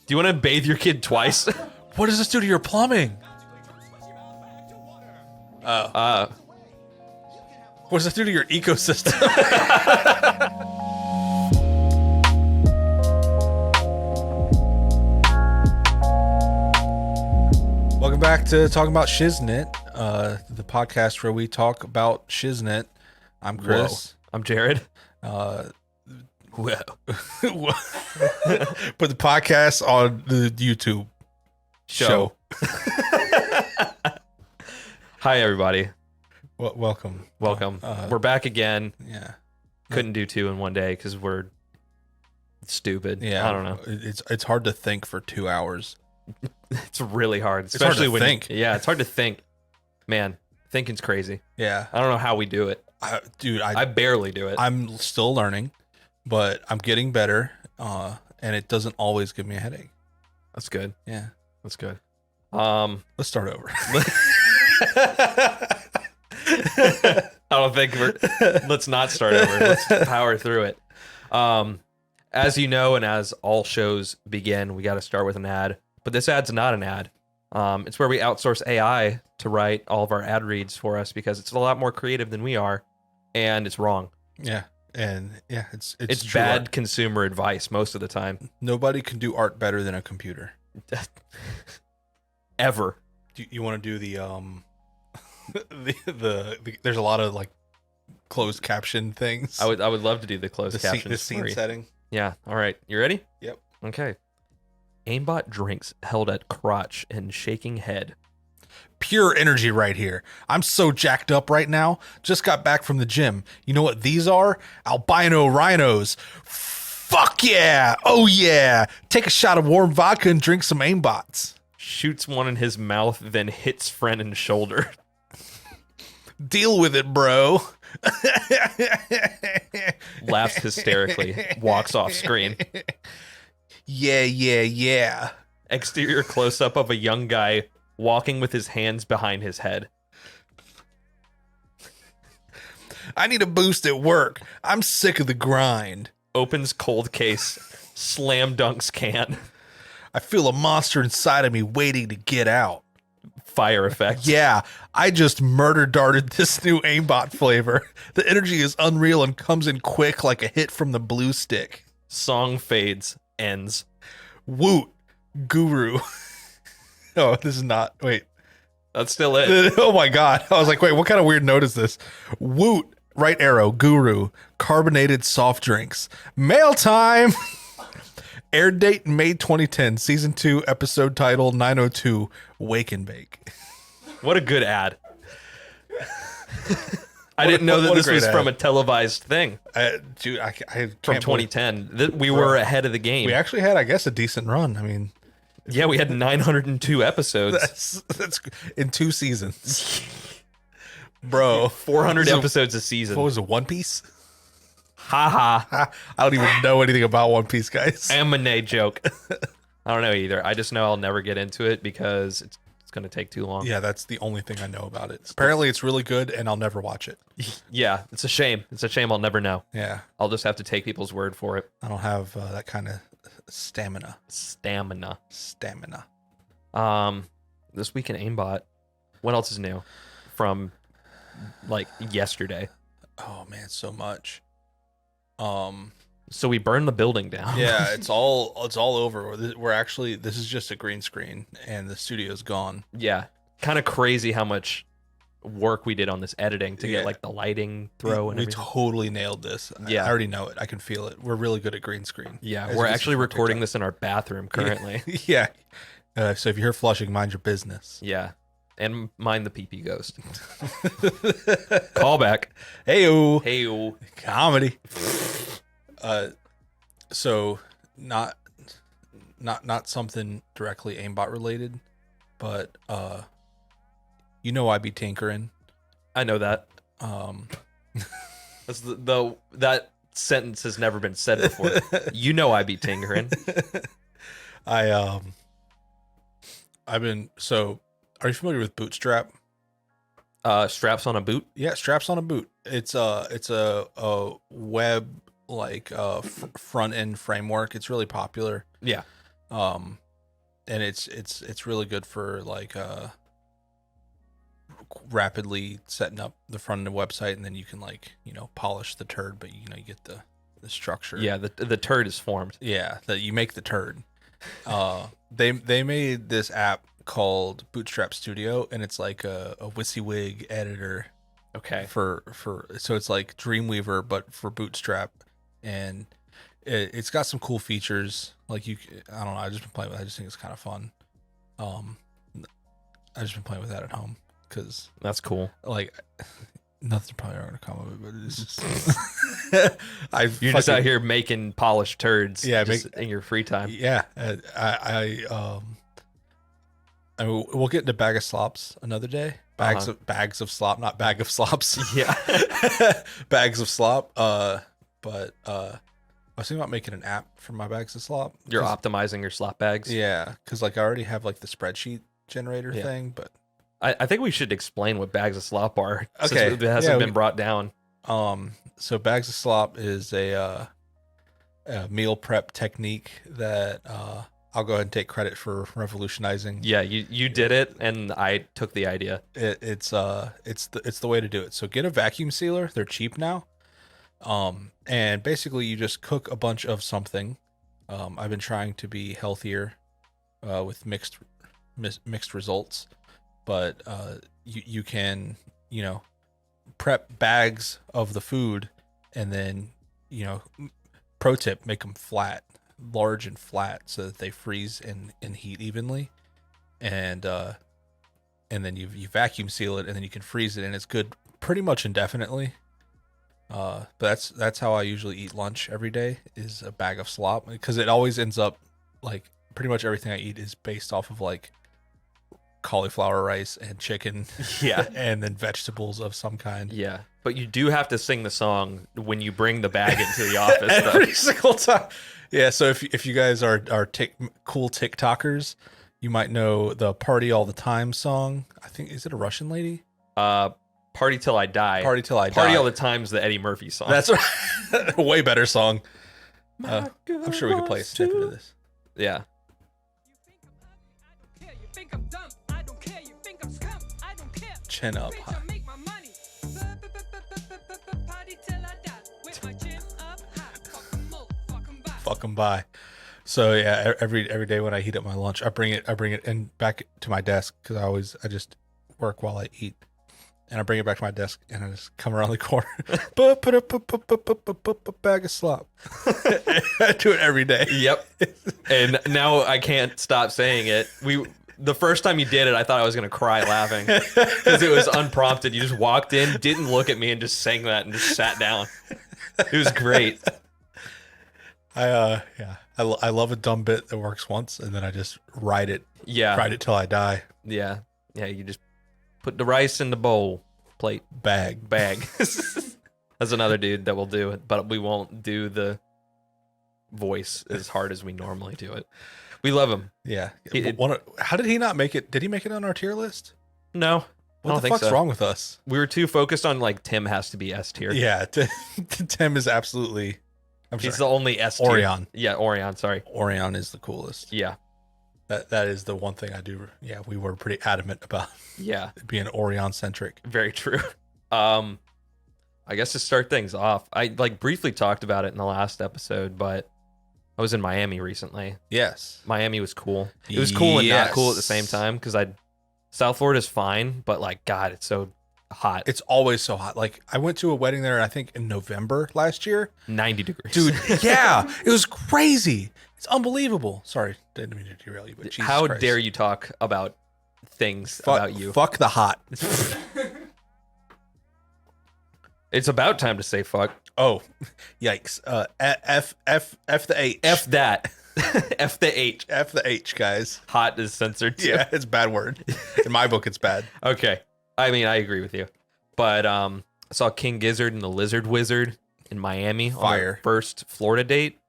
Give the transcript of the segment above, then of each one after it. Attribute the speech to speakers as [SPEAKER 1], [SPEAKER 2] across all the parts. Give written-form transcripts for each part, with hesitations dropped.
[SPEAKER 1] Do you want to bathe your kid twice?
[SPEAKER 2] What does this do to your plumbing?
[SPEAKER 1] Oh.
[SPEAKER 2] What does this do to your ecosystem? Welcome back to Talking About Shiznit, the podcast where we talk about Shiznit. I'm Chris.
[SPEAKER 1] Whoa. I'm Jared.
[SPEAKER 2] Put the podcast on the YouTube show.
[SPEAKER 1] Hi, everybody.
[SPEAKER 2] Welcome.
[SPEAKER 1] We're back again.
[SPEAKER 2] Yeah.
[SPEAKER 1] Couldn't do two in one day because we're stupid.
[SPEAKER 2] Yeah.
[SPEAKER 1] I don't know.
[SPEAKER 2] It's hard to think for 2 hours.
[SPEAKER 1] It's really hard.
[SPEAKER 2] It's hard to
[SPEAKER 1] when
[SPEAKER 2] think.
[SPEAKER 1] Yeah, it's hard to think. Man, thinking's crazy.
[SPEAKER 2] Yeah.
[SPEAKER 1] I don't know how we do it.
[SPEAKER 2] I
[SPEAKER 1] barely do it.
[SPEAKER 2] I'm still learning, but I'm getting better, and it doesn't always give me a headache.
[SPEAKER 1] That's good.
[SPEAKER 2] Yeah.
[SPEAKER 1] That's good.
[SPEAKER 2] Let's start over.
[SPEAKER 1] I don't think let's not start over. Let's power through it. As you know, and as all shows begin, we got to start with an ad. But this ad's not an ad. It's where we outsource AI to write all of our ad reads for us because it's a lot more creative than we are, and it's wrong.
[SPEAKER 2] Yeah, and yeah, it's
[SPEAKER 1] bad
[SPEAKER 2] art.
[SPEAKER 1] Consumer advice most of the time.
[SPEAKER 2] Nobody can do art better than a computer.
[SPEAKER 1] Ever.
[SPEAKER 2] You want to do the the there's a lot of like closed caption things.
[SPEAKER 1] I would love to do the closed captions.
[SPEAKER 2] The scene setting.
[SPEAKER 1] Yeah. All right. You ready?
[SPEAKER 2] Yep.
[SPEAKER 1] Okay. Aimbot drinks held at crotch and shaking head.
[SPEAKER 2] Pure energy right here. I'm so jacked up right now. Just got back from the gym. You know what these are? Albino rhinos. Fuck yeah. Oh yeah. Take a shot of warm vodka and drink some aimbots.
[SPEAKER 1] Shoots one in his mouth, then hits friend in shoulder.
[SPEAKER 2] Deal with it, bro.
[SPEAKER 1] Laughs hysterically. Walks off screen.
[SPEAKER 2] Yeah.
[SPEAKER 1] Exterior close-up of a young guy walking with his hands behind his head.
[SPEAKER 2] I need a boost at work. I'm sick of the grind.
[SPEAKER 1] Opens cold case. Slam dunks can.
[SPEAKER 2] I feel a monster inside of me waiting to get out.
[SPEAKER 1] Fire effect.
[SPEAKER 2] Yeah, I just murder darted this new aimbot flavor. The energy is unreal and comes in quick like a hit from the blue stick.
[SPEAKER 1] Song fades. Ends.
[SPEAKER 2] Woot. Guru. Oh, this is not. Wait.
[SPEAKER 1] That's still it.
[SPEAKER 2] Oh my God. I was like, wait, what kind of weird note is this? Woot. Right arrow. Guru. Carbonated soft drinks. Mail time. Air date May 2010. Season 2. Episode title 902. Wake and Bake.
[SPEAKER 1] What a good ad. I didn't know that this was from a televised thing.
[SPEAKER 2] Dude, I can't
[SPEAKER 1] from 2010. We were ahead of the game.
[SPEAKER 2] We actually had, I guess, a decent run. I mean,
[SPEAKER 1] yeah, we had 902 episodes.
[SPEAKER 2] That's in 2 seasons. Bro,
[SPEAKER 1] 400 episodes a season.
[SPEAKER 2] What was it, One Piece?
[SPEAKER 1] Ha.
[SPEAKER 2] I don't even know anything about One Piece, guys.
[SPEAKER 1] Anime joke. I don't know either. I just know I'll never get into it because it's going to take too long.
[SPEAKER 2] Yeah, that's the only thing I know about it. Apparently it's really good and I'll never watch it.
[SPEAKER 1] Yeah, it's a shame. It's a shame I'll never know.
[SPEAKER 2] Yeah.
[SPEAKER 1] I'll just have to take people's word for it.
[SPEAKER 2] I don't have that kind of stamina.
[SPEAKER 1] This week in aimbot, what else is new from like yesterday?
[SPEAKER 2] Oh man, so much.
[SPEAKER 1] So we burned the building down.
[SPEAKER 2] Yeah, it's all over. This is just a green screen and the studio's gone.
[SPEAKER 1] Yeah. Kind of crazy how much work we did on this editing to get like the lighting throw and everything.
[SPEAKER 2] We totally nailed this.
[SPEAKER 1] Yeah.
[SPEAKER 2] I already know it. I can feel it. We're really good at green screen.
[SPEAKER 1] Yeah, we're actually recording this in our bathroom currently.
[SPEAKER 2] Yeah. So if you hear flushing, mind your business.
[SPEAKER 1] Yeah. And mind the pee-pee ghost. Callback.
[SPEAKER 2] Heyo. Comedy. So not something directly aimbot related, but you know I be tinkering.
[SPEAKER 1] I know that. That's that sentence has never been said before. You know I be tinkering.
[SPEAKER 2] I've been are you familiar with Bootstrap?
[SPEAKER 1] Straps on a boot?
[SPEAKER 2] Yeah, straps on a boot. It's a web front end framework. It's really popular.
[SPEAKER 1] Yeah.
[SPEAKER 2] And it's really good for like rapidly setting up the front of the website, and then you can like polish the turd, but you get the structure.
[SPEAKER 1] Yeah, the turd is formed.
[SPEAKER 2] Yeah, that you make the turd. They made this app called Bootstrap Studio, and it's like a WYSIWYG editor.
[SPEAKER 1] Okay.
[SPEAKER 2] So it's like Dreamweaver but for Bootstrap, and it's got some cool features. Like I don't know. I just been playing with it. I just think it's kind of fun. I just been playing with that at home because
[SPEAKER 1] that's cool.
[SPEAKER 2] Like nothing's probably not gonna come of it, but it's just
[SPEAKER 1] you're just out here making polished turds.
[SPEAKER 2] Yeah,
[SPEAKER 1] in your free time.
[SPEAKER 2] Yeah, I mean, we'll get into bag of slops another day. Bags of slop, not bag of slops.
[SPEAKER 1] Yeah,
[SPEAKER 2] bags of slop. But I was thinking about making an app for my bags of slop.
[SPEAKER 1] You're optimizing your slop bags.
[SPEAKER 2] Yeah, because like I already have like the spreadsheet generator thing, but
[SPEAKER 1] I think we should explain what bags of slop are.
[SPEAKER 2] Okay,
[SPEAKER 1] since it hasn't been brought down.
[SPEAKER 2] So bags of slop is a meal prep technique that I'll go ahead and take credit for revolutionizing.
[SPEAKER 1] Yeah, you did it, and I took the idea.
[SPEAKER 2] It's the way to do it. So get a vacuum sealer. They're cheap now. And basically you just cook a bunch of something. I've been trying to be healthier with mixed results, but you can prep bags of the food, and then pro tip, make them large and flat, so that they freeze and heat evenly, and then you vacuum seal it, and then you can freeze it, and it's good pretty much indefinitely. But that's how I usually eat lunch every day, is a bag of slop, because it always ends up like pretty much everything I eat is based off of like cauliflower rice and chicken.
[SPEAKER 1] Yeah.
[SPEAKER 2] And then vegetables of some kind.
[SPEAKER 1] Yeah. But you do have to sing the song when you bring the bag into the office.
[SPEAKER 2] Every single time. Yeah. So if you guys are cool TikTokers, you might know the Party All the Time song. I think, is it a Russian lady?
[SPEAKER 1] Party Till I Die.
[SPEAKER 2] Party Till I Die.
[SPEAKER 1] Party All the Time's the Eddie Murphy song.
[SPEAKER 2] That's right. Way better song. I'm sure we could play a snippet of this.
[SPEAKER 1] Yeah.
[SPEAKER 2] Chin up high. Fuck 'em by. So yeah, every day when I heat up my lunch, I bring it in back to my desk, because I just work while I eat, and I bring it back to my desk, and I just come around the corner, put a bag of slop. I do it every day.
[SPEAKER 1] Yep. And now I can't stop saying it. The first time you did it, I thought I was going to cry laughing, because it was unprompted. You just walked in, didn't look at me, and just sang that and just sat down. It was great.
[SPEAKER 2] I love a dumb bit that works once, and then I just ride it.
[SPEAKER 1] Yeah.
[SPEAKER 2] Ride it till I die.
[SPEAKER 1] Yeah. Yeah. You just put the rice in the bowl, plate, bag. That's another dude that will do it, but we won't do the voice as hard as we normally do it. We love him.
[SPEAKER 2] Yeah. How did he not make it? Did he make it on our tier list?
[SPEAKER 1] No.
[SPEAKER 2] What the fuck's wrong with us?
[SPEAKER 1] We were too focused on like Tim has to be S tier.
[SPEAKER 2] Yeah. Tim is absolutely.
[SPEAKER 1] He's the only S tier.
[SPEAKER 2] Orion.
[SPEAKER 1] Yeah, Orion. Sorry.
[SPEAKER 2] Orion is the coolest.
[SPEAKER 1] Yeah.
[SPEAKER 2] That is the one thing I do. Yeah, we were pretty adamant about.
[SPEAKER 1] Yeah.
[SPEAKER 2] Being Orion centric.
[SPEAKER 1] Very true. I guess to start things off, I like briefly talked about it in the last episode, but I was in Miami recently.
[SPEAKER 2] Yes.
[SPEAKER 1] Miami was cool. It was cool and not cool at the same time, because South Florida's fine, but like, God, it's so hot.
[SPEAKER 2] It's always so hot. Like, I went to a wedding there, I think in November last year.
[SPEAKER 1] 90 degrees.
[SPEAKER 2] Dude, yeah. It was crazy. It's unbelievable. Sorry, didn't mean to derail you, but Jesus
[SPEAKER 1] How
[SPEAKER 2] Christ.
[SPEAKER 1] dare you talk about things about you?
[SPEAKER 2] Fuck the hot.
[SPEAKER 1] It's about time to say fuck.
[SPEAKER 2] Oh, yikes. F the H.
[SPEAKER 1] F that. F the H.
[SPEAKER 2] F the H, guys.
[SPEAKER 1] Hot is censored too.
[SPEAKER 2] Yeah, it's a bad word. In my book, it's bad.
[SPEAKER 1] Okay. I mean, I agree with you. But I saw King Gizzard and the Lizard Wizard in Miami on their first Florida date.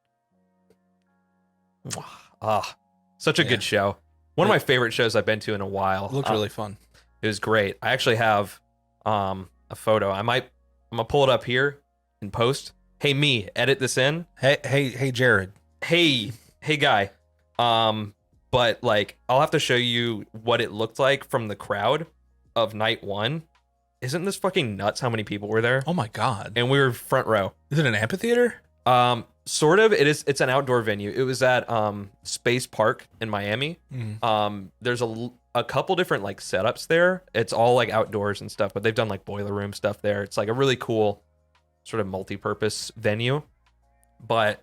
[SPEAKER 1] Such a good show. One of my favorite shows I've been to in a while.
[SPEAKER 2] It looked really fun.
[SPEAKER 1] It was great. I actually have a photo. I'm gonna pull it up here in post. Hey me, edit this in.
[SPEAKER 2] Hey Jared.
[SPEAKER 1] Hey guy. But like, I'll have to show you what it looked like from the crowd of night one. Isn't this fucking nuts how many people were there?
[SPEAKER 2] Oh my God.
[SPEAKER 1] And we were front row.
[SPEAKER 2] Is it an amphitheater?
[SPEAKER 1] Sort of. It's an outdoor venue. It was at Space Park in Miami. There's a couple different like setups there. It's all like outdoors and stuff, but they've done like boiler room stuff there. It's like a really cool sort of multi-purpose venue. But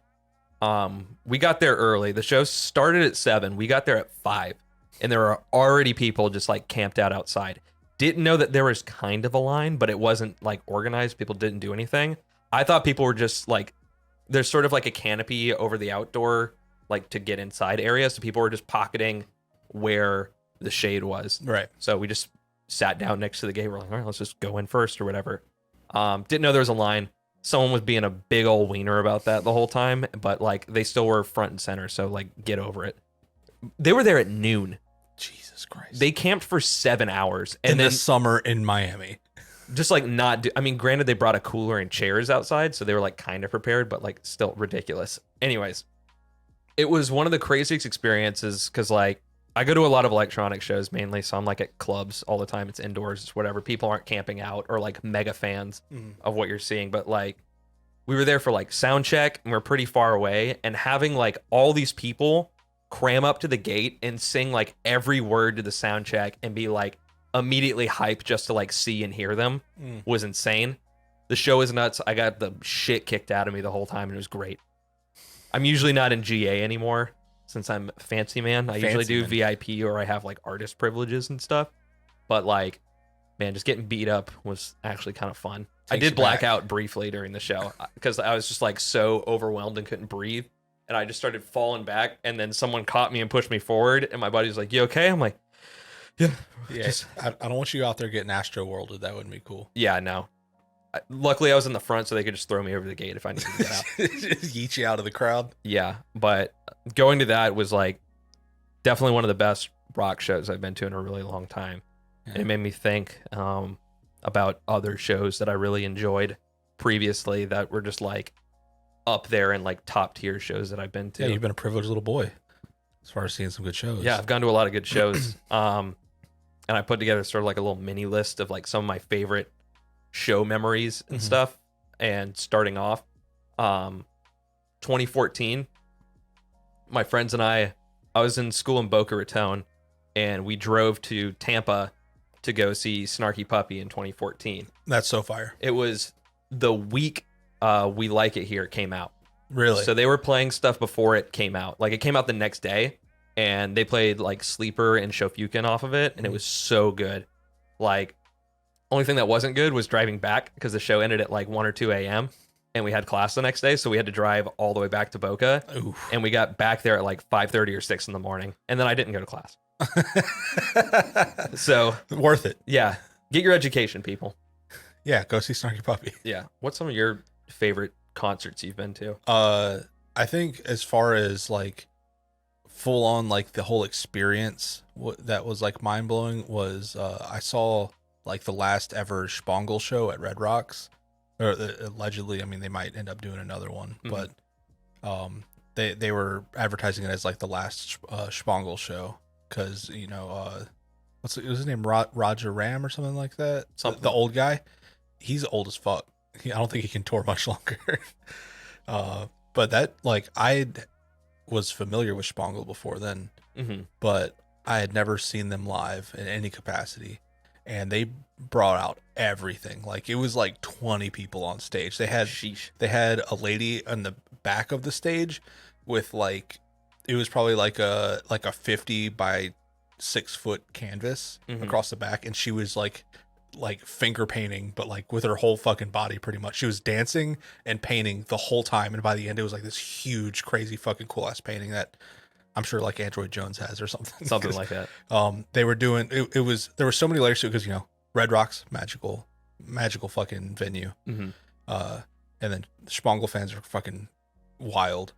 [SPEAKER 1] we got there early. The show started at 7. We got there at 5, and there were already people just like camped out outside. Didn't know that there was kind of a line, but it wasn't like organized. People didn't do anything. I thought people were just like, there's sort of like a canopy over the outdoor, like to get inside area. So people were just pocketing where the shade was.
[SPEAKER 2] Right.
[SPEAKER 1] So we just sat down next to the gate. We're like, all right, let's just go in first or whatever. Didn't know there was a line. Someone was being a big old wiener about that the whole time, but like they still were front and center. So like, get over it. They were there at noon.
[SPEAKER 2] Jesus Christ.
[SPEAKER 1] They camped for 7 hours.
[SPEAKER 2] And in the summer in Miami.
[SPEAKER 1] Just like I mean, granted, they brought a cooler and chairs outside, so they were like kind of prepared, but like still ridiculous. Anyways, it was one of the craziest experiences because like I go to a lot of electronic shows mainly, so I'm like at clubs all the time. It's indoors, it's whatever. People aren't camping out or like mega fans of what you're seeing, but like we were there for like sound check and we're pretty far away, and having like all these people cram up to the gate and sing like every word to the sound check and be like immediately hyped just to like see and hear them was insane. The show is nuts. I got the shit kicked out of me the whole time and it was great. I'm usually not in GA anymore since I'm fancy man. I usually do VIP or I have like artist privileges and stuff. But like, man, just getting beat up was actually kind of fun. I did black out briefly during the show because I was just like so overwhelmed and couldn't breathe. And I just started falling back, and then someone caught me and pushed me forward. And my buddy was like, "You okay?" I'm like, "Yeah."
[SPEAKER 2] I don't want you out there getting Astro Worlded. That wouldn't be cool.
[SPEAKER 1] Yeah, no. Luckily, I was in the front, so they could just throw me over the gate if I needed to get out.
[SPEAKER 2] Just yeet you out of the crowd.
[SPEAKER 1] Yeah, but going to that was like definitely one of the best rock shows I've been to in a really long time. Yeah. And it made me think about other shows that I really enjoyed previously that were just like up there in like top tier shows that I've been to.
[SPEAKER 2] Yeah, you've been a privileged little boy as far as seeing some good shows.
[SPEAKER 1] Yeah, I've gone to a lot of good shows. And I put together sort of like a little mini list of like some of my favorite show memories and stuff. And starting off, 2014, my friends and I was in school in Boca Raton, and we drove to Tampa to go see Snarky Puppy in 2014.
[SPEAKER 2] That's so fire.
[SPEAKER 1] It was the week We Like It Here came out.
[SPEAKER 2] Really?
[SPEAKER 1] So they were playing stuff before it came out. Like it came out the next day, and they played like Sleeper and Shofuken off of it, and it was so good. Like, only thing that wasn't good was driving back because the show ended at like 1 or 2 a.m. and we had class the next day, so we had to drive all the way back to Boca.
[SPEAKER 2] Oof.
[SPEAKER 1] And we got back there at like 5:30 or 6 in the morning, and then I didn't go to class. So
[SPEAKER 2] worth it.
[SPEAKER 1] Yeah, get your education, people.
[SPEAKER 2] Yeah, go see Snarky Puppy.
[SPEAKER 1] Yeah. What's some of your favorite concerts you've been to?
[SPEAKER 2] I think as far as like full on like the whole experience, what that was like mind blowing was I saw like the last ever Spangle show at Red Rocks, or allegedly. I mean, they might end up doing another one, but they were advertising it as like the last Spangle show because what's his name, Roger Ram or something like that. The old guy. He's old as fuck. I don't think he can tour much longer. But that, like, I was familiar with Spangle before then, but I had never seen them live in any capacity. And they brought out everything. Like, it was like 20 people on stage. They had a lady on the back of the stage with like, it was probably like a 50 by 6 foot canvas across the back, and she was like finger painting, but like with her whole fucking body pretty much. She was dancing and painting the whole time, and by the end it was like this huge crazy fucking cool ass painting that I'm sure like Android Jones has or something
[SPEAKER 1] like that.
[SPEAKER 2] They were doing it was there were so many layers to it because Red Rocks, magical fucking venue. And then Spangle fans are fucking wild.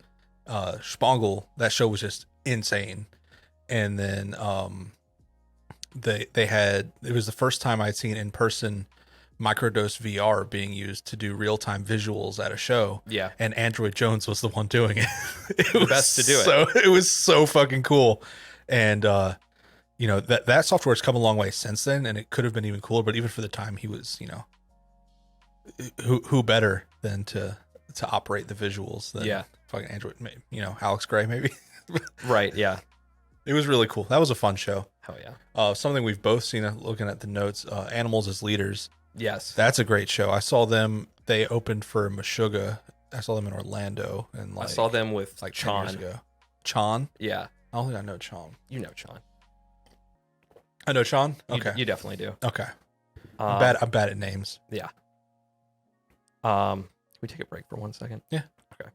[SPEAKER 2] Spangle, that show was just insane. And then they had, it was the first time I'd seen in person microdose VR being used to do real time visuals at a show.
[SPEAKER 1] Yeah.
[SPEAKER 2] And Android Jones was the one doing it. It was
[SPEAKER 1] best to do it.
[SPEAKER 2] It was so fucking cool. And you know, that software's come a long way since then, and it could have been even cooler, but even for the time he was, you know, who better than to operate the visuals than fucking Android, you know, Alex Gray maybe.
[SPEAKER 1] Right, yeah.
[SPEAKER 2] It was really cool. That was a fun show.
[SPEAKER 1] Hell yeah.
[SPEAKER 2] Something we've both seen looking at the notes, Animals as Leaders.
[SPEAKER 1] Yes.
[SPEAKER 2] That's a great show. I saw them. They opened for Meshuggah. I saw them in Orlando. And
[SPEAKER 1] I saw them with
[SPEAKER 2] like
[SPEAKER 1] Chon.
[SPEAKER 2] 10 years ago. Chon?
[SPEAKER 1] Yeah.
[SPEAKER 2] I don't think I know Chon.
[SPEAKER 1] You know Chon.
[SPEAKER 2] I know Chon? Okay.
[SPEAKER 1] You definitely do.
[SPEAKER 2] Okay. I'm bad at names.
[SPEAKER 1] Yeah. Can we take a break for 1 second?
[SPEAKER 2] Yeah.
[SPEAKER 1] Okay.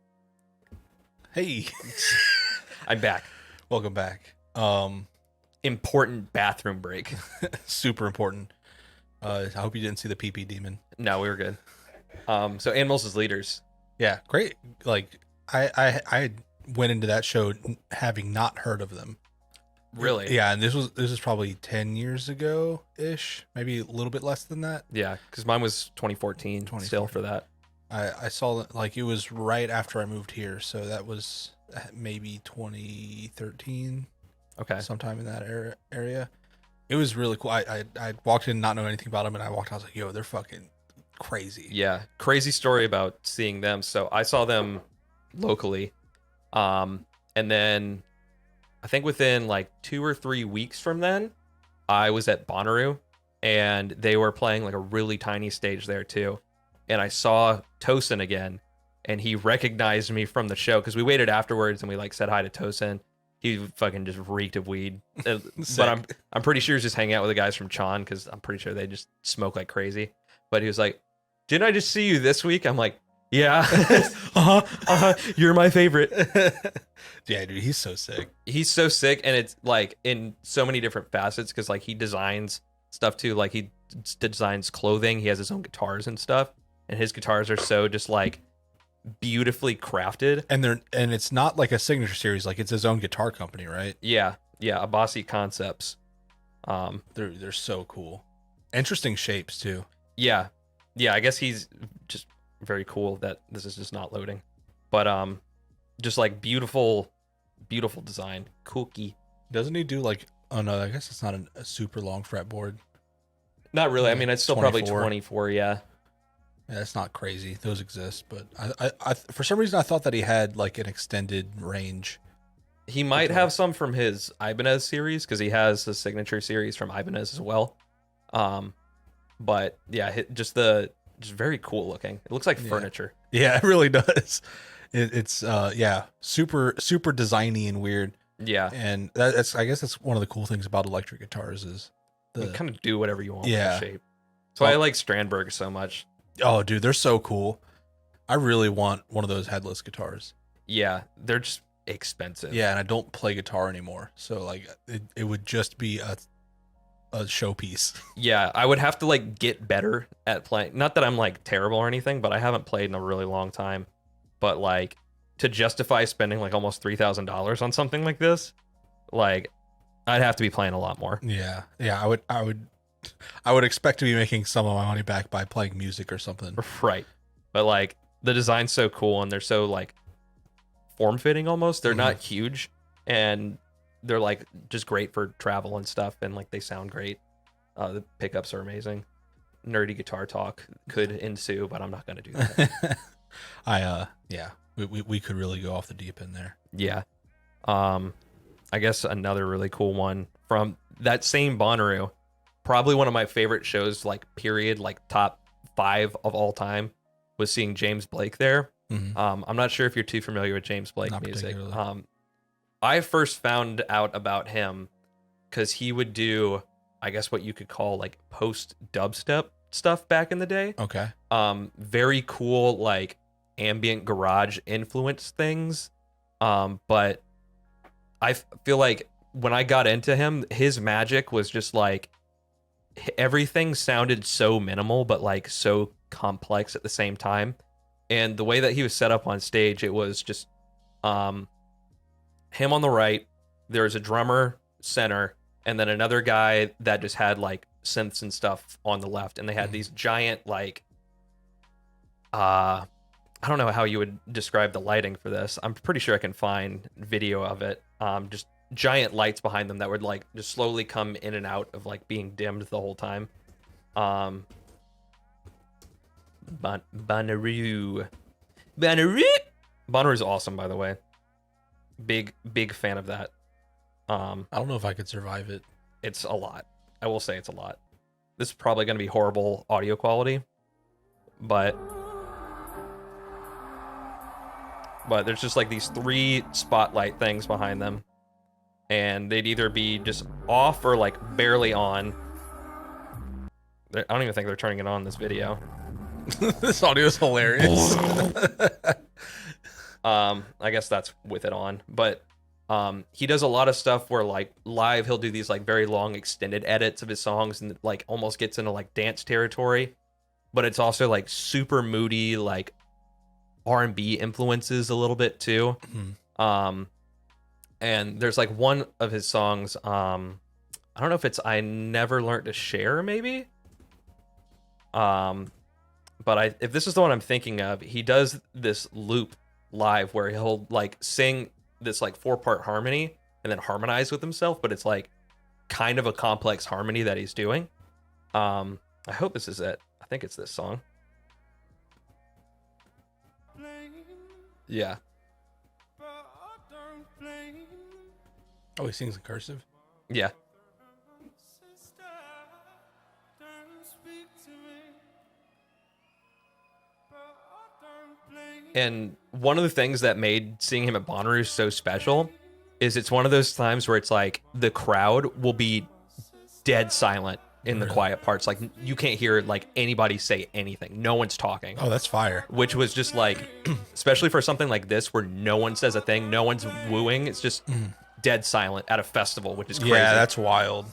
[SPEAKER 2] Hey.
[SPEAKER 1] I'm back.
[SPEAKER 2] Welcome back.
[SPEAKER 1] Important bathroom break.
[SPEAKER 2] Super important. I hope you didn't see the PP demon.
[SPEAKER 1] No, we were good. So Animals as Leaders.
[SPEAKER 2] Yeah, great. Like I went into that show having not heard of them.
[SPEAKER 1] Really?
[SPEAKER 2] Yeah, and this is probably 10 years ago ish, maybe a little bit less than that.
[SPEAKER 1] Yeah, because mine was 2014 still for that.
[SPEAKER 2] I saw it, like, it was right after I moved here, so that was maybe 2013.
[SPEAKER 1] Okay.
[SPEAKER 2] Sometime in that area. It was really cool. I walked in not knowing anything about them, and I walked out, I was like, yo, they're fucking crazy.
[SPEAKER 1] Yeah, crazy story about seeing them. So I saw them locally, and then I think within like 2 or 3 weeks from then, I was at Bonnaroo, and they were playing like a really tiny stage there too. And I saw Tosin again, and he recognized me from the show because we waited afterwards and we like said hi to Tosin. He fucking just reeked of weed, but I'm pretty sure he's just hanging out with the guys from Chon because I'm pretty sure they just smoke like crazy. But he was like, "Didn't I just see you this week?" I'm like, "Yeah, you're my favorite."
[SPEAKER 2] Yeah, dude, he's so sick.
[SPEAKER 1] He's so sick, and it's like in so many different facets because like he designs stuff too. Like he designs clothing. He has his own guitars and stuff, and his guitars are so just like beautifully crafted.
[SPEAKER 2] And it's not like a signature series, like it's his own guitar company, right?
[SPEAKER 1] Yeah, Abasi Concepts.
[SPEAKER 2] They're so cool. Interesting shapes too.
[SPEAKER 1] Yeah, I guess he's just very cool that this is just not loading, but just like beautiful design, kooky.
[SPEAKER 2] Doesn't he do like, oh no, I guess it's not a super long fretboard.
[SPEAKER 1] Not really. I mean, it's still
[SPEAKER 2] 24.
[SPEAKER 1] probably 24. Yeah,
[SPEAKER 2] it's not crazy. Those exist, but I for some reason I thought that he had like an extended range.
[SPEAKER 1] He might have some from his Ibanez series because he has a signature series from Ibanez as well. But yeah, just very cool looking. It looks like furniture.
[SPEAKER 2] Yeah, it really does. It's super designy and weird.
[SPEAKER 1] Yeah,
[SPEAKER 2] and that's, I guess that's one of the cool things about electric guitars is
[SPEAKER 1] you kind of do whatever you want
[SPEAKER 2] with
[SPEAKER 1] the shape. So I like Strandberg so much.
[SPEAKER 2] Oh, dude, they're so cool. I really want one of those headless guitars.
[SPEAKER 1] Yeah, they're just expensive.
[SPEAKER 2] Yeah, and I don't play guitar anymore, so like it would just be a showpiece.
[SPEAKER 1] Yeah, I would have to like get better at playing. Not that I'm like terrible or anything, but I haven't played in a really long time. But like to justify spending like almost $3,000 on something like this, like I'd have to be playing a lot more.
[SPEAKER 2] Yeah, I would expect to be making some of my money back by playing music or something.
[SPEAKER 1] Right. But like the design's so cool and they're so like form-fitting almost. They're not huge and they're like just great for travel and stuff, and like they sound great. The pickups are amazing. Nerdy guitar talk could ensue, but I'm not going to do that.
[SPEAKER 2] We could really go off the deep end there.
[SPEAKER 1] Yeah. I guess another really cool one from that same Bonnaroo, probably one of my favorite shows, like period, like top 5 of all time, was seeing James Blake there. Mm-hmm. I'm not sure if you're too familiar with James Blake music. I first found out about him because he would do, I guess what you could call like post dubstep stuff back in the day.
[SPEAKER 2] Okay.
[SPEAKER 1] Very cool, like ambient garage influence things. But I feel like when I got into him, his magic was just like everything sounded so minimal, but like so complex at the same time. And the way that he was set up on stage, it was just him on the right, there was a drummer center, and then another guy that just had like synths and stuff on the left, and they had these giant like I don't know how you would describe the lighting for this. I'm pretty sure I can find video of it. Just giant lights behind them that would like just slowly come in and out of like being dimmed the whole time. Bonnaroo is awesome, by the way. Big fan of that.
[SPEAKER 2] I don't know if I could survive it.
[SPEAKER 1] It's a lot. I will say it's a lot. This is probably going to be horrible audio quality, but there's just like these 3 spotlight things behind them, and they'd either be just off or like barely on. I don't even think they're turning it on in this video.
[SPEAKER 2] This audio is hilarious.
[SPEAKER 1] I guess that's with it on, but he does a lot of stuff where like live he'll do these like very long extended edits of his songs and like almost gets into like dance territory, but it's also like super moody, like R&B influences a little bit too. And there's like one of his songs, I don't know if it's I Never Learned to Share, maybe. But if this is the one I'm thinking of, he does this loop live where he'll like sing this like 4-part harmony and then harmonize with himself, but it's like kind of a complex harmony that he's doing. I hope this is it. I think it's this song. Yeah.
[SPEAKER 2] Oh, he sings in cursive?
[SPEAKER 1] Yeah. And one of the things that made seeing him at Bonnaroo so special is it's one of those times where it's like the crowd will be dead silent in the quiet parts. Like you can't hear like anybody say anything. No one's talking.
[SPEAKER 2] Oh, that's fire.
[SPEAKER 1] Which was just like, especially for something like this where no one says a thing, no one's wooing. It's just dead silent at a festival, which is crazy.
[SPEAKER 2] Yeah, that's wild.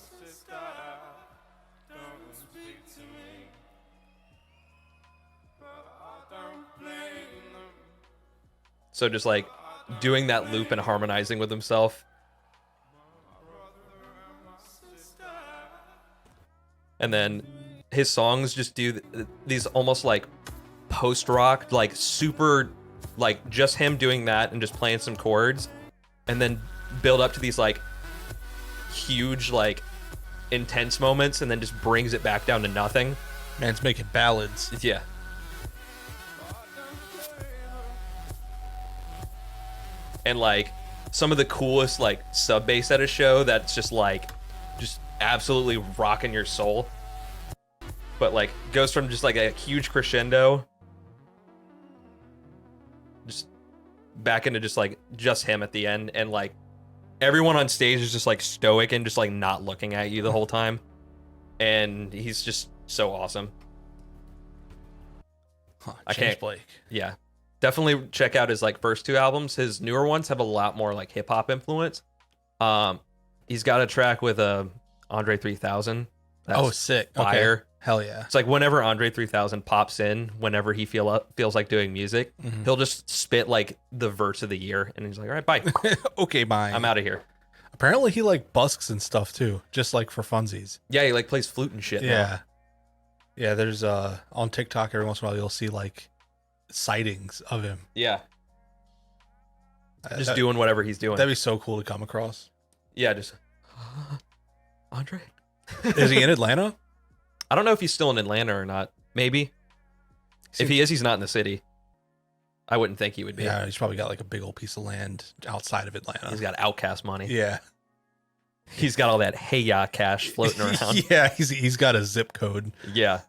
[SPEAKER 1] So just like doing that loop and harmonizing with himself. And then his songs just do these almost like post-rock, like super, like just him doing that and just playing some chords and then build up to these like huge, like intense moments and then just brings it back down to nothing.
[SPEAKER 2] Man's making ballads.
[SPEAKER 1] Yeah. And like some of the coolest like sub bass at a show that's just like just absolutely rocking your soul, but like goes from just like a huge crescendo just back into just like just him at the end, and like everyone on stage is just like stoic and just like not looking at you the whole time, and he's just so awesome. I can't.
[SPEAKER 2] Blake.
[SPEAKER 1] Yeah. Definitely check out his like first 2 albums. His newer ones have a lot more like hip hop influence. He's got a track with Andre 3000. That's
[SPEAKER 2] sick.
[SPEAKER 1] Fire.
[SPEAKER 2] Okay. Hell yeah.
[SPEAKER 1] It's like whenever Andre 3000 pops in, whenever he feels like doing music, he'll just spit like the verse of the year, and he's like, "All right, bye."
[SPEAKER 2] Okay, bye.
[SPEAKER 1] I'm out of here.
[SPEAKER 2] Apparently, he like busks and stuff too, just like for funsies.
[SPEAKER 1] Yeah, he like plays flute and shit.
[SPEAKER 2] Yeah. Yeah. There's on TikTok every once in a while you'll see like sightings of him.
[SPEAKER 1] Yeah. Just doing whatever he's doing.
[SPEAKER 2] That'd be so cool to come across.
[SPEAKER 1] Yeah, just Andre.
[SPEAKER 2] Is he in Atlanta?
[SPEAKER 1] I don't know if he's still in Atlanta or not. Maybe. If he is, he's not in the city. I wouldn't think he would be.
[SPEAKER 2] Yeah, he's probably got like a big old piece of land outside of Atlanta.
[SPEAKER 1] He's got outcast money.
[SPEAKER 2] Yeah.
[SPEAKER 1] He's got all that hey ya cash floating around.
[SPEAKER 2] Yeah, he's got a zip code.
[SPEAKER 1] Yeah.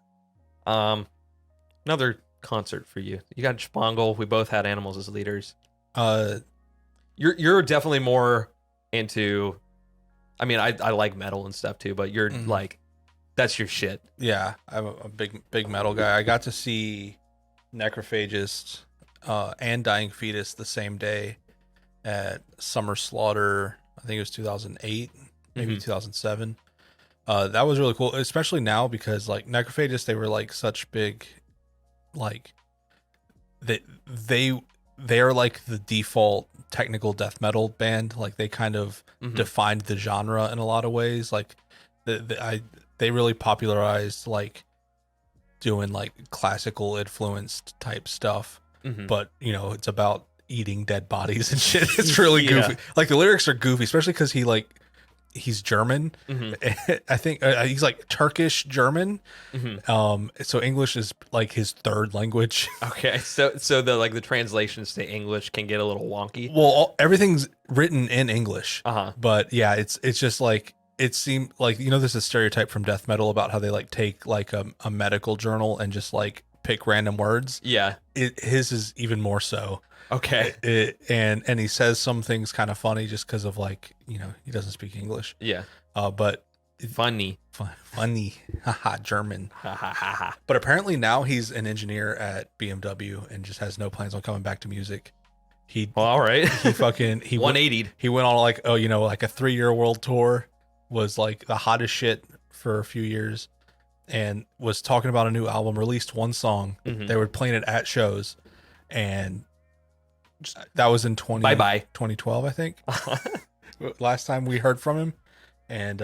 [SPEAKER 1] Another concert for you. You got Spangle. We both had animals as leaders. You're definitely more into, I mean, I like metal and stuff too, but you're like, that's your shit.
[SPEAKER 2] Yeah, I'm a big metal guy. I got to see Necrophagist and Dying Fetus the same day at Summer Slaughter. I think it was 2008, maybe 2007. That was really cool, especially now because like Necrophagist, they were like such big, like they're like the default technical death metal band. Like they kind of defined the genre in a lot of ways. Like they really popularized like doing like classical influenced type stuff, but you know, it's about eating dead bodies and shit. It's really goofy. Like the lyrics are goofy, especially because he's German. I think he's like Turkish German. So English is like his third language.
[SPEAKER 1] Okay, so the translations to English can get a little wonky.
[SPEAKER 2] Well, everything's written in English. But yeah, it's just like, it seemed like, you know, there's a stereotype from death metal about how they like take like a medical journal and just like pick random words.
[SPEAKER 1] Yeah.
[SPEAKER 2] His is even more so.
[SPEAKER 1] Okay.
[SPEAKER 2] And he says some things kind of funny just because of like, you know, he doesn't speak English.
[SPEAKER 1] Yeah.
[SPEAKER 2] But
[SPEAKER 1] funny.
[SPEAKER 2] Haha, German. But apparently now he's an engineer at BMW and just has no plans on coming back to music.
[SPEAKER 1] All right.
[SPEAKER 2] He
[SPEAKER 1] 180'd.
[SPEAKER 2] He went on like, oh, you know, like a 3-year world tour, was like the hottest shit for a few years, and was talking about a new album, released one song. They were playing it at shows, and that was in 2012, I think. Last time we heard from him. And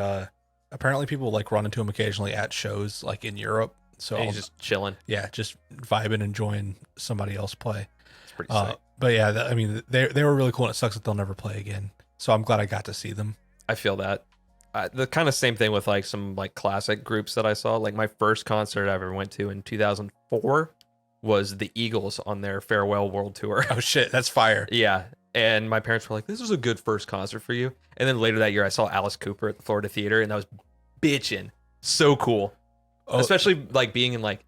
[SPEAKER 2] apparently people like run into him occasionally at shows like in Europe. So
[SPEAKER 1] he's just chilling.
[SPEAKER 2] Yeah, just vibing, enjoying somebody else play.
[SPEAKER 1] It's pretty sick.
[SPEAKER 2] But yeah, I mean, they were really cool, and it sucks that they'll never play again. So I'm glad I got to see them.
[SPEAKER 1] I feel that. The kind of same thing with like some like classic groups that I saw. Like my first concert I ever went to in 2004 was the Eagles on their farewell world tour.
[SPEAKER 2] Oh shit, that's fire.
[SPEAKER 1] Yeah. And my parents were like, this was a good first concert for you. And then later that year I saw Alice Cooper at the Florida Theater, and that was bitchin'. So cool. Especially like being in like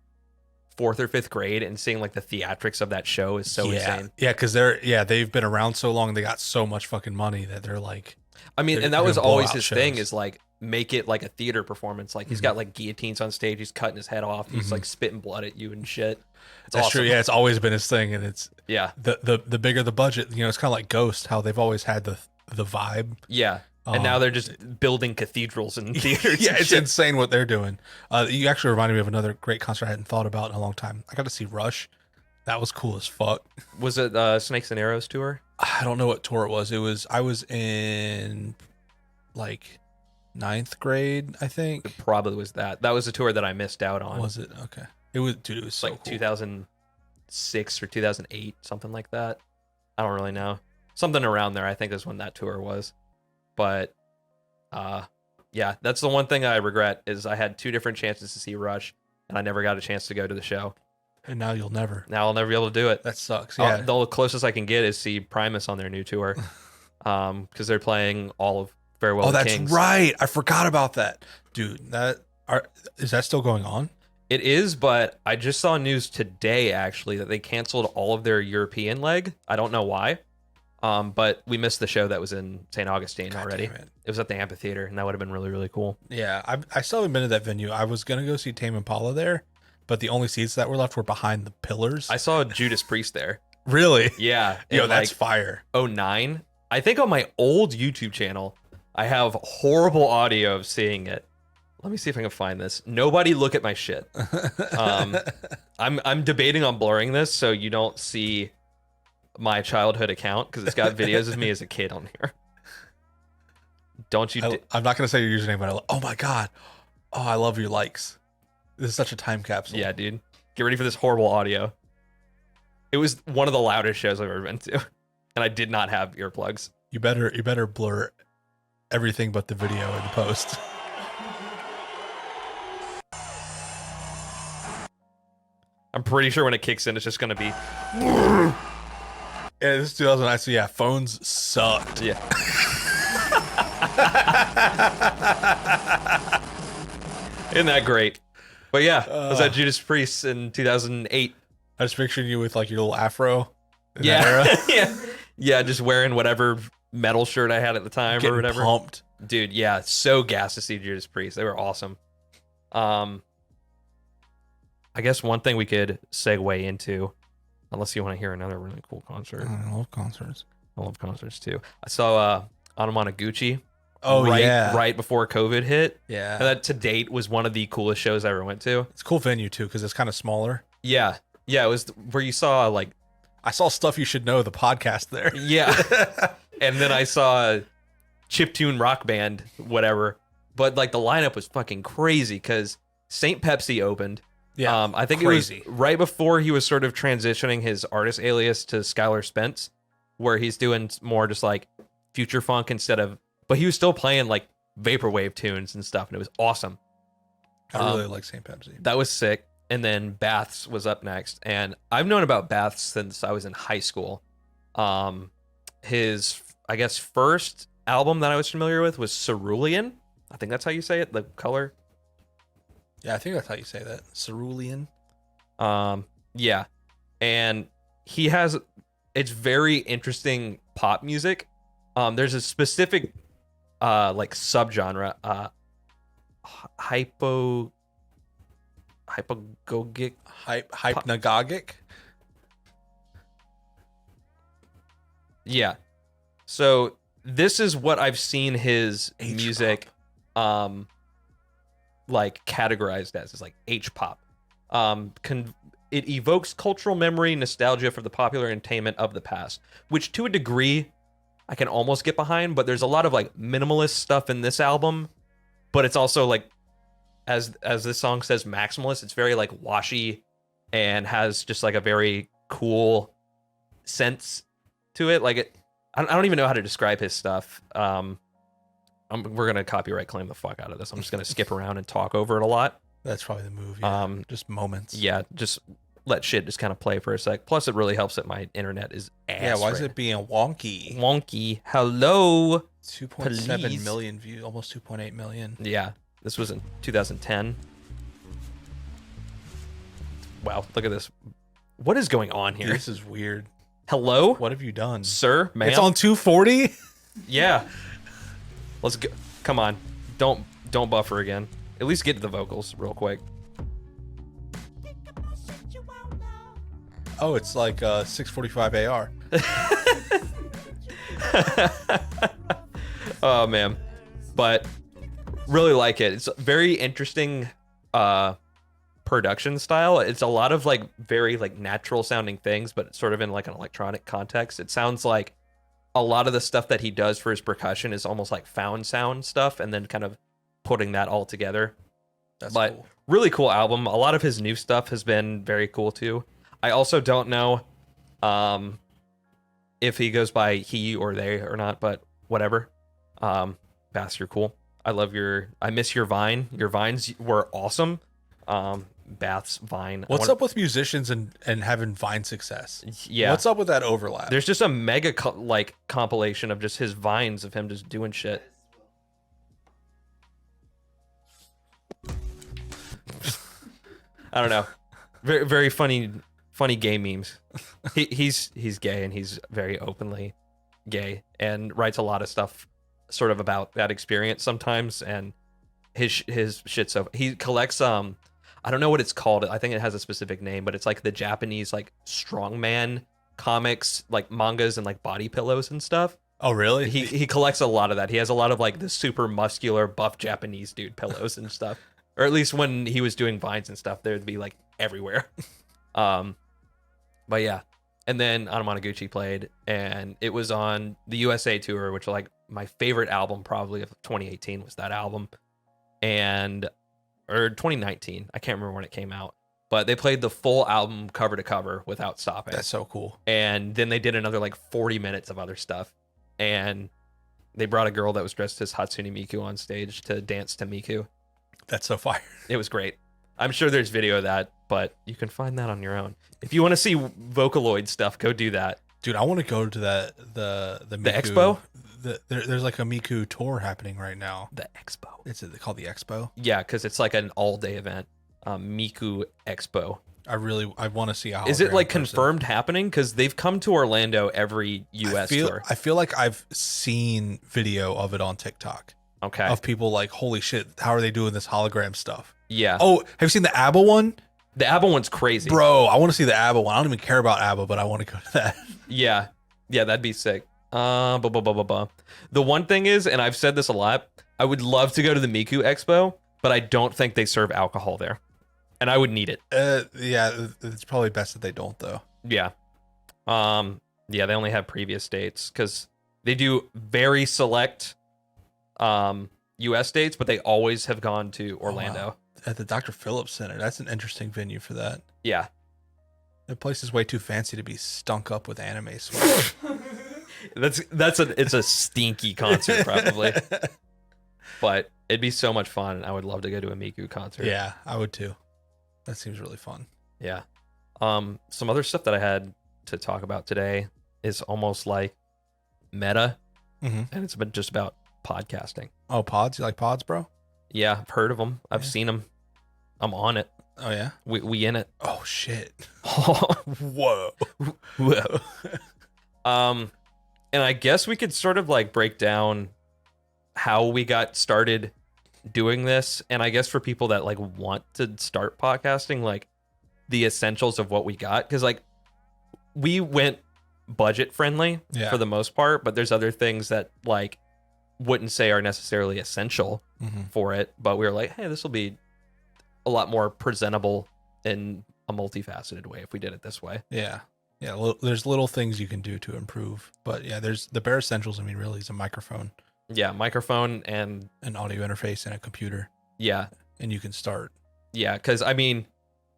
[SPEAKER 1] 4th or 5th grade and seeing like the theatrics of that show is so insane.
[SPEAKER 2] Yeah, because they've been around so long, and they got so much fucking money that they're like,
[SPEAKER 1] I mean, and that was always his thing, is like make it like a theater performance. Like he's got like guillotines on stage, he's cutting his head off, he's like spitting blood at you and shit.
[SPEAKER 2] That's awesome. True. Yeah, it's always been his thing, and it's the bigger the budget, you know, it's kind of like Ghost, how they've always had the vibe.
[SPEAKER 1] Yeah. And now they're just building cathedrals and theaters.
[SPEAKER 2] Yeah, it's insane what they're doing. You actually reminded me of another great concert I hadn't thought about in a long time. I got to see Rush. That was cool as fuck.
[SPEAKER 1] Was it Snakes and Arrows tour?
[SPEAKER 2] I don't know what tour it was. I was in like 9th grade, I think.
[SPEAKER 1] It probably was that. That was a tour that I missed out on.
[SPEAKER 2] Was it? Okay. It was so
[SPEAKER 1] like
[SPEAKER 2] cool.
[SPEAKER 1] 2006 or 2008, something like that. I don't really know. Something around there, I think, is when that tour was. But yeah, that's the one thing I regret, is I had 2 different chances to see Rush, and I never got a chance to go to the show.
[SPEAKER 2] And now you'll never.
[SPEAKER 1] Now I'll never be able to do it.
[SPEAKER 2] That sucks. Yeah.
[SPEAKER 1] The closest I can get is see Primus on their new tour, because they're playing all of Farewell to Kings.
[SPEAKER 2] That's right. I forgot about that, dude. Is that still going on?
[SPEAKER 1] It is, but I just saw news today actually that they canceled all of their European leg. I don't know why. But we missed the show that was in St. Augustine already. It was at the amphitheater, and that would have been really, really cool.
[SPEAKER 2] Yeah, I still haven't been to that venue. I was going to go see Tame Impala there, but the only seats that were left were behind the pillars.
[SPEAKER 1] I saw Judas Priest there.
[SPEAKER 2] Really?
[SPEAKER 1] Yeah.
[SPEAKER 2] Yo, that's fire.
[SPEAKER 1] 2009. I think on my old YouTube channel, I have horrible audio of seeing it. Let me see if I can find this. Nobody look at my shit. I'm debating on blurring this so you don't see my childhood account, because it's got videos of me as a kid on here. Don't you?
[SPEAKER 2] I'm not gonna say your username, but oh my god, I love your likes. This is such a time capsule.
[SPEAKER 1] Yeah, dude. Get ready for this horrible audio. It was one of the loudest shows I've ever been to, and I did not have earplugs.
[SPEAKER 2] You better blur everything but the video in the post.
[SPEAKER 1] I'm pretty sure when it kicks in, it's just gonna be.
[SPEAKER 2] Yeah, this is 2009, so yeah, phones sucked.
[SPEAKER 1] Yeah. Isn't that great? But yeah, I was at Judas Priest in 2008.
[SPEAKER 2] I was picturing you with like your little afro in
[SPEAKER 1] that
[SPEAKER 2] era.
[SPEAKER 1] Yeah, just wearing whatever metal shirt I had at the time or whatever.
[SPEAKER 2] Pumped.
[SPEAKER 1] Dude, yeah, so gassed to see Judas Priest. They were awesome. I guess one thing we could segue into, unless you want to hear another really cool concert.
[SPEAKER 2] I love concerts.
[SPEAKER 1] I love concerts too. I saw Anamanaguchi.
[SPEAKER 2] Oh,
[SPEAKER 1] right before COVID hit.
[SPEAKER 2] Yeah.
[SPEAKER 1] And that to date was one of the coolest shows I ever went to.
[SPEAKER 2] It's a cool venue too, because it's kind of smaller.
[SPEAKER 1] Yeah. Yeah, it was where you saw like...
[SPEAKER 2] I saw Stuff You Should Know, the podcast there.
[SPEAKER 1] Yeah. And then I saw Chiptune Rock Band, whatever, But like the lineup was fucking crazy because Saint Pepsi opened.
[SPEAKER 2] Yeah,
[SPEAKER 1] I think
[SPEAKER 2] crazy.
[SPEAKER 1] it was right before he was sort of transitioning his artist alias to Skylar Spence, where he's doing more just like future funk instead of, but he was still playing like vaporwave tunes and stuff, and it was awesome.
[SPEAKER 2] I really like St. Pepsi.
[SPEAKER 1] That was sick. And then Baths was up next, and I've known about Baths since I was in high school. His, I guess, first album that I was familiar with was Cerulean. I think that's how you say it, the color.
[SPEAKER 2] Yeah, I think that's how you say that. Cerulean.
[SPEAKER 1] Yeah. And he has, it's very interesting pop music. There's a specific like subgenre, hypnagogic.
[SPEAKER 2] Hypnagogic.
[SPEAKER 1] Yeah. So this is what I've seen his
[SPEAKER 2] H-pop.
[SPEAKER 1] music like categorized as, is like H-pop. It evokes cultural memory, nostalgia for the popular entertainment of the past, which to a degree I can almost get behind, but there's a lot of like minimalist stuff in this album, but it's also like, as this song says, maximalist. It's very like washy and has just like a very cool sense to it. Like I don't even know how to describe his stuff. We're gonna copyright claim the fuck out of this. I'm just gonna skip around and talk over it a lot.
[SPEAKER 2] That's probably the move. Yeah. Just moments.
[SPEAKER 1] Yeah, just let shit just kind of play for a sec. Plus, it really helps that my internet is ass.
[SPEAKER 2] Yeah, why is
[SPEAKER 1] right
[SPEAKER 2] it being wonky?
[SPEAKER 1] wonky? Hello.
[SPEAKER 2] 2.7
[SPEAKER 1] Please.
[SPEAKER 2] million views, almost 2.8 million.
[SPEAKER 1] Yeah, this was in 2010. Wow, look at this. What is going on here?
[SPEAKER 2] This is weird.
[SPEAKER 1] Hello,
[SPEAKER 2] What have you done?
[SPEAKER 1] sir, ma'am.
[SPEAKER 2] It's on 240?
[SPEAKER 1] Yeah. Let's go. Come on. Don't buffer again. At least get to the vocals real quick.
[SPEAKER 2] Oh, it's like 645 AR.
[SPEAKER 1] Oh man. But really like it. It's a very interesting production style. It's a lot of like very like natural sounding things, but it's sort of in like an electronic context. It sounds like a lot of the stuff that he does for his percussion is almost like found sound stuff, and then kind of putting that all together.
[SPEAKER 2] That's
[SPEAKER 1] But
[SPEAKER 2] cool.
[SPEAKER 1] really cool album. A lot of his new stuff has been very cool too. I also don't know if he goes by he or they or not, but whatever. Bass, you're cool. I miss your Vine. Your Vines were awesome. Bath's Vine.
[SPEAKER 2] What's up with musicians and having Vine success?
[SPEAKER 1] Yeah.
[SPEAKER 2] What's up with that overlap?
[SPEAKER 1] There's just a mega like compilation of just his Vines of him just doing shit. I don't know. Very, very funny gay memes. He's gay, and he's very openly gay, and writes a lot of stuff sort of about that experience sometimes. And his shit. So he collects I don't know what it's called. I think it has a specific name, but it's like the Japanese like strongman comics, like mangas and like body pillows and stuff.
[SPEAKER 2] Oh, really?
[SPEAKER 1] He collects a lot of that. He has a lot of like the super muscular buff Japanese dude pillows and stuff. Or at least when he was doing Vines and stuff, there'd be like everywhere. But yeah. And then Anamanaguchi played, and it was on the USA tour, which like my favorite album probably of 2018 was that album. Or 2019. I can't remember when it came out. But they played the full album cover to cover without stopping.
[SPEAKER 2] That's so cool.
[SPEAKER 1] And then they did another like 40 minutes of other stuff. And they brought a girl that was dressed as Hatsune Miku on stage to dance to Miku.
[SPEAKER 2] That's so fire.
[SPEAKER 1] It was great. I'm sure there's video of that, but you can find that on your own. If you want to see Vocaloid stuff, go do that.
[SPEAKER 2] Dude, I want to go to the Miku,
[SPEAKER 1] expo?
[SPEAKER 2] There's like a Miku tour happening right now.
[SPEAKER 1] The expo.
[SPEAKER 2] It's called the expo.
[SPEAKER 1] Yeah, because it's like an all-day event. Miku Expo.
[SPEAKER 2] I want to see a hologram
[SPEAKER 1] Is it like
[SPEAKER 2] person.
[SPEAKER 1] confirmed happening? Because they've come to Orlando every US tour.
[SPEAKER 2] I feel like I've seen video of it on TikTok.
[SPEAKER 1] Okay.
[SPEAKER 2] Of people like, holy shit, how are they doing this hologram stuff?
[SPEAKER 1] Yeah.
[SPEAKER 2] Oh, have you seen the ABBA one?
[SPEAKER 1] The ABBA one's crazy.
[SPEAKER 2] Bro, I want to see the ABBA one. I don't even care about ABBA, but I want to go to that.
[SPEAKER 1] Yeah. Yeah, that'd be sick. The one thing is, and I've said this a lot, I would love to go to the Miku Expo, but I don't think they serve alcohol there. And I would need it.
[SPEAKER 2] Yeah, it's probably best that they don't, though.
[SPEAKER 1] Yeah. Yeah, they only have previous dates because they do very select US dates, but they always have gone to Orlando.
[SPEAKER 2] Oh, wow. At the Dr. Phillips Center. That's an interesting venue for that.
[SPEAKER 1] Yeah.
[SPEAKER 2] The place is way too fancy to be stunk up with anime sweat.
[SPEAKER 1] It's a stinky concert probably. But it'd be so much fun. I would love to go to a Miku concert.
[SPEAKER 2] Yeah, I would too. That seems really fun.
[SPEAKER 1] Yeah. Some other stuff that I had to talk about today is almost like meta, and it's been just about podcasting.
[SPEAKER 2] Oh, pods? You like pods, bro?
[SPEAKER 1] Yeah, I've heard of them. I've seen them. I'm on it.
[SPEAKER 2] Oh yeah.
[SPEAKER 1] We in it.
[SPEAKER 2] Oh shit.
[SPEAKER 1] Whoa. Whoa. And I guess we could sort of like break down how we got started doing this, and I guess for people that like want to start podcasting, like the essentials of what we got, because like we went budget friendly for the most part, but there's other things that like wouldn't say are necessarily essential for it, but we were like, hey, this will be a lot more presentable in a multifaceted way if we did it this way.
[SPEAKER 2] Yeah. There's little things you can do to improve, but yeah, there's the bare essentials. I mean, really, is a microphone.
[SPEAKER 1] Yeah, microphone and
[SPEAKER 2] an audio interface and a computer.
[SPEAKER 1] Yeah,
[SPEAKER 2] and you can start.
[SPEAKER 1] Yeah, because I mean,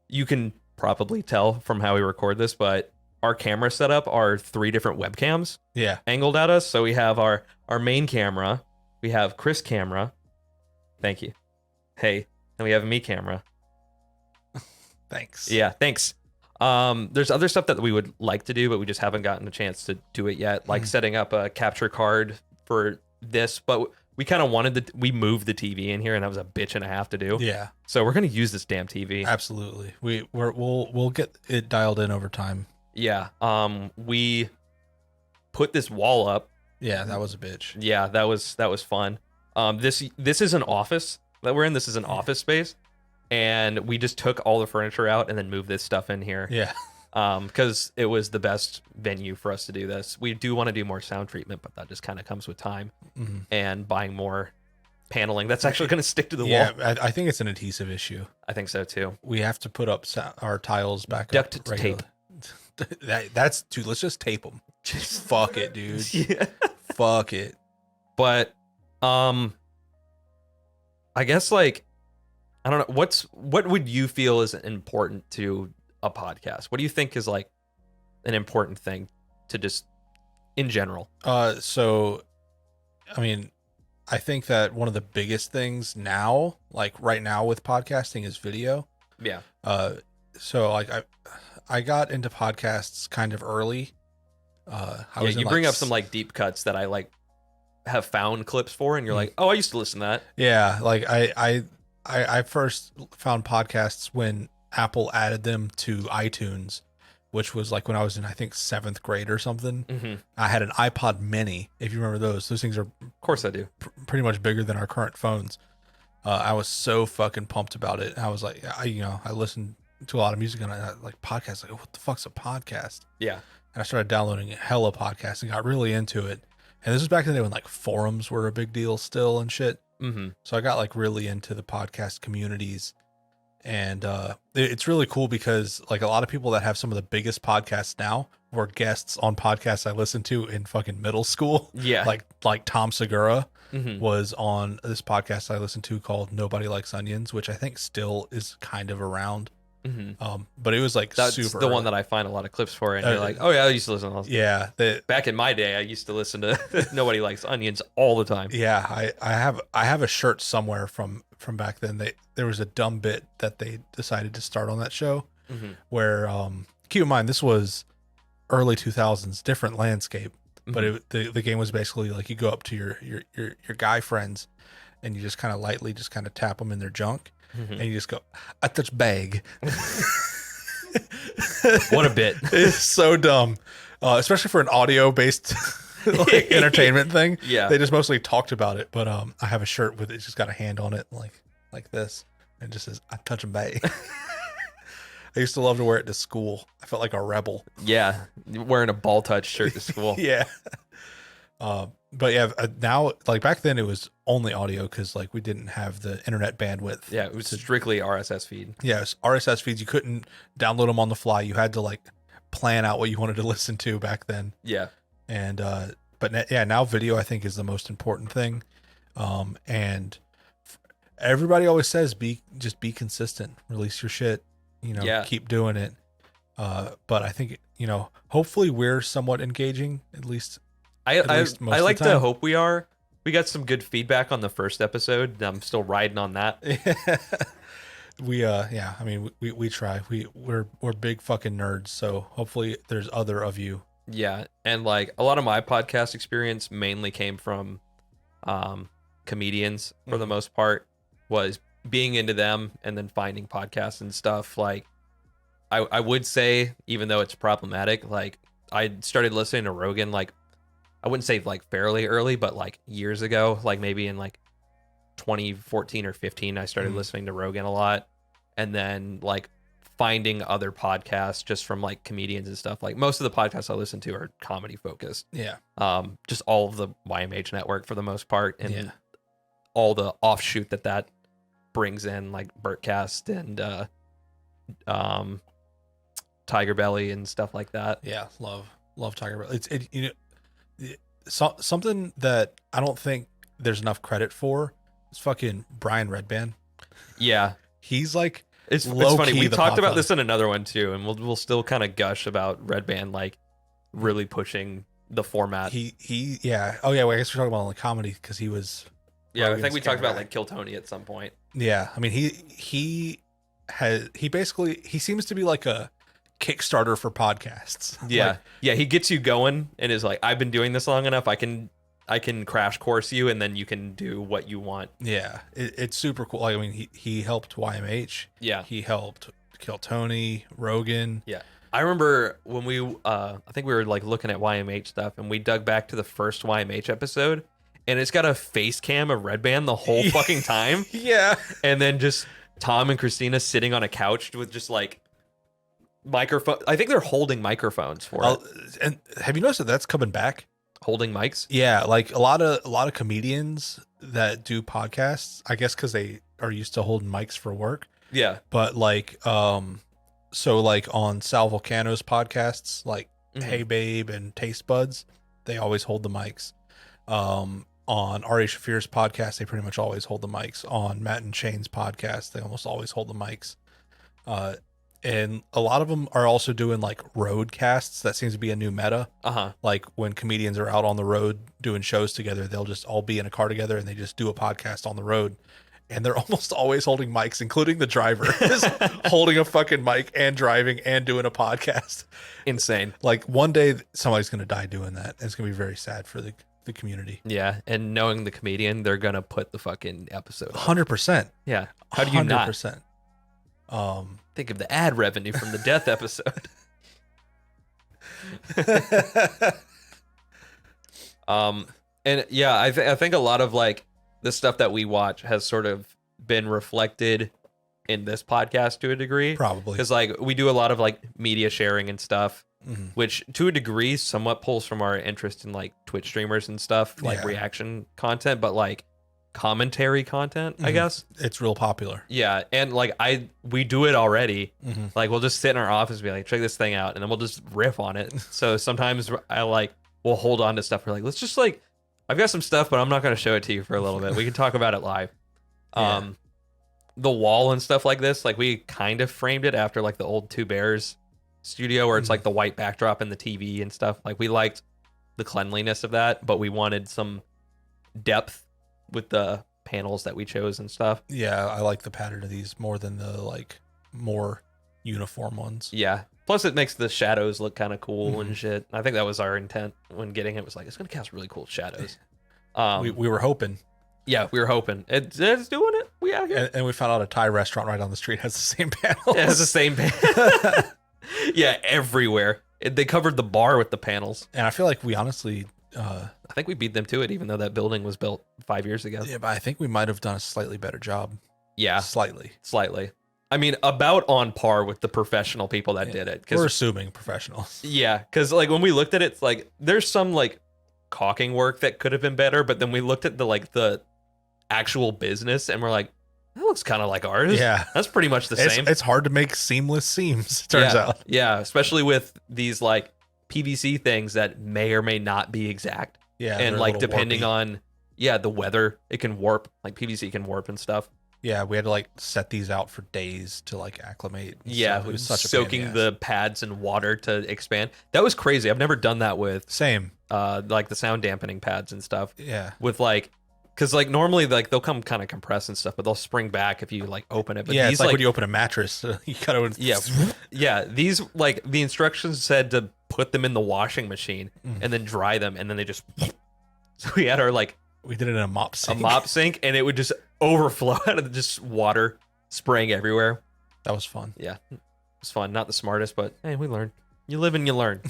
[SPEAKER 1] you can probably tell from how we record this, but our camera setup are 3 different webcams.
[SPEAKER 2] Yeah,
[SPEAKER 1] angled at us. So we have our main camera, we have Chris camera. Thank you. Hey, and we have me camera.
[SPEAKER 2] Thanks.
[SPEAKER 1] Yeah, thanks. There's other stuff that we would like to do, but we just haven't gotten a chance to do it yet, like setting up a capture card for this, but we kind of wanted we moved the TV in here, and that was a bitch and a half to do.
[SPEAKER 2] Yeah.
[SPEAKER 1] So we're gonna use this damn TV.
[SPEAKER 2] Absolutely. We'll get it dialed in over time.
[SPEAKER 1] Yeah. We put this wall up.
[SPEAKER 2] Yeah, that was a bitch.
[SPEAKER 1] Yeah, that was fun. This is an office that we're in. This is an office space, and we just took all the furniture out and then moved this stuff in here.
[SPEAKER 2] Yeah.
[SPEAKER 1] Because it was the best venue for us to do this. We do want to do more sound treatment, but that just kind of comes with time and buying more paneling that's actually going to stick to the wall.
[SPEAKER 2] Yeah, I think it's an adhesive issue.
[SPEAKER 1] I think so too.
[SPEAKER 2] We have to put up our tiles back
[SPEAKER 1] up.
[SPEAKER 2] Duct
[SPEAKER 1] tape.
[SPEAKER 2] That's dude. Let's just tape them. Just fuck it, dude.
[SPEAKER 1] Yeah.
[SPEAKER 2] Fuck it.
[SPEAKER 1] But I guess like I don't know what would you feel is important to a podcast? What do you think is like an important thing to just in general?
[SPEAKER 2] So I mean, I think that one of the biggest things now, like right now with podcasting, is video.
[SPEAKER 1] Yeah.
[SPEAKER 2] So like I got into podcasts kind of early.
[SPEAKER 1] You bring up some like deep cuts that I like have found clips for, and you're like, oh, I used to listen to that.
[SPEAKER 2] Yeah, like I first found podcasts when Apple added them to iTunes, which was like when I was in, I think, 7th grade or something. I had an iPod Mini, if you remember those. Those things are,
[SPEAKER 1] of course I do,
[SPEAKER 2] pretty much bigger than our current phones. I was so fucking pumped about it. I was like, I listened to a lot of music, and I like podcasts. Like, what the fuck's a podcast?
[SPEAKER 1] Yeah.
[SPEAKER 2] And I started downloading hella podcasts and got really into it. And this was back in the day when like forums were a big deal still and shit. So I got like really into the podcast communities. And it's really cool because like a lot of people that have some of the biggest podcasts now were guests on podcasts I listened to in fucking middle school.
[SPEAKER 1] Yeah.
[SPEAKER 2] Like Tom Segura was on this podcast I listened to called Nobody Likes Onions, which I think still is kind of around. But it was like
[SPEAKER 1] that's
[SPEAKER 2] super
[SPEAKER 1] the one that I find a lot of clips for, and you're like, oh yeah, I used to listen to those.
[SPEAKER 2] Yeah.
[SPEAKER 1] Back in my day, I used to listen to Nobody Likes Onions all the time.
[SPEAKER 2] Yeah, I have a shirt somewhere from back then. There was a dumb bit that they decided to start on that show where keep in mind this was early 2000s, different landscape, but the game was basically like you go up to your guy friends and you just kind of lightly just kind of tap them in their junk and you just go, I touch bag.
[SPEAKER 1] What a bit.
[SPEAKER 2] It's so dumb, especially for an audio based like entertainment thing.
[SPEAKER 1] Yeah,
[SPEAKER 2] they just mostly talked about it, but I have a shirt with it's just got a hand on it like this, and it just says I touch a bag. I used to love to wear it to school. I felt like a rebel.
[SPEAKER 1] Yeah, wearing a ball touch shirt to school.
[SPEAKER 2] Yeah. But yeah, now like back then it was only audio because like we didn't have the internet bandwidth.
[SPEAKER 1] Yeah, it was strictly RSS feed.
[SPEAKER 2] Yeah, it was RSS feeds. You couldn't download them on the fly. You had to like plan out what you wanted to listen to back then.
[SPEAKER 1] Yeah.
[SPEAKER 2] And but now video I think is the most important thing. And everybody always says just be consistent, release your shit, keep doing it. But I think hopefully we're somewhat engaging, at least
[SPEAKER 1] I
[SPEAKER 2] most
[SPEAKER 1] I
[SPEAKER 2] of
[SPEAKER 1] like
[SPEAKER 2] the time.
[SPEAKER 1] to hope we are. We got some good feedback on the first episode. I'm still riding on that.
[SPEAKER 2] I mean we try. We're big fucking nerds, so hopefully there's other of you.
[SPEAKER 1] Yeah, and like a lot of my podcast experience mainly came from comedians for the most part, was being into them and then finding podcasts and stuff. Like I would say, even though it's problematic, like I started listening to Rogan, like I wouldn't say like fairly early, but like years ago, like maybe in like 2014 or 15, I started listening to Rogan a lot. And then like finding other podcasts just from like comedians and stuff. Like most of the podcasts I listen to are comedy focused.
[SPEAKER 2] Yeah.
[SPEAKER 1] Just all of the YMH network for the most part, and
[SPEAKER 2] Yeah.
[SPEAKER 1] all the offshoot that brings in, like Bertcast and Tiger Belly and stuff like that.
[SPEAKER 2] Yeah, love Tiger Belly. Something that I don't think there's enough credit for is fucking Brian Redband.
[SPEAKER 1] Yeah,
[SPEAKER 2] He's like,
[SPEAKER 1] it's funny. We talked about this in another one too, and we'll still kind of gush about Redband, like really pushing the format.
[SPEAKER 2] Yeah. Oh yeah. Well, I guess we're talking about like comedy because he was.
[SPEAKER 1] Yeah, I think we
[SPEAKER 2] Rogan's
[SPEAKER 1] talked about
[SPEAKER 2] guy.
[SPEAKER 1] like Kill Tony at some point.
[SPEAKER 2] Yeah, I mean he basically seems to be like a Kickstarter for podcasts.
[SPEAKER 1] Yeah,
[SPEAKER 2] Like,
[SPEAKER 1] yeah, he gets you going and is like, I've been doing this long enough. I can crash course you, and then you can do what you want.
[SPEAKER 2] yeah, it's super cool. Like, I mean, he helped YMH.
[SPEAKER 1] Yeah.
[SPEAKER 2] He helped Kill Tony, Rogan.
[SPEAKER 1] Yeah. I remember when we, I think we were like looking at YMH stuff, and we dug back to the first YMH episode, and it's got a face cam of Redband the whole fucking time.
[SPEAKER 2] Yeah.
[SPEAKER 1] And then just Tom and Christina sitting on a couch with just like microphone. I think they're holding microphones for it.
[SPEAKER 2] And have you noticed that that's coming back?
[SPEAKER 1] Holding mics.
[SPEAKER 2] Yeah, like a lot of comedians that do podcasts, I guess because they are used to holding mics for work.
[SPEAKER 1] Yeah.
[SPEAKER 2] But like, so like on Sal Volcano's podcasts, like Hey Babe and Taste Buds, they always hold the mics. On Ari Shafir's podcast, they pretty much always hold the mics. On Matt and Shane's podcast, they almost always hold the mics. And a lot of them are also doing like roadcasts. That seems to be a new meta. Like when comedians are out on the road doing shows together, they'll just all be in a car together and they just do a podcast on the road. And they're almost always holding mics, including the driver is holding a fucking mic and driving and doing a podcast.
[SPEAKER 1] Insane.
[SPEAKER 2] Like one day somebody's going to die doing that. And it's going to be very sad for the community.
[SPEAKER 1] Yeah. And knowing the comedian, they're going to put the fucking episode up.
[SPEAKER 2] 100%.
[SPEAKER 1] Yeah. How do you not?
[SPEAKER 2] 100%.
[SPEAKER 1] Think of the ad revenue from the death episode. And yeah, I think a lot of like the stuff that we watch has sort of been reflected in this podcast to a degree.
[SPEAKER 2] Probably.
[SPEAKER 1] Because like we do a lot of like media sharing and stuff,
[SPEAKER 2] Mhm.
[SPEAKER 1] which to a degree somewhat pulls from our interest in like Twitch streamers and stuff, like
[SPEAKER 2] Yeah.
[SPEAKER 1] reaction content, but like commentary content, I
[SPEAKER 2] Mhm.
[SPEAKER 1] guess.
[SPEAKER 2] It's real popular.
[SPEAKER 1] Yeah, and like we do it already.
[SPEAKER 2] Mhm.
[SPEAKER 1] Like we'll just sit in our office and be like, check this thing out, and then we'll just riff on it. So sometimes we'll hold on to stuff. We're like, let's just like, I've got some stuff, but I'm not going to show it to you for a little bit. We can talk about it live.
[SPEAKER 2] Yeah.
[SPEAKER 1] The wall and stuff like this, like we kind of framed it after like the old Two Bears studio where it's like the white backdrop and the TV and stuff. Like we liked the cleanliness of that, but we wanted some depth with the panels that we chose and stuff.
[SPEAKER 2] Yeah, I like the pattern of these more than the like more uniform ones.
[SPEAKER 1] Yeah. Plus it makes the shadows look kind of cool and shit. I think that was our intent when getting it, was like, it's going to cast really cool shadows.
[SPEAKER 2] We were hoping.
[SPEAKER 1] Yeah, we were hoping. It's doing it. We out here.
[SPEAKER 2] And we found out a Thai restaurant right on the street has the same panels.
[SPEAKER 1] It has the same yeah, everywhere. They covered the bar with the panels.
[SPEAKER 2] And I feel like we honestly
[SPEAKER 1] I think we beat them to it, even though that building was built 5 years ago.
[SPEAKER 2] yeah, but I think we might have done a slightly better job.
[SPEAKER 1] Yeah,
[SPEAKER 2] Slightly.
[SPEAKER 1] I mean, about on par with the professional people that did it.
[SPEAKER 2] We're assuming professionals.
[SPEAKER 1] Yeah, because like when we looked at it, it's like there's some like caulking work that could have been better, but then we looked at the actual business and we're like, that looks kind of like ours.
[SPEAKER 2] Yeah.
[SPEAKER 1] That's pretty much the same.
[SPEAKER 2] It's hard to make seamless seams, it turns out.
[SPEAKER 1] Yeah, especially with these like PVC things that may or may not be exact.
[SPEAKER 2] Yeah.
[SPEAKER 1] And
[SPEAKER 2] they're a
[SPEAKER 1] like
[SPEAKER 2] little
[SPEAKER 1] depending
[SPEAKER 2] warpy.
[SPEAKER 1] on Yeah, the weather, it can warp. Like PVC can warp and stuff.
[SPEAKER 2] Yeah, we had to like set these out for days to like acclimate. And
[SPEAKER 1] Yeah,
[SPEAKER 2] stuff. It was such a
[SPEAKER 1] soaking
[SPEAKER 2] pain in the
[SPEAKER 1] the pads in water to expand. That was crazy. I've never done that with
[SPEAKER 2] ass. Same.
[SPEAKER 1] like the sound dampening pads and stuff.
[SPEAKER 2] Yeah.
[SPEAKER 1] With like, because like normally like they'll come kind of compressed and stuff, but they'll spring back if you like open it. But
[SPEAKER 2] Yeah,
[SPEAKER 1] these
[SPEAKER 2] it's like when you open a mattress, you gotta.
[SPEAKER 1] yeah. These like the instructions said to put them in the washing machine and then dry them, and then they just. So we had our like.
[SPEAKER 2] We did it in a mop sink.
[SPEAKER 1] A mop sink, and it would just overflow out of just water spraying everywhere.
[SPEAKER 2] That was fun.
[SPEAKER 1] Yeah, it was fun. Not the smartest, but hey, we learned. You live and you learn.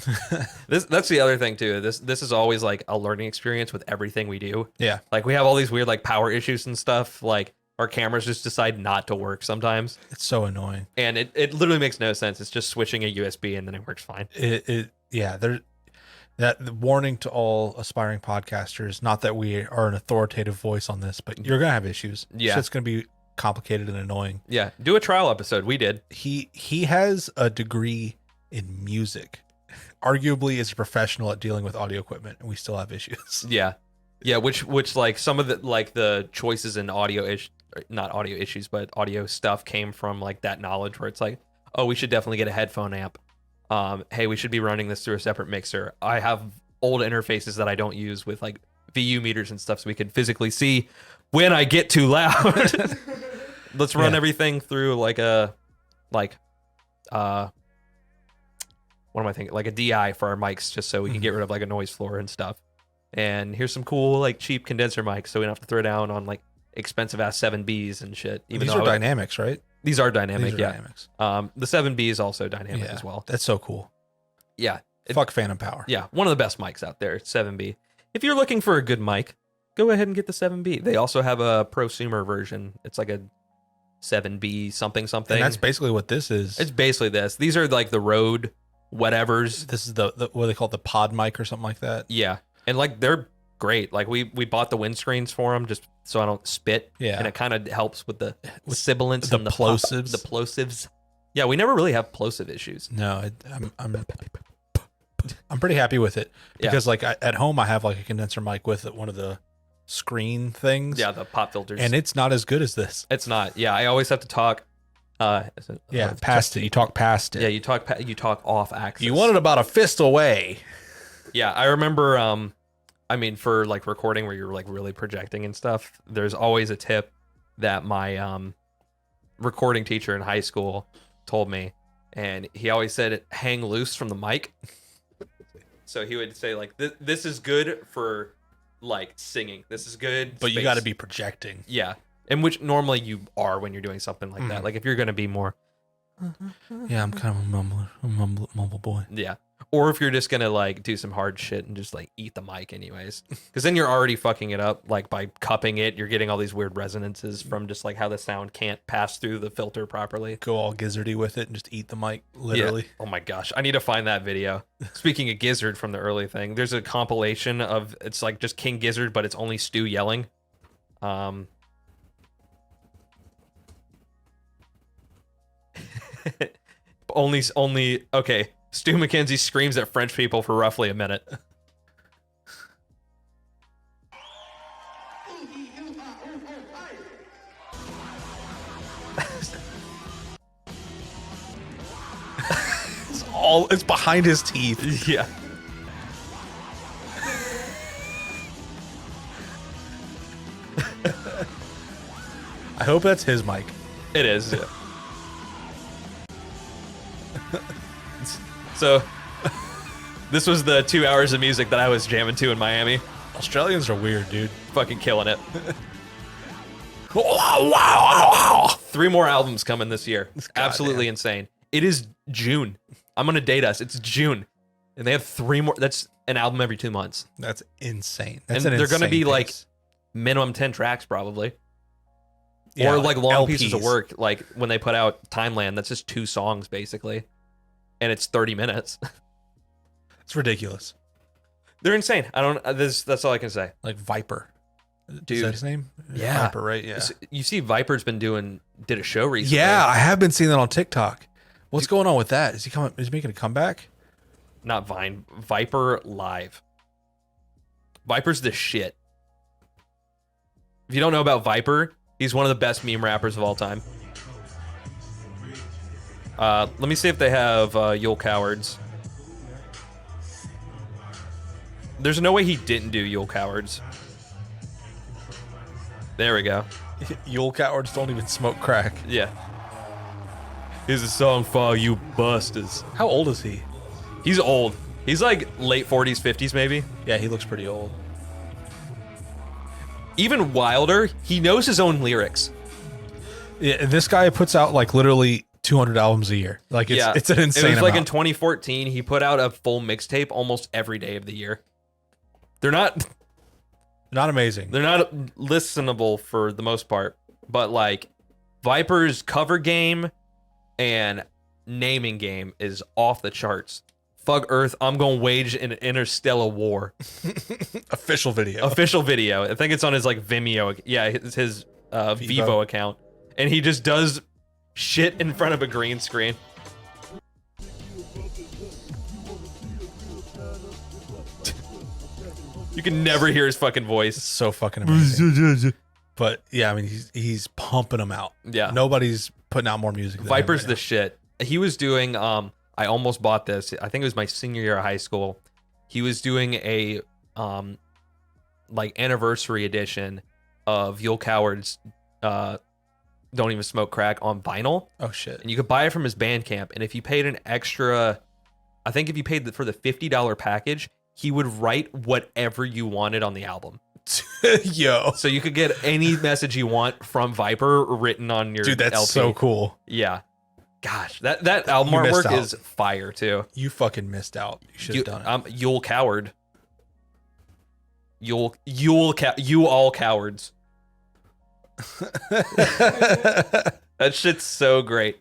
[SPEAKER 1] That's the other thing too. This is always like a learning experience with everything we do.
[SPEAKER 2] Yeah.
[SPEAKER 1] Like we have all these weird like power issues and stuff. Like our cameras just decide not to work sometimes.
[SPEAKER 2] It's so annoying.
[SPEAKER 1] And it literally makes no sense. It's just switching a USB and then it works fine.
[SPEAKER 2] That the warning to all aspiring podcasters, not that we are an authoritative voice on this, but you're gonna have issues.
[SPEAKER 1] Yeah.
[SPEAKER 2] It's gonna be complicated and annoying.
[SPEAKER 1] Yeah. Do a trial episode. We did.
[SPEAKER 2] He has a degree in music. Arguably is a professional at dealing with audio equipment, and we still have issues.
[SPEAKER 1] Yeah. Yeah, which like some of the like the choices in not audio issues, but audio stuff came from like that knowledge where it's like, oh, we should definitely get a headphone amp. Hey, we should be running this through a separate mixer. I have old interfaces that I don't use with like VU meters and stuff so we can physically see when I get too loud. Let's run everything through like a what am I thinking? Like a DI for our mics just so we can get rid of like a noise floor and stuff. And here's some cool like cheap condenser mics so we don't have to throw down on like expensive ass 7Bs and shit.
[SPEAKER 2] These are dynamics, right?
[SPEAKER 1] These are dynamic,
[SPEAKER 2] These are dynamics.
[SPEAKER 1] The 7B is also dynamic as well.
[SPEAKER 2] That's so cool.
[SPEAKER 1] Yeah.
[SPEAKER 2] Fuck Phantom Power.
[SPEAKER 1] Yeah, one of the best mics out there, 7B. If you're looking for a good mic, go ahead and get the 7B. They also have a prosumer version. It's like a 7B something.
[SPEAKER 2] And that's basically what this is.
[SPEAKER 1] It's basically this. These are like the Rode whatevers.
[SPEAKER 2] This is the what they call the pod mic or something like that.
[SPEAKER 1] Yeah. And like they're great. Like we bought the windscreens for them just so I don't spit.
[SPEAKER 2] Yeah.
[SPEAKER 1] And it kind of helps with the sibilance
[SPEAKER 2] the
[SPEAKER 1] and the
[SPEAKER 2] plosives.
[SPEAKER 1] The plosives. Yeah, we never really have plosive issues.
[SPEAKER 2] No, I'm pretty happy with it because like at home I have like a condenser mic with one of the screen things.
[SPEAKER 1] Yeah, the pop filters.
[SPEAKER 2] And it's not as good as this.
[SPEAKER 1] It's not. Yeah, I always have to talk.
[SPEAKER 2] Past it. You talk past it.
[SPEAKER 1] Yeah, you talk off axis.
[SPEAKER 2] You want it about a fist away.
[SPEAKER 1] Yeah, I remember. I mean, for like recording where you're like really projecting and stuff, there's always a tip that my recording teacher in high school told me, and he always said, "Hang loose from the mic." So he would say like, "This is good for like singing. This is good,
[SPEAKER 2] but you got to be projecting."
[SPEAKER 1] Yeah, and which normally you are when you're doing something like that. Like if you're gonna be more,
[SPEAKER 2] yeah, I'm kind of a mumble boy.
[SPEAKER 1] Yeah. Or if you're just gonna like do some hard shit and just like eat the mic anyways, because then you're already fucking it up. Like by cupping it, you're getting all these weird resonances from just like how the sound can't pass through the filter properly.
[SPEAKER 2] Go all gizzardy with it and just eat the mic, literally.
[SPEAKER 1] Yeah. Oh my gosh, I need to find that video. Speaking of gizzard from the early thing, there's a compilation of it's like just King Gizzard, but it's only Stu yelling. Only okay. Stu McKenzie screams at French people for roughly a minute.
[SPEAKER 2] It's behind his teeth.
[SPEAKER 1] Yeah.
[SPEAKER 2] I hope that's his mic.
[SPEAKER 1] It is. Yeah. So, this was the 2 hours of music that I was jamming to in Miami.
[SPEAKER 2] Australians are weird, dude.
[SPEAKER 1] Fucking killing it.
[SPEAKER 2] Wow.
[SPEAKER 1] 3 more albums coming this year. Absolutely insane. It is June. I'm going to date us. It's June. And they have 3 more. That's an album every 2 months.
[SPEAKER 2] That's insane.
[SPEAKER 1] And they're going to be like minimum 10 tracks probably. Yeah, or like long LPs. Pieces of work. Like when they put out Timeland, that's just 2 songs basically. And it's 30 minutes.
[SPEAKER 2] It's ridiculous.
[SPEAKER 1] They're insane. That's all I can say.
[SPEAKER 2] Like Viper.
[SPEAKER 1] Dude.
[SPEAKER 2] Is that his name?
[SPEAKER 1] Yeah.
[SPEAKER 2] Viper, right? Yeah.
[SPEAKER 1] You see Viper's been did a show recently.
[SPEAKER 2] Yeah, I have been seeing that on TikTok. What's going on with that? Is he making a comeback?
[SPEAKER 1] Not Vine. Viper Live. Viper's the shit. If you don't know about Viper, he's one of the best meme rappers of all time. Let me see if they have Yule Cowards. There's no way he didn't do Yule Cowards. There we go.
[SPEAKER 2] Yule cowards don't even smoke crack.
[SPEAKER 1] Yeah. Here's a song for you busters.
[SPEAKER 2] How old is he?
[SPEAKER 1] He's old. He's like late 40s, 50s maybe.
[SPEAKER 2] Yeah, he looks pretty old.
[SPEAKER 1] Even wilder, he knows his own lyrics.
[SPEAKER 2] Yeah, this guy puts out like literally 200 albums a year. Like it's an insane
[SPEAKER 1] It was like in
[SPEAKER 2] amount.
[SPEAKER 1] 2014, he put out a full mixtape almost every day of the year. They're not
[SPEAKER 2] amazing.
[SPEAKER 1] They're not listenable for the most part, but like Viper's cover game and naming game is off the charts. Fuck Earth, I'm gonna wage an interstellar war.
[SPEAKER 2] Official video.
[SPEAKER 1] Official video. I think it's on his like Vimeo. Yeah, it's his Vivo account, and he just does shit in front of a green screen. You can never hear his fucking voice.
[SPEAKER 2] So fucking amazing. But yeah, I mean, he's pumping them out.
[SPEAKER 1] Yeah.
[SPEAKER 2] Nobody's putting out more music than
[SPEAKER 1] Viper's
[SPEAKER 2] him
[SPEAKER 1] the
[SPEAKER 2] right
[SPEAKER 1] shit. He was doing I almost bought this. I think it was my senior year of high school. He was doing a like anniversary edition of Yule Cowards Don't Even Smoke Crack on vinyl.
[SPEAKER 2] now. Oh shit.
[SPEAKER 1] And you could buy it from his Bandcamp, and if you paid an extra, I think if you paid for the $50 package, he would write whatever you wanted on the album.
[SPEAKER 2] Yo.
[SPEAKER 1] So you could get any message you want from Viper written on your
[SPEAKER 2] Dude, that's
[SPEAKER 1] LP.
[SPEAKER 2] so cool.
[SPEAKER 1] Yeah. Gosh, that album
[SPEAKER 2] You missed
[SPEAKER 1] artwork
[SPEAKER 2] out.
[SPEAKER 1] is fire too.
[SPEAKER 2] You fucking missed out. You should have done it.
[SPEAKER 1] Yule Coward. You all cowards. That shit's so great.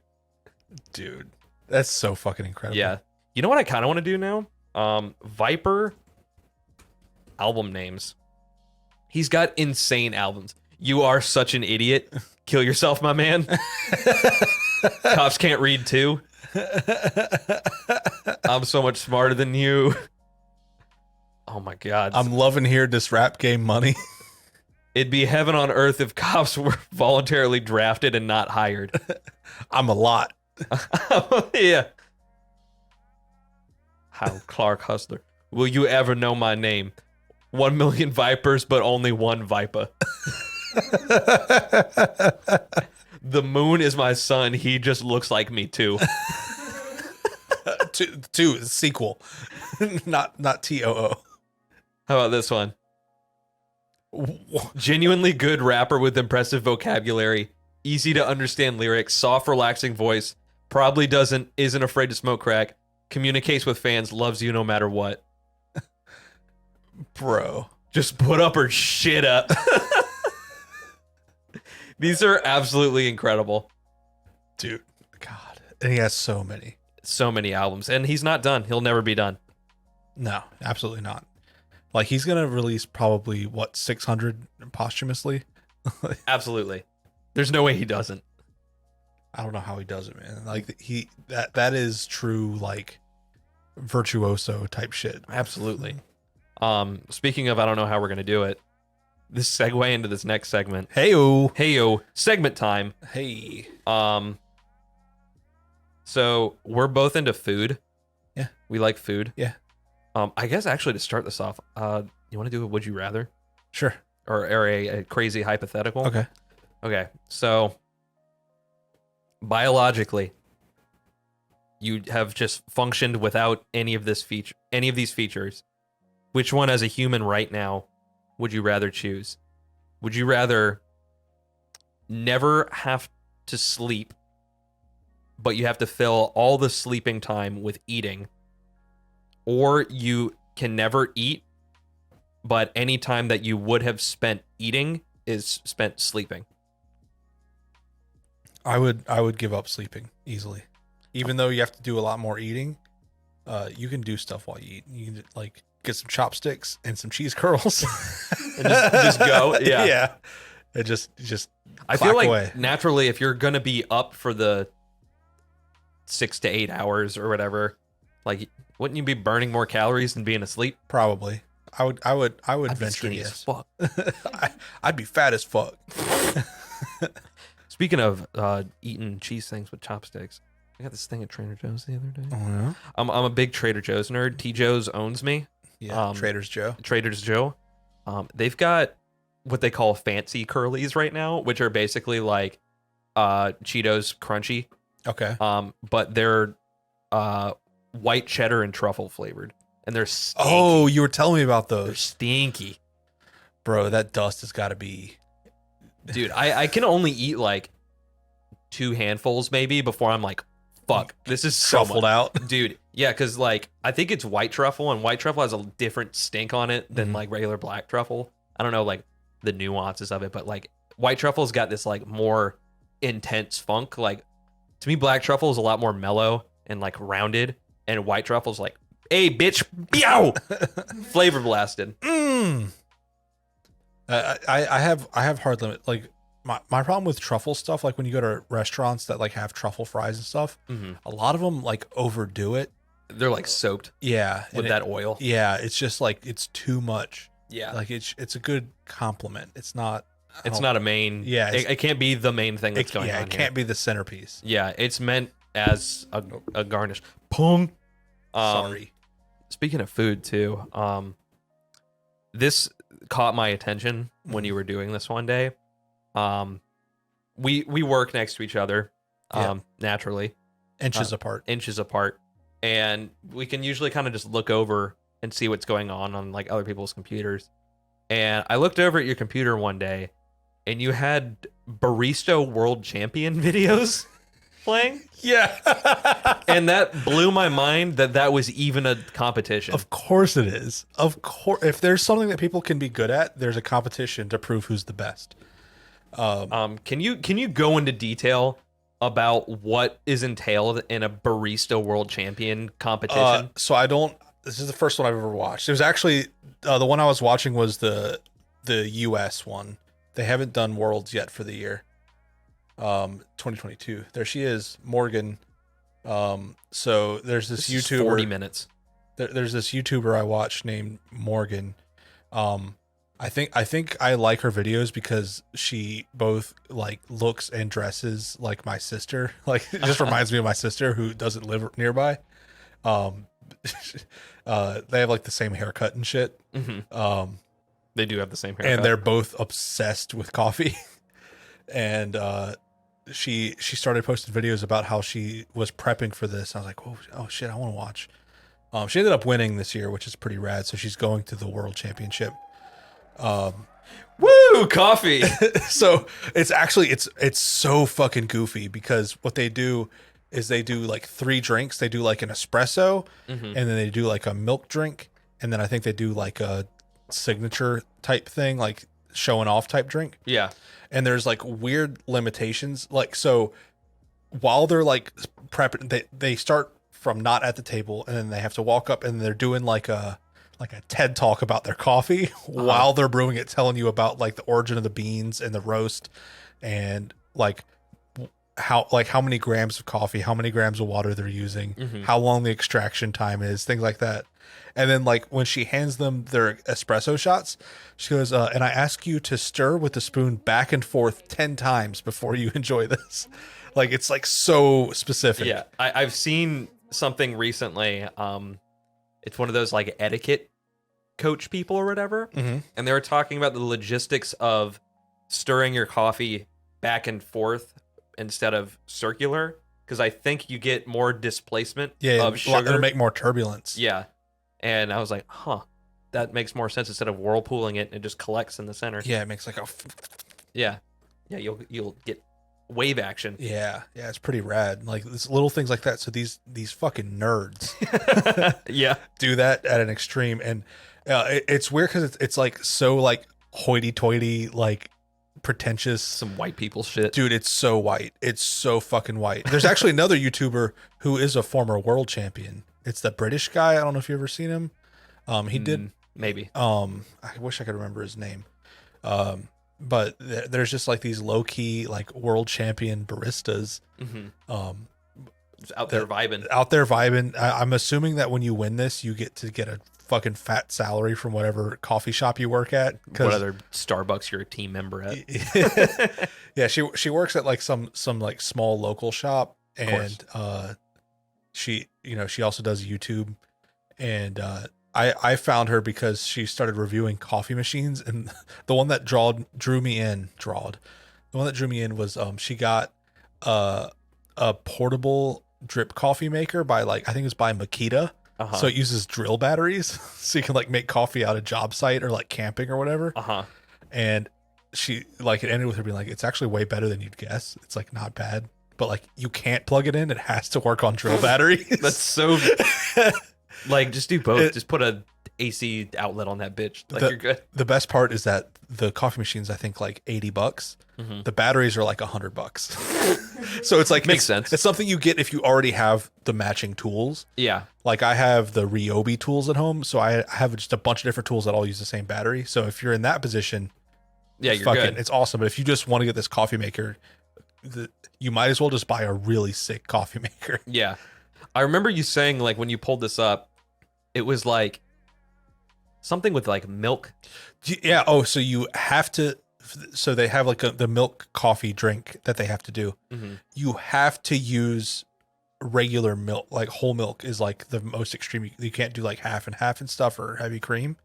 [SPEAKER 2] Dude, that's so fucking incredible.
[SPEAKER 1] Yeah. You know what I kind of want to do now? Viper album names. He's got insane albums. You Are Such an Idiot. Kill Yourself, my man. Cops Can't Read Too. I'm So Much Smarter Than You. Oh my God.
[SPEAKER 2] I'm loving here this rap game money.
[SPEAKER 1] It'd be heaven on earth if cops were voluntarily drafted and not hired.
[SPEAKER 2] I'm a lot.
[SPEAKER 1] Yeah. How Clark Hustler. Will you ever know my name? 1 million vipers, but only one viper. The moon is my son. He just looks like me too.
[SPEAKER 2] Two sequel. not TOO.
[SPEAKER 1] How about this one? Genuinely good rapper with impressive vocabulary, easy to understand lyrics, soft, relaxing voice, probably isn't afraid to smoke crack, communicates with fans, loves you no matter what.
[SPEAKER 2] Bro.
[SPEAKER 1] Just put up or shit up. These are absolutely incredible.
[SPEAKER 2] Dude. God. And he has so many.
[SPEAKER 1] So many albums. And he's not done. He'll never be done.
[SPEAKER 2] No, absolutely not. Like, he's going to release probably, 600 posthumously?
[SPEAKER 1] Absolutely. There's no way he doesn't.
[SPEAKER 2] I don't know how he does it, man. Like, that is true, like, virtuoso type shit.
[SPEAKER 1] Absolutely. Speaking of, I don't know how we're going to do it. This segue into this next segment.
[SPEAKER 2] Hey-o.
[SPEAKER 1] Segment time.
[SPEAKER 2] Hey.
[SPEAKER 1] So we're both into food.
[SPEAKER 2] Yeah.
[SPEAKER 1] We like food.
[SPEAKER 2] Yeah.
[SPEAKER 1] I guess actually to start this off, you want to do a would you rather?
[SPEAKER 2] Sure.
[SPEAKER 1] Or a crazy hypothetical?
[SPEAKER 2] Okay.
[SPEAKER 1] Okay. So biologically, you have just functioned without any of these features. Which one as a human right now would you rather choose? Would you rather never have to sleep, but you have to fill all the sleeping time with eating? Or you can never eat, but any time that you would have spent eating is spent sleeping?
[SPEAKER 2] I would give up sleeping easily. Even though you have to do a lot more eating, you can do stuff while you eat. You can, like, get some chopsticks and some cheese curls.
[SPEAKER 1] And just go? Yeah.
[SPEAKER 2] Yeah. It just
[SPEAKER 1] I feel like
[SPEAKER 2] away.
[SPEAKER 1] naturally, if you're going to be up for the 6 to 8 hours or whatever, like, wouldn't you be burning more calories than being asleep?
[SPEAKER 2] Probably. I would
[SPEAKER 1] I'd be
[SPEAKER 2] venture
[SPEAKER 1] skinny as
[SPEAKER 2] yes.
[SPEAKER 1] fuck.
[SPEAKER 2] I'd be fat as fuck.
[SPEAKER 1] Speaking of eating cheese things with chopsticks, I got this thing at Trader Joe's the other day.
[SPEAKER 2] Oh yeah.
[SPEAKER 1] I'm a big Trader Joe's nerd. T. Joe's owns me.
[SPEAKER 2] Yeah. Trader's Joe.
[SPEAKER 1] Trader's Joe. They've got what they call fancy curlies right now, which are basically like Cheetos crunchy.
[SPEAKER 2] Okay.
[SPEAKER 1] But they're white cheddar and truffle flavored, and they're stinky.
[SPEAKER 2] Oh, you were telling me about
[SPEAKER 1] They're
[SPEAKER 2] those,
[SPEAKER 1] stinky,
[SPEAKER 2] bro. That dust has got to be.
[SPEAKER 1] dude. I can only eat like 2 handfuls maybe before I'm like, fuck, this is so
[SPEAKER 2] Truffled out.
[SPEAKER 1] dude. Yeah, because like I think it's white truffle, and white truffle has a different stink on it than like regular black truffle. I don't know like the nuances of it, but like white truffle's got this like more intense funk. Like to me, black truffle is a lot more mellow and like rounded, and white truffle's like, hey bitch, meow, flavor blasted.
[SPEAKER 2] I have hard limit. Like my problem with truffle stuff, like when you go to restaurants that like have truffle fries and stuff, a lot of them like overdo it.
[SPEAKER 1] They're like soaked
[SPEAKER 2] Yeah,
[SPEAKER 1] with that oil.
[SPEAKER 2] Yeah, it's just like it's too much.
[SPEAKER 1] Yeah,
[SPEAKER 2] Like it's a good compliment. It's not.
[SPEAKER 1] it's not a main.
[SPEAKER 2] Yeah,
[SPEAKER 1] it can't be the main thing that's going on.
[SPEAKER 2] It can't be the centerpiece.
[SPEAKER 1] Yeah, it's meant as a garnish. Pong.
[SPEAKER 2] Sorry.
[SPEAKER 1] Speaking of food too, this caught my attention when you were doing this one day. We work next to each other, naturally,
[SPEAKER 2] Inches
[SPEAKER 1] apart, and we can usually kind of just look over and see what's going on like other people's computers. And I looked over at your computer one day, and you had Barista World Champion videos playing.
[SPEAKER 2] Yeah.
[SPEAKER 1] And that blew my mind that was even a competition.
[SPEAKER 2] Of course it is. Of course, if there's something that people can be good at, there's a competition to prove who's the best.
[SPEAKER 1] Can you go into detail about what is entailed in a Barista World Champion competition?
[SPEAKER 2] So this is the first one I've ever watched. It was actually the one I was watching was the US one. They haven't done Worlds yet for the year. 2022. There she is, Morgan. So there's this YouTuber.
[SPEAKER 1] 40 minutes.
[SPEAKER 2] There's this YouTuber I watch named Morgan. I think I like her videos because she both like looks and dresses like my sister. Like it just reminds me of my sister who doesn't live nearby. They have like the same haircut and shit.
[SPEAKER 1] They do have the same haircut.
[SPEAKER 2] And they're both obsessed with coffee. And she started posting videos about how she was prepping for this. I was like, oh shit, I want to watch. She ended up winning this year, which is pretty rad. So she's going to the World Championship.
[SPEAKER 1] Woo, coffee.
[SPEAKER 2] So it's actually it's so fucking goofy because what they do is they do like 3 drinks. They do like an espresso, and then they do like a milk drink, and then I think they do like a signature type thing, like showing off type drink.
[SPEAKER 1] Yeah.
[SPEAKER 2] And there's like weird limitations. Like, so while they're like prepping, they start from not at the table, and then they have to walk up, and they're doing like a TED talk about their coffee while they're brewing it, telling you about like the origin of the beans and the roast, and like how many grams of coffee, how many grams of water they're using, how long the extraction time is, things like that. And then like when she hands them their espresso shots, she goes, and I ask you to stir with the spoon back and forth 10 times before you enjoy this. Like it's like so specific.
[SPEAKER 1] Yeah. I've seen something recently. It's one of those like etiquette coach people or whatever. And they were talking about the logistics of stirring your coffee back and forth instead of circular. Because I think you get more displacement of sugar.
[SPEAKER 2] It'll make more turbulence.
[SPEAKER 1] Yeah. And I was like, that makes more sense instead of whirlpooling it and it just collects in the center.
[SPEAKER 2] Yeah, it makes like a...
[SPEAKER 1] Yeah. Yeah, you'll get wave action.
[SPEAKER 2] Yeah, it's pretty rad. Like it's little things like that. So these fucking nerds
[SPEAKER 1] yeah,
[SPEAKER 2] do that at an extreme. And it's weird because it's like so like hoity-toity, like pretentious.
[SPEAKER 1] Some white people shit.
[SPEAKER 2] Dude, it's so white. It's so fucking white. There's actually another YouTuber who is a former world champion. It's the British guy. I don't know if you've ever seen him. He did
[SPEAKER 1] maybe.
[SPEAKER 2] I wish I could remember his name. But there's just like these low key like world champion baristas.
[SPEAKER 1] Just out there vibing.
[SPEAKER 2] I'm assuming that when you win this, you get a fucking fat salary from whatever coffee shop you work at.
[SPEAKER 1] What other Starbucks you're a team member at?
[SPEAKER 2] Yeah, she works at like some like small local shop, and she she also does YouTube, and I found her because she started reviewing coffee machines, and the one that drew me in was she got a portable drip coffee maker by like I think it was by Makita. So it uses drill batteries, so you can like make coffee out of job site or like camping or whatever. And she like it ended with her being like, it's actually way better than you'd guess. It's like not bad, but like you can't plug it in. It has to work on drill batteries.
[SPEAKER 1] That's so like just do both. Just put a AC outlet on that bitch. Like you're good.
[SPEAKER 2] The best part is that the coffee machine's I think like $80. The batteries are like $100. So it's like
[SPEAKER 1] makes sense.
[SPEAKER 2] It's something you get if you already have the matching tools.
[SPEAKER 1] Yeah.
[SPEAKER 2] Like I have the Ryobi tools at home, so I have just a bunch of different tools that all use the same battery. So if you're in that position,
[SPEAKER 1] yeah, you're good.
[SPEAKER 2] It's awesome. But if you just want to get this coffee maker, you might as well just buy a really sick coffee maker.
[SPEAKER 1] Yeah. I remember you saying like when you pulled this up, it was like something with like milk.
[SPEAKER 2] Yeah. Oh, so you have to. So they have like the milk coffee drink that they have to do. You have to use regular milk, like whole milk is like the most extreme. You can't do like half and half and stuff or heavy cream.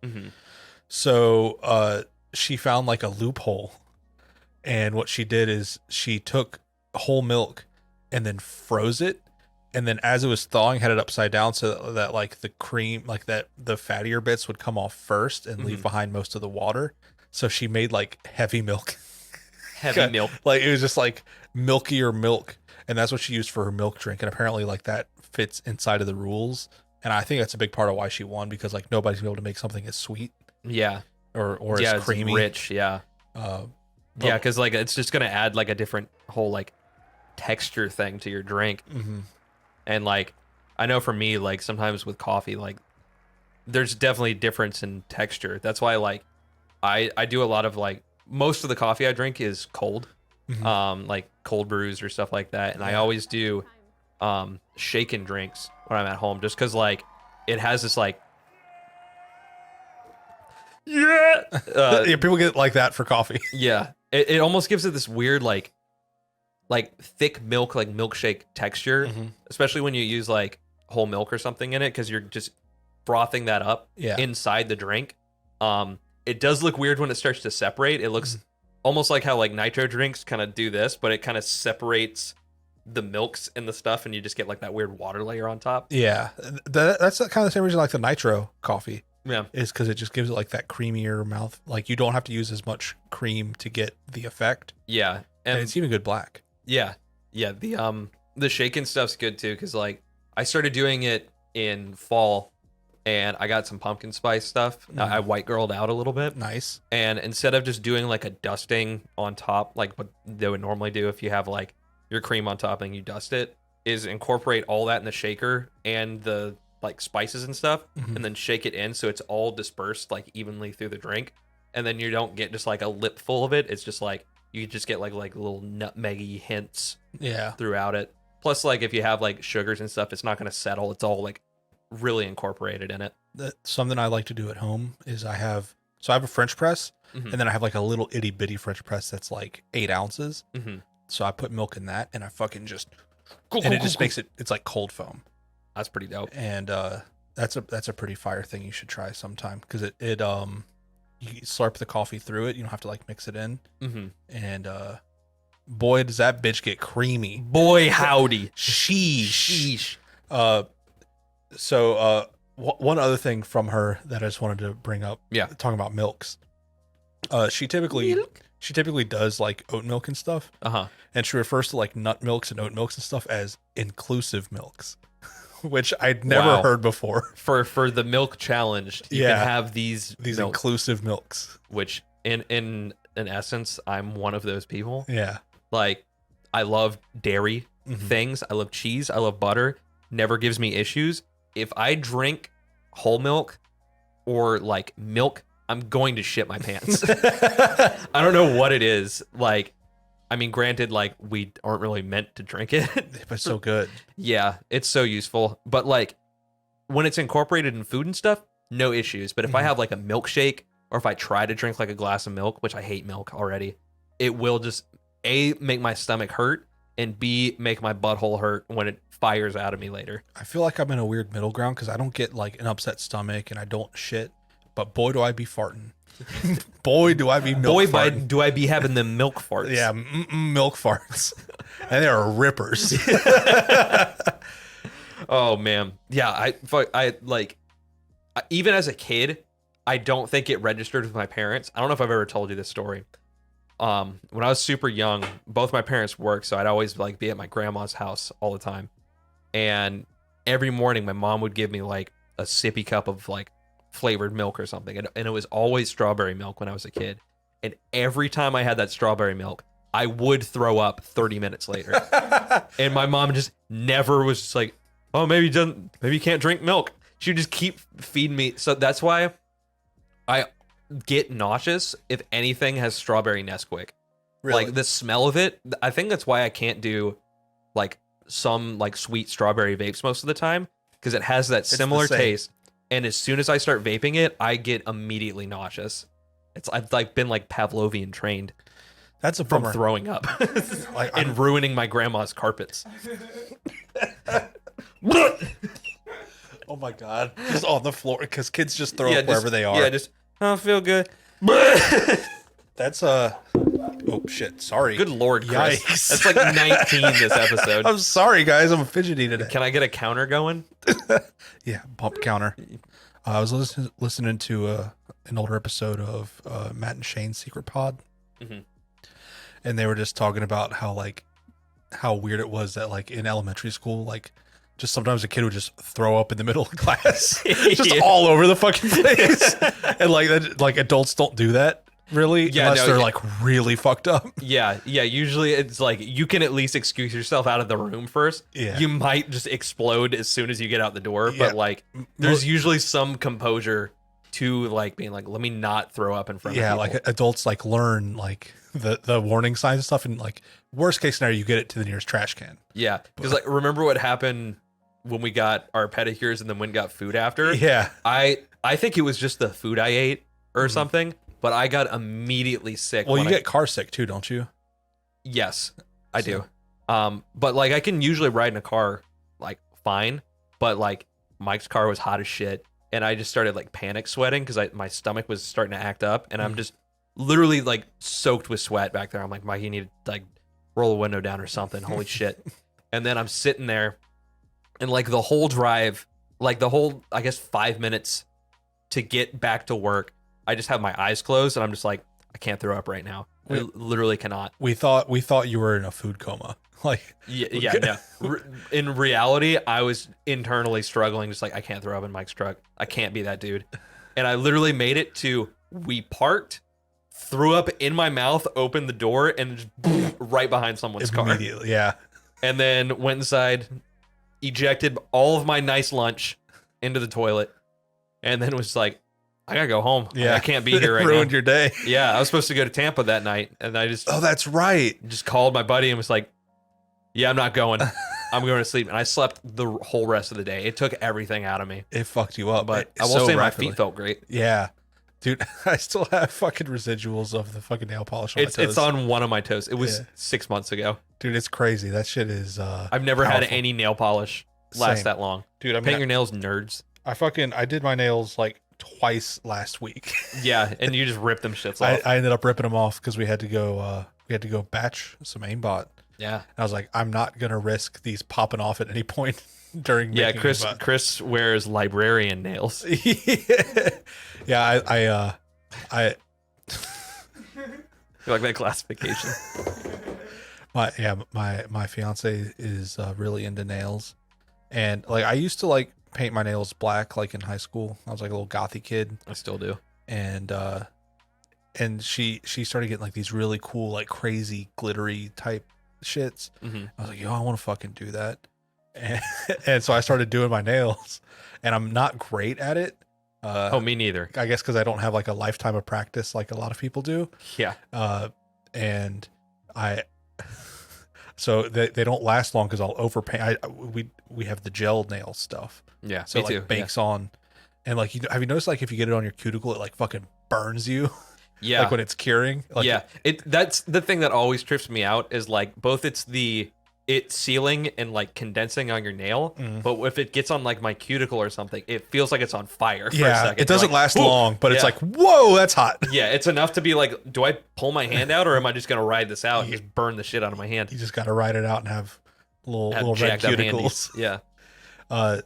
[SPEAKER 2] So she found like a loophole, and what she did is she took whole milk and then froze it, and then as it was thawing had it upside down so that like the cream, like that the fattier bits would come off first and leave behind most of the water. So she made like heavy milk. Like it was just like milkier milk, and that's what she used for her milk drink, and apparently like that fits inside of the rules, and I think that's a big part of why she won, because like nobody's gonna be able to make something as sweet or as creamy,
[SPEAKER 1] rich. Yeah, because like it's just gonna add like a different whole like texture thing to your drink. And like I know for me, like sometimes with coffee, like there's definitely a difference in texture. That's why like I do a lot of like most of the coffee I drink is cold, like cold brews or stuff like that, and I always do shaken drinks when I'm at home, just because like it has this like
[SPEAKER 2] people get like that for coffee.
[SPEAKER 1] It almost gives it this weird like thick milk, like milkshake texture, especially when you use like whole milk or something in it, because you're just frothing that up inside the drink. It does look weird when it starts to separate. It looks almost like how like nitro drinks kind of do this, but it kind of separates the milks and the stuff, and you just get like that weird water layer on top.
[SPEAKER 2] Yeah, that's kind of the same reason I like the nitro coffee.
[SPEAKER 1] Yeah,
[SPEAKER 2] is because it just gives it like that creamier mouth. Like you don't have to use as much cream to get the effect.
[SPEAKER 1] Yeah,
[SPEAKER 2] and it's even good black.
[SPEAKER 1] Yeah. The shaken stuff's good too, because like I started doing it in fall, and I got some pumpkin spice stuff. I white girled out a little bit.
[SPEAKER 2] Nice.
[SPEAKER 1] And instead of just doing like a dusting on top, like what they would normally do if you have like your cream on top and you dust it, is incorporate all that in the shaker and the like spices and stuff, and then shake it in so it's all dispersed like evenly through the drink. And then you don't get just like a lip full of it. It's just like you just get like little nutmeggy hints throughout it. Plus, like if you have like sugars and stuff, it's not going to settle. It's all like really incorporated in it.
[SPEAKER 2] Something I like to do at home is I have a French press, and then I have like a little itty bitty French press that's like 8 ounces. So I put milk in that, and I fucking just it just makes it's like cold foam.
[SPEAKER 1] That's pretty dope.
[SPEAKER 2] And that's a pretty fire thing you should try sometime, because it you slurp the coffee through it. You don't have to like mix it in. And boy, does that bitch get creamy.
[SPEAKER 1] Boy, howdy.
[SPEAKER 2] Sheesh. So one other thing from her that I just wanted to bring up.
[SPEAKER 1] Yeah.
[SPEAKER 2] Talking about milks. She typically does like oat milk and stuff. And she refers to like nut milks and oat milks and stuff as inclusive milks, which I'd never heard before.
[SPEAKER 1] For the milk challenge, you can have these milks,
[SPEAKER 2] inclusive milks,
[SPEAKER 1] which in essence, I'm one of those people.
[SPEAKER 2] Yeah.
[SPEAKER 1] Like I love dairy things. I love cheese. I love butter. Never gives me issues. If I drink whole milk or like milk, I'm going to shit my pants. I don't know what it is. Like, I mean, granted, like we aren't really meant to drink it,
[SPEAKER 2] but it's so good.
[SPEAKER 1] Yeah, it's so useful. But like when it's incorporated in food and stuff, no issues. But if I have like a milkshake, or if I try to drink like a glass of milk, which I hate milk already, it will just A, make my stomach hurt, and B, make my butthole hurt when it fires out of me later.
[SPEAKER 2] I feel like I'm in a weird middle ground because I don't get like an upset stomach and I don't shit, but boy, do I be farting. Boy, do I be milk farting.
[SPEAKER 1] Do I be having the milk farts?
[SPEAKER 2] Yeah, milk farts. And they are rippers.
[SPEAKER 1] Oh, man. Yeah, I like, even as a kid, I don't think it registered with my parents. I don't know if I've ever told you this story. When I was super young, both my parents worked, so I'd always like be at my grandma's house all the time. And every morning my mom would give me like a sippy cup of like flavored milk or something. And it was always strawberry milk when I was a kid. And every time I had that strawberry milk, I would throw up 30 minutes later. And my mom just never was just like, oh, maybe you can't drink milk. She would just keep feeding me. So that's why I get nauseous if anything has strawberry Nesquik.
[SPEAKER 2] Really?
[SPEAKER 1] Like the smell of it, I think that's why I can't do like some like sweet strawberry vapes most of the time, because it has that similar taste. And as soon as I start vaping it, I get immediately nauseous. I've like been like Pavlovian trained.
[SPEAKER 2] That's a
[SPEAKER 1] from
[SPEAKER 2] bummer.
[SPEAKER 1] throwing up
[SPEAKER 2] Like,
[SPEAKER 1] and ruining my grandma's carpets.
[SPEAKER 2] Oh my god! Just on the floor because kids just throw up wherever they are.
[SPEAKER 1] Yeah, just I don't feel good.
[SPEAKER 2] That's oh shit! Sorry.
[SPEAKER 1] Good lord, Chris.
[SPEAKER 2] Yikes.
[SPEAKER 1] That's like 19 this episode.
[SPEAKER 2] I'm sorry, guys. I'm fidgety today.
[SPEAKER 1] Can I get a counter going?
[SPEAKER 2] Yeah, bump counter. I was listening to an older episode of Matt and Shane's Secret Pod, and they were just talking about how weird it was that like in elementary school, like just sometimes a kid would just throw up in the middle of class, just all over the fucking place, and like adults don't do that really, unless they're like really fucked up.
[SPEAKER 1] Yeah. Usually it's like you can at least excuse yourself out of the room first.
[SPEAKER 2] Yeah.
[SPEAKER 1] You might just explode as soon as you get out the door, but like there's usually some composure to like being like, let me not throw up in front of people.
[SPEAKER 2] Yeah, like adults like learn like the warning signs and stuff, and like worst case scenario, you get it to the nearest trash can.
[SPEAKER 1] Yeah, because like remember what happened when we got our pedicures and then went and got food after?
[SPEAKER 2] Yeah,
[SPEAKER 1] I think it was just the food I ate or something, but I got immediately sick.
[SPEAKER 2] Well, you get car sick too, don't you?
[SPEAKER 1] Yes, I do. But like I can usually ride in a car like fine, but like Mike's car was hot as shit, and I just started like panic sweating because my stomach was starting to act up, and I'm just literally like soaked with sweat back there. I'm like, Mike, you need to like roll the window down or something. Holy shit. And then I'm sitting there, and like the whole drive, like the whole, I guess 5 minutes to get back to work, I just have my eyes closed and I'm just like, I can't throw up right now. I literally cannot.
[SPEAKER 2] We thought you were in a food coma. Like,
[SPEAKER 1] yeah. In reality, I was internally struggling, just like, I can't throw up in Mike's truck. I can't be that dude. And I literally made it to, we parked, threw up in my mouth, opened the door, and just right behind someone's car.
[SPEAKER 2] Immediately, yeah.
[SPEAKER 1] And then went inside, ejected all of my nice lunch into the toilet, and then was like, I gotta go home.
[SPEAKER 2] Yeah,
[SPEAKER 1] I can't be here right now.
[SPEAKER 2] Ruined your day.
[SPEAKER 1] Yeah, I was supposed to go to Tampa that night, and I just...
[SPEAKER 2] Oh, that's right.
[SPEAKER 1] Just called my buddy and was like, yeah, I'm not going. I'm going to sleep. And I slept the whole rest of the day. It took everything out of me.
[SPEAKER 2] It fucked you up.
[SPEAKER 1] But I will say my feet felt great.
[SPEAKER 2] Yeah. Dude, I still have fucking residuals of the fucking nail polish on my toes.
[SPEAKER 1] It's on one of my toes. It was 6 months ago.
[SPEAKER 2] Dude, it's crazy. That shit is
[SPEAKER 1] I've never had any nail polish last that long.
[SPEAKER 2] Dude,
[SPEAKER 1] paint your nails, nerds.
[SPEAKER 2] I did my nails like twice last week.
[SPEAKER 1] Yeah, and you just ripped them shits off.
[SPEAKER 2] I ended up ripping them off because we had to go batch some aimbot.
[SPEAKER 1] Yeah.
[SPEAKER 2] And I was like, I'm not gonna risk these popping off at any point during making
[SPEAKER 1] Chris wears librarian nails.
[SPEAKER 2] Yeah, I
[SPEAKER 1] You like that classification?
[SPEAKER 2] My fiance is really into nails, and like I used to like paint my nails black like in high school. I was like a little gothy kid.
[SPEAKER 1] I still do.
[SPEAKER 2] And she started getting like these really cool like crazy glittery type shits. I was like, yo, I want to fucking do that. And so I started doing my nails, and I'm not great at it.
[SPEAKER 1] Me neither.
[SPEAKER 2] I guess because I don't have like a lifetime of practice like a lot of people do.
[SPEAKER 1] Yeah.
[SPEAKER 2] And so they don't last long because I'll overpaint. We have the gel nail stuff.
[SPEAKER 1] Yeah.
[SPEAKER 2] So it like bakes on, And like, have you noticed like if you get it on your cuticle, it like fucking burns you?
[SPEAKER 1] Yeah.
[SPEAKER 2] Like when it's curing. Like,
[SPEAKER 1] yeah. That's the thing that always trips me out is like both it's sealing and like condensing on your nail, but if it gets on like my cuticle or something, it feels like it's on fire for a second.
[SPEAKER 2] It doesn't
[SPEAKER 1] like,
[SPEAKER 2] last
[SPEAKER 1] "Whoa."
[SPEAKER 2] long, but it's
[SPEAKER 1] Yeah.
[SPEAKER 2] like, whoa, that's hot.
[SPEAKER 1] Yeah, it's enough to be like, do I pull my hand out or am I just gonna ride this out and just burn the shit out of my hand?
[SPEAKER 2] You just got to ride it out and have little red
[SPEAKER 1] jacked up
[SPEAKER 2] cuticles.
[SPEAKER 1] handies. Yeah.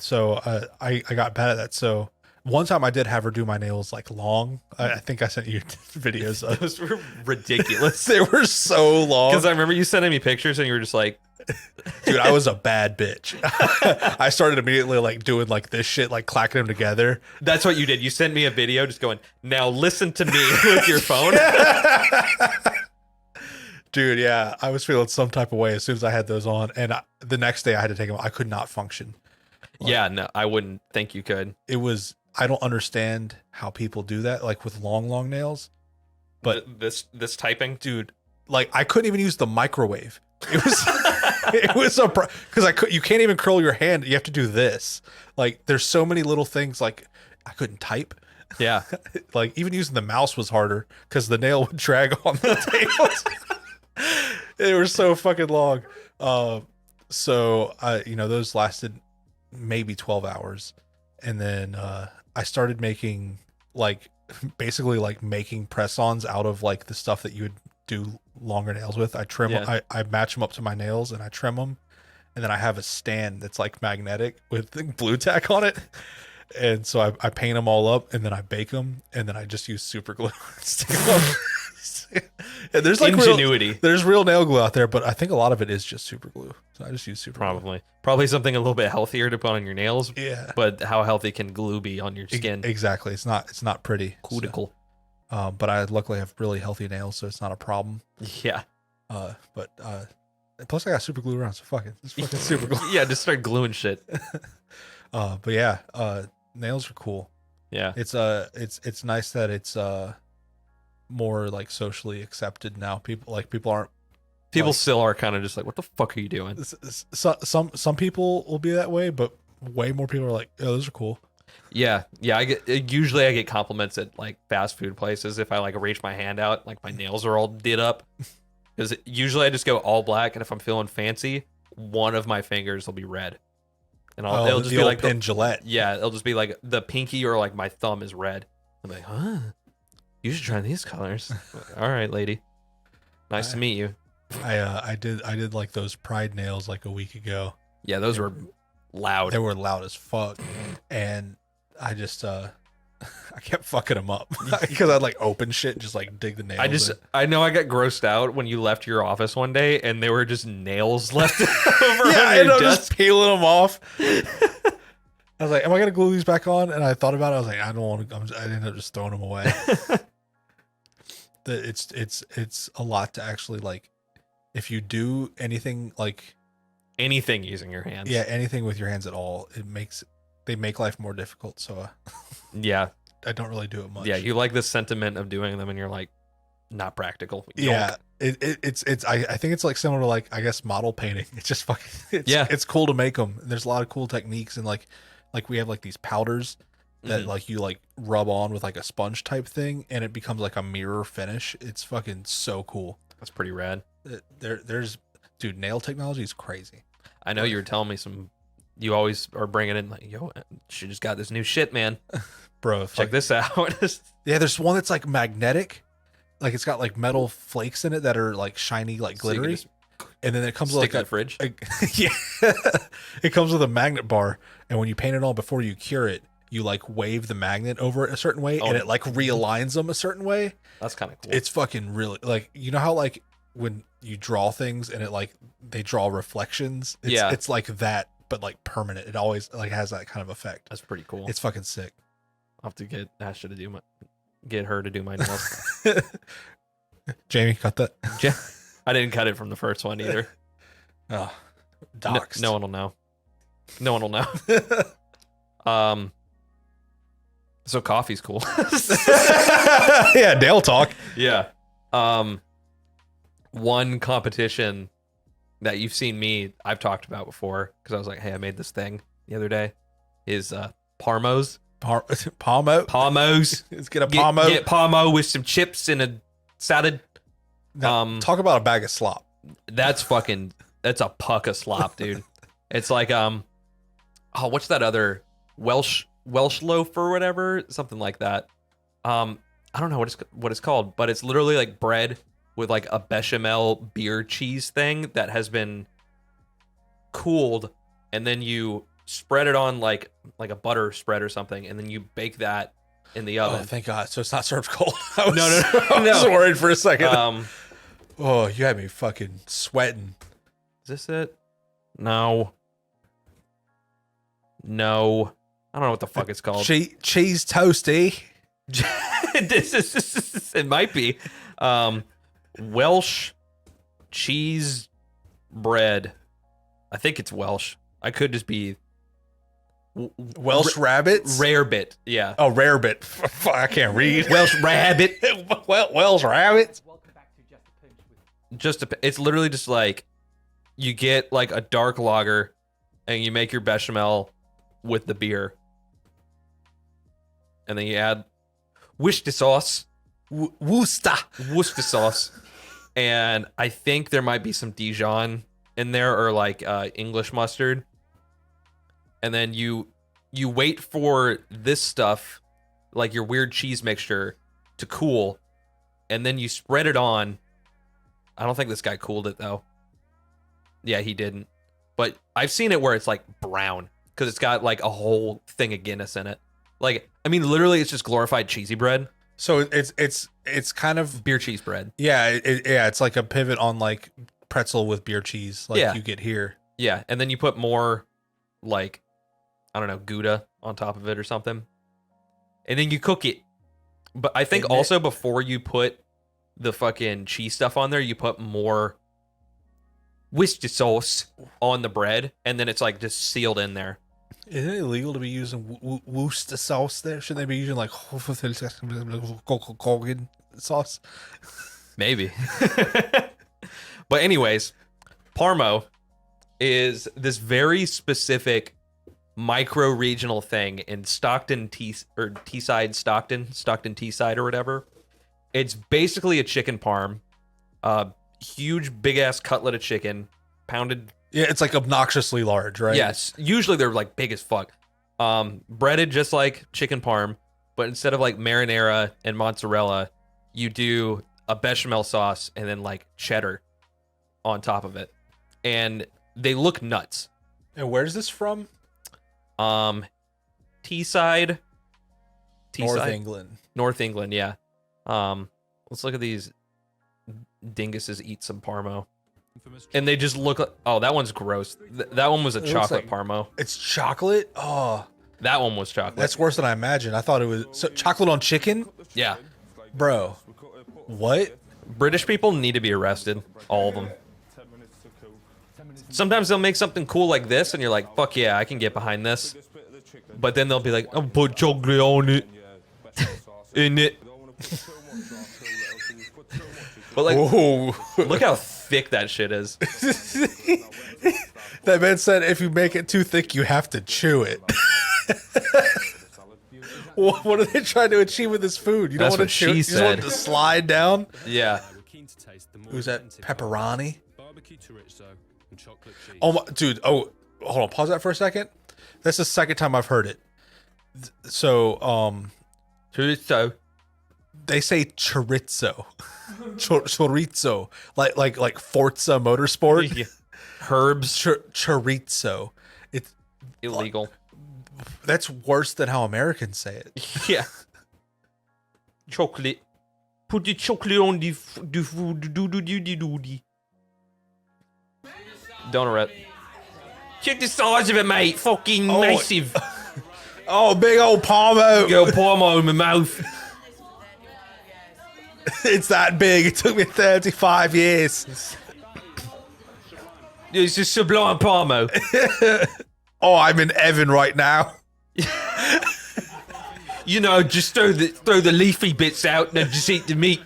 [SPEAKER 2] So I got bad at that. So one time I did have her do my nails like long. I think I sent you videos of.
[SPEAKER 1] Those were ridiculous.
[SPEAKER 2] They were so long.
[SPEAKER 1] Because I remember you sending me pictures and you were just like,
[SPEAKER 2] dude, I was a bad bitch. I started immediately like doing like this shit, like clacking them together.
[SPEAKER 1] that's what you did. You sent me a video just going, now listen to me with your phone.
[SPEAKER 2] Dude, yeah, I was feeling some type of way as soon as I had those on. And the next day I had to take them. I could not function.
[SPEAKER 1] Yeah, no, I wouldn't think you could.
[SPEAKER 2] It was, I don't understand how people do that, like with long nails. But
[SPEAKER 1] this typing,
[SPEAKER 2] dude, like I couldn't even use the microwave. It was it was because you can't even curl your hand. You have to do this. Like there's so many little things. Like I couldn't type.
[SPEAKER 1] yeah.
[SPEAKER 2] Like even using the mouse was harder because the nail would drag on the nails. They were so fucking long. So those lasted maybe 12 hours, and then I started making like basically like making press-ons out of like the stuff that you would do longer nails with. I trim I match them up to my nails and I trim them, and then I have a stand that's like magnetic with blue tack on it, and so I paint them all up and then I bake them, and then I just use super glue and stick them up. And there's like
[SPEAKER 1] ingenuity.
[SPEAKER 2] There's real nail glue out there, but I think a lot of it is just super glue. So I just use super glue.
[SPEAKER 1] Probably something a little bit healthier to put on your nails.
[SPEAKER 2] Yeah.
[SPEAKER 1] But how healthy can glue be on your skin?
[SPEAKER 2] Exactly. It's not pretty.
[SPEAKER 1] Cuticle.
[SPEAKER 2] So, but I luckily have really healthy nails, so it's not a problem.
[SPEAKER 1] Yeah.
[SPEAKER 2] But plus I got super glue around, so fuck it. It's fucking super glue.
[SPEAKER 1] Yeah, just start gluing shit.
[SPEAKER 2] But yeah, nails are cool.
[SPEAKER 1] Yeah.
[SPEAKER 2] It's nice that it's more like socially accepted now. People aren't.
[SPEAKER 1] People still are kind of just like, what the fuck are you doing?
[SPEAKER 2] Some people will be that way, but way more people are like, oh, those are cool.
[SPEAKER 1] Yeah. I get compliments at like fast food places if I like reach my hand out, like my nails are all did up. Because usually I just go all black, and if I'm feeling fancy, one of my fingers will be red, and it'll just be like
[SPEAKER 2] pin Gillette.
[SPEAKER 1] Yeah, it'll just be like the pinky or like my thumb is red. I'm like, huh? You should try these colors. All right, lady. Nice to meet you.
[SPEAKER 2] I did like those pride nails like a week ago.
[SPEAKER 1] Yeah, those were loud.
[SPEAKER 2] They were loud as fuck, and I just I kept fucking them up because I'd like open shit and just like dig the nails.
[SPEAKER 1] I know I got grossed out when you left your office one day and there were just nails left over
[SPEAKER 2] yeah,
[SPEAKER 1] on
[SPEAKER 2] and
[SPEAKER 1] your
[SPEAKER 2] I'm
[SPEAKER 1] desk.
[SPEAKER 2] just peeling them off. I was like, am I gonna glue these back on? And I thought about it. I was like, I don't want to. I ended up just throwing them away. It's a lot to actually like. If you do anything like
[SPEAKER 1] anything using your hands,
[SPEAKER 2] yeah, anything with your hands at all, they make life more difficult. So
[SPEAKER 1] yeah,
[SPEAKER 2] I don't really do it much.
[SPEAKER 1] Yeah, you like the sentiment of doing them, and you're like, not practical.
[SPEAKER 2] Yeah, it's I think it's like similar to like I guess model painting. It's just fucking it's cool to make them. There's a lot of cool techniques, and like we have like these powders that like you like rub on with like a sponge type thing, and it becomes like a mirror finish. It's fucking so cool.
[SPEAKER 1] That's pretty rad.
[SPEAKER 2] There's dude, nail technology is crazy.
[SPEAKER 1] I know you were telling me you always are bringing in like, yo, she just got this new shit, man.
[SPEAKER 2] Bro,
[SPEAKER 1] check this out.
[SPEAKER 2] Yeah, there's one that's like magnetic, like it's got like metal flakes in it that are like shiny, like glittery,
[SPEAKER 1] so
[SPEAKER 2] and then it comes
[SPEAKER 1] with
[SPEAKER 2] like
[SPEAKER 1] a fridge.
[SPEAKER 2] Yeah, it comes with a magnet bar, and when you paint it on before you cure it, you like wave the magnet over it a certain way, and it like realigns them a certain way.
[SPEAKER 1] That's kind of cool.
[SPEAKER 2] It's fucking really like, you know how like when you draw things and it like they draw reflections. It's like that, but like permanent. It always like has that kind of effect.
[SPEAKER 1] That's pretty cool.
[SPEAKER 2] It's fucking sick.
[SPEAKER 1] I'll have to get Asha to get her to do my nails.
[SPEAKER 2] Jamie, cut that.
[SPEAKER 1] I didn't cut it from the first one either.
[SPEAKER 2] Oh, doxed.
[SPEAKER 1] No one will know. No one will know. So coffee's cool.
[SPEAKER 2] Yeah, nail talk.
[SPEAKER 1] Yeah. One competition that you've seen I've talked about before, because I was like, hey, I made this thing the other day, is PARMOs.
[SPEAKER 2] Palmo.
[SPEAKER 1] Parmos.
[SPEAKER 2] Let's get a palmo.
[SPEAKER 1] Get parmo with some chips and a salad.
[SPEAKER 2] Now, talk about a bag of slop.
[SPEAKER 1] That's a puck of slop, dude. It's like what's that other Welsh loaf or whatever, something like that. I don't know what it's called, but it's literally like bread with like a bechamel beer cheese thing that has been cooled, and then you spread it on like a butter spread or something, and then you bake that in the oven.
[SPEAKER 2] Oh, thank God! So it's not served cold.
[SPEAKER 1] No.
[SPEAKER 2] I was worried for a second.
[SPEAKER 1] Oh,
[SPEAKER 2] you had me fucking sweating.
[SPEAKER 1] Is this it? No. I don't know what the fuck it's called.
[SPEAKER 2] Cheese toasty.
[SPEAKER 1] It might be. Welsh cheese bread. I think it's Welsh. I could just be
[SPEAKER 2] Welsh rabbits.
[SPEAKER 1] Rarebit. Yeah.
[SPEAKER 2] Oh, rarebit. I can't read.
[SPEAKER 1] Welsh rabbit.
[SPEAKER 2] Welsh rabbits.
[SPEAKER 1] It's literally just like you get like a dark lager and you make your bechamel with the beer. And then you add Worcester sauce. Worcester sauce. And I think there might be some Dijon in there, or like English mustard. And then you wait for this stuff, like your weird cheese mixture, to cool. And then you spread it on. I don't think this guy cooled it though. Yeah, he didn't. But I've seen it where it's like brown because it's got like a whole thing of Guinness in it. Like, I mean, literally, it's just glorified cheesy bread.
[SPEAKER 2] So it's kind of
[SPEAKER 1] beer cheese bread.
[SPEAKER 2] Yeah, it's like a pivot on like pretzel with beer cheese, like you get here.
[SPEAKER 1] Yeah, and then you put more, like, I don't know, Gouda on top of it or something, and then you cook it. But I think also before you put the fucking cheese stuff on there, you put more Worcester sauce on the bread, and then it's like just sealed in there.
[SPEAKER 2] Isn't it illegal to be using Worcester sauce there? Shouldn't they be using like sauce?
[SPEAKER 1] Maybe. But anyways, Parmo is this very specific micro-regional thing in Stockton, Teesside, Stockton, Teesside or whatever. It's basically a chicken parm, huge big-ass cutlet of chicken, pounded.
[SPEAKER 2] Yeah, it's like obnoxiously large, right?
[SPEAKER 1] Yes. Usually they're like big as fuck. Breaded just like chicken parm, but instead of like marinara and mozzarella, you do a bechamel sauce and then like cheddar on top of it. And they look nuts.
[SPEAKER 2] And where's this from?
[SPEAKER 1] Teesside.
[SPEAKER 2] North England,
[SPEAKER 1] yeah. Let's look at these dinguses eat some Parmo. And they just look like, oh, that one's gross. That one was a chocolate Parmo.
[SPEAKER 2] It's chocolate? Oh.
[SPEAKER 1] That one was chocolate.
[SPEAKER 2] That's worse than I imagined. I thought it was chocolate on chicken?
[SPEAKER 1] Yeah.
[SPEAKER 2] Bro. What?
[SPEAKER 1] British people need to be arrested. All of them. Sometimes they'll make something cool like this, and you're like, fuck yeah, I can get behind this. But then they'll be like, I'll put chocolate on it. In it. But like, look how thick that shit is.
[SPEAKER 2] That man said if you make it too thick, you have to chew it. What are they trying to achieve with this food? You don't want to chew it? You just want it to slide down?
[SPEAKER 1] Yeah.
[SPEAKER 2] Who's that? Pepperoni? Oh, my, dude. Oh, hold on. Pause that for a second. That's the second time I've heard it. So,
[SPEAKER 1] chorizo.
[SPEAKER 2] They say chorizo. Chorizo. Like Forza Motorsport.
[SPEAKER 1] Yeah. Herbs.
[SPEAKER 2] Chorizo. It's
[SPEAKER 1] illegal.
[SPEAKER 2] That's worse than how Americans say it.
[SPEAKER 1] Yeah. Chocolate. Put the chocolate on the food. Don't rep. Check the size of it, mate. Fucking massive.
[SPEAKER 2] Oh, big old Parmo.
[SPEAKER 1] Go Parmo in my mouth.
[SPEAKER 2] It's that big. It took me 35 years.
[SPEAKER 1] It's just sublime Parmo.
[SPEAKER 2] Oh, I'm in heaven right now.
[SPEAKER 1] You know, just throw the leafy bits out and just eat the meat.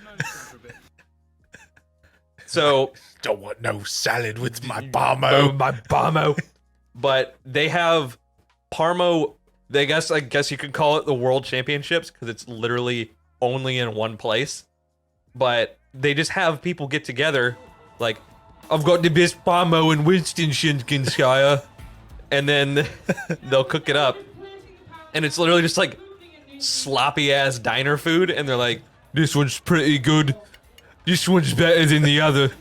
[SPEAKER 1] So
[SPEAKER 2] don't want no salad with my Parmo.
[SPEAKER 1] Oh, my Parmo. But they have Parmo I guess you could call it the World Championships because it's literally only in one place. But they just have people get together, like, I've got the best PARMO in Winstonshire, and then they'll cook it up, and it's literally just like sloppy ass diner food, and they're like, this one's pretty good, this one's better than the other.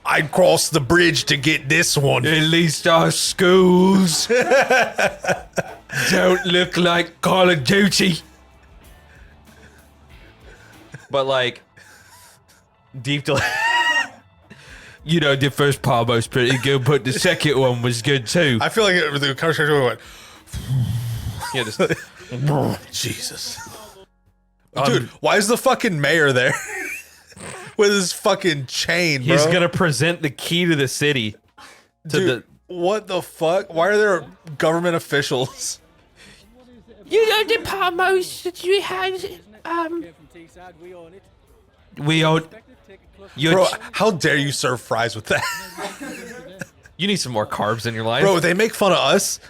[SPEAKER 2] I'd cross the bridge to get this one.
[SPEAKER 1] At least our schools don't look like Call of Duty. But like, deep to you know, the first PARMO's pretty good, but the second one was good too.
[SPEAKER 2] I feel like the conversation went,
[SPEAKER 1] Yeah, just
[SPEAKER 2] Jesus. Dude, why is the fucking mayor there? With his fucking chain, bro.
[SPEAKER 1] he's gonna present the key to the city. To
[SPEAKER 2] Dude, what the fuck? Why are there government officials?
[SPEAKER 1] you know the PARMO's that you had. We own.
[SPEAKER 2] Bro, how dare you serve fries with that?
[SPEAKER 1] You need some more carbs in your life.
[SPEAKER 2] Bro, they make fun of us.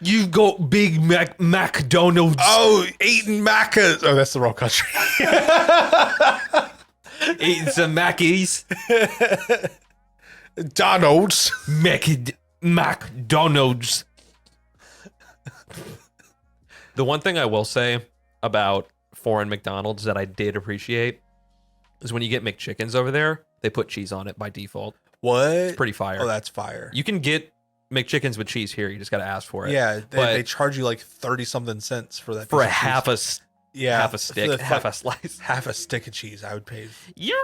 [SPEAKER 1] You've got Big McDonald's.
[SPEAKER 2] Oh, eating Maccas. Oh, that's the wrong country.
[SPEAKER 1] Eating some Mackies.
[SPEAKER 2] Donald's.
[SPEAKER 1] McDonald's. The one thing I will say about foreign McDonald's that I did appreciate is when you get McChickens over there, they put cheese on it by default.
[SPEAKER 2] What?
[SPEAKER 1] It's pretty fire.
[SPEAKER 2] Oh, that's fire.
[SPEAKER 1] You can get McChickens with cheese here. You just got to ask for it.
[SPEAKER 2] Yeah,
[SPEAKER 1] But
[SPEAKER 2] they charge you like 30-something cents for that.
[SPEAKER 1] for
[SPEAKER 2] piece
[SPEAKER 1] a
[SPEAKER 2] of
[SPEAKER 1] half
[SPEAKER 2] cheese.
[SPEAKER 1] half a stick, half a slice.
[SPEAKER 2] Half a stick of cheese, I would pay.
[SPEAKER 1] Yeah.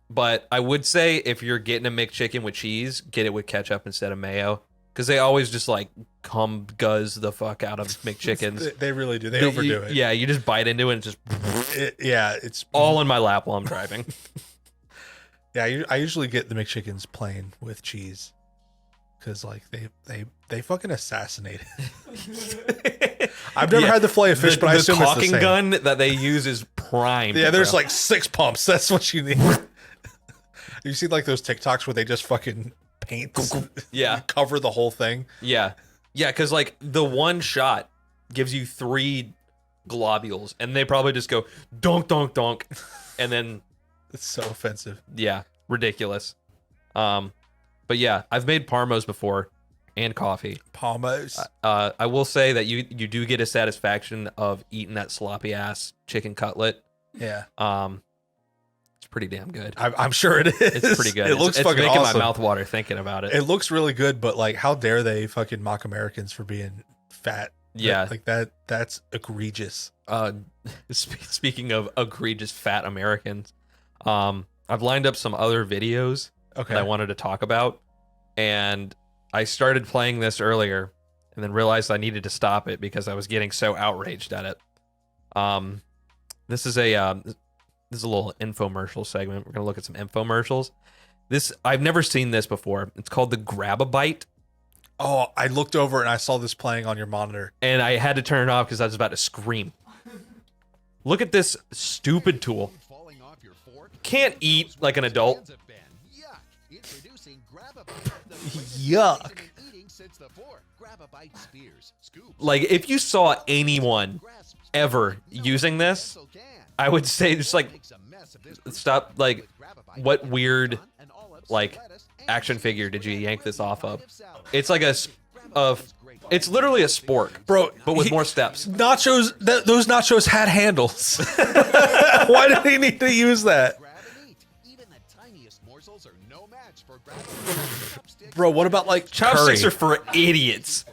[SPEAKER 1] But I would say if you're getting a McChicken with cheese, get it with ketchup instead of mayo. Because they always just like guzz the fuck out of McChickens.
[SPEAKER 2] They really do. They overdo it.
[SPEAKER 1] Yeah, you just bite into it and just
[SPEAKER 2] it's
[SPEAKER 1] all in my lap while I'm driving.
[SPEAKER 2] Yeah, I usually get the McChickens plain with cheese. Because like they fucking assassinate it. I've never had the filet of fish, but I assume it's the
[SPEAKER 1] caulking
[SPEAKER 2] same.
[SPEAKER 1] gun that they use is primed.
[SPEAKER 2] Yeah, there's
[SPEAKER 1] bro.
[SPEAKER 2] like 6 pumps. That's what you need. You see like those TikToks where they just fucking paint,
[SPEAKER 1] Yeah.
[SPEAKER 2] cover the whole thing.
[SPEAKER 1] Yeah, because like the one shot gives you 3 globules, and they probably just go donk donk donk, and then
[SPEAKER 2] It's so offensive.
[SPEAKER 1] yeah, ridiculous. But yeah, I've made PARMOs before and coffee.
[SPEAKER 2] Palmos.
[SPEAKER 1] I will say that you do get a satisfaction of eating that sloppy ass chicken cutlet.
[SPEAKER 2] Yeah,
[SPEAKER 1] It's pretty damn good.
[SPEAKER 2] I'm sure it is.
[SPEAKER 1] It's pretty good.
[SPEAKER 2] It looks
[SPEAKER 1] it's
[SPEAKER 2] fucking
[SPEAKER 1] making
[SPEAKER 2] awesome.
[SPEAKER 1] my mouth water thinking about it.
[SPEAKER 2] It looks really good, but like, how dare they fucking mock Americans for being fat?
[SPEAKER 1] Yeah.
[SPEAKER 2] like that's egregious.
[SPEAKER 1] Speaking of egregious fat Americans, I've lined up some other videos
[SPEAKER 2] Okay.
[SPEAKER 1] that I wanted to talk about, and I started playing this earlier and then realized I needed to stop it because I was getting so outraged at it. This is a little infomercial segment. We're gonna look at some infomercials. I've never seen this before. It's called the Grab-A-Bite,
[SPEAKER 2] Oh, I looked over and I saw this playing on your monitor.
[SPEAKER 1] and I had to turn it off because I was about to scream. Look at this stupid tool. Can't eat like an adult.
[SPEAKER 2] Yuck.
[SPEAKER 1] Like, if you saw anyone ever using this, I would say just like stop. Like, what weird like action figure did you yank this off of? It's like it's literally a spork,
[SPEAKER 2] Bro,
[SPEAKER 1] but with more steps.
[SPEAKER 2] Nachos, those nachos had handles. Why did he need to use that? Bro, what about like
[SPEAKER 1] Chopsticks
[SPEAKER 2] curry?
[SPEAKER 1] are for idiots.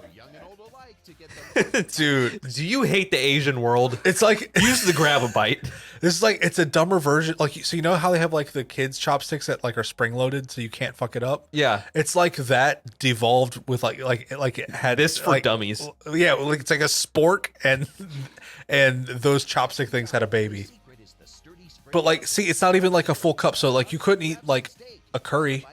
[SPEAKER 2] Dude,
[SPEAKER 1] Do you hate the Asian world?
[SPEAKER 2] it's like
[SPEAKER 1] Use the Grab-A-Bite.
[SPEAKER 2] this is like, it's a dumber version. Like, so you know how they have like the kids chopsticks that like are spring loaded so you can't fuck it up?
[SPEAKER 1] Yeah.
[SPEAKER 2] It's like that devolved with like it had
[SPEAKER 1] This for
[SPEAKER 2] like,
[SPEAKER 1] dummies.
[SPEAKER 2] Yeah, like it's like a spork and those chopstick things had a baby. But like, see, it's not even like a full cup, so like you couldn't eat like a curry.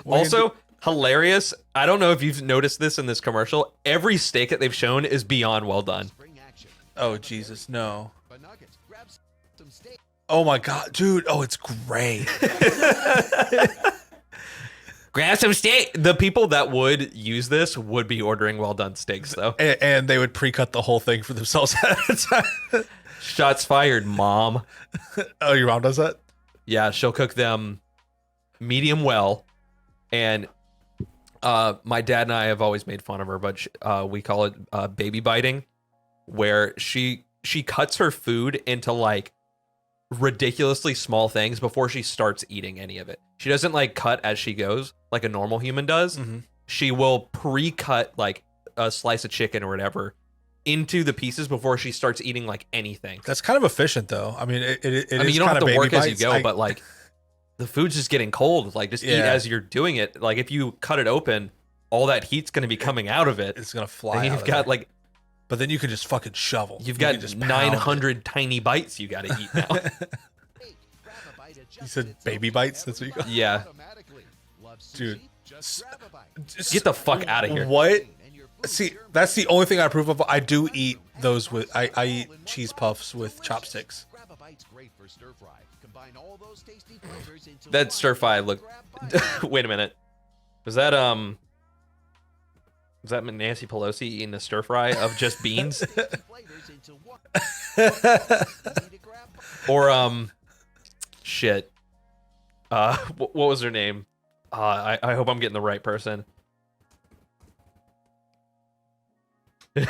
[SPEAKER 2] What are you
[SPEAKER 1] Also, hilarious. I don't know if you've noticed this in this commercial. Every steak that they've shown is beyond well done.
[SPEAKER 2] Oh Jesus, no. Oh my god, dude. Oh, it's great.
[SPEAKER 1] Grab some steak. The people that would use this would be ordering well done steaks, though.
[SPEAKER 2] And they would pre-cut the whole thing for themselves at a time.
[SPEAKER 1] Shots fired, mom.
[SPEAKER 2] Oh, your mom does that?
[SPEAKER 1] Yeah, she'll cook them medium well. And my dad and I have always made fun of her, but we call it baby biting, where she cuts her food into like ridiculously small things before she starts eating any of it. She doesn't like cut as she goes like a normal human does.
[SPEAKER 2] Mm-hmm.
[SPEAKER 1] She will pre-cut like a slice of chicken or whatever into the pieces before she starts eating like anything.
[SPEAKER 2] That's kind of efficient, though. I mean, it
[SPEAKER 1] I mean,
[SPEAKER 2] is
[SPEAKER 1] you don't
[SPEAKER 2] kind
[SPEAKER 1] have
[SPEAKER 2] of
[SPEAKER 1] to work
[SPEAKER 2] baby
[SPEAKER 1] as you
[SPEAKER 2] bites.
[SPEAKER 1] go, but like the food's just getting cold. Like just eat as you're doing it. Like if you cut it open, all that heat's going to be and coming out of it.
[SPEAKER 2] It's going to fly.
[SPEAKER 1] And you've got like,
[SPEAKER 2] but then you can just fucking shovel.
[SPEAKER 1] You've got just 900 tiny bites you got to eat now.
[SPEAKER 2] You said baby bites? That's what you call?
[SPEAKER 1] Yeah.
[SPEAKER 2] Dude.
[SPEAKER 1] Get the fuck out of here.
[SPEAKER 2] What? See, that's the only thing I approve of. I do eat those with, I eat cheese puffs with chopsticks.
[SPEAKER 1] That stir fry look. Wait a minute. Was that Nancy Pelosi eating a stir fry of just beans? Or shit. What was her name? I hope I'm getting the right person.
[SPEAKER 2] I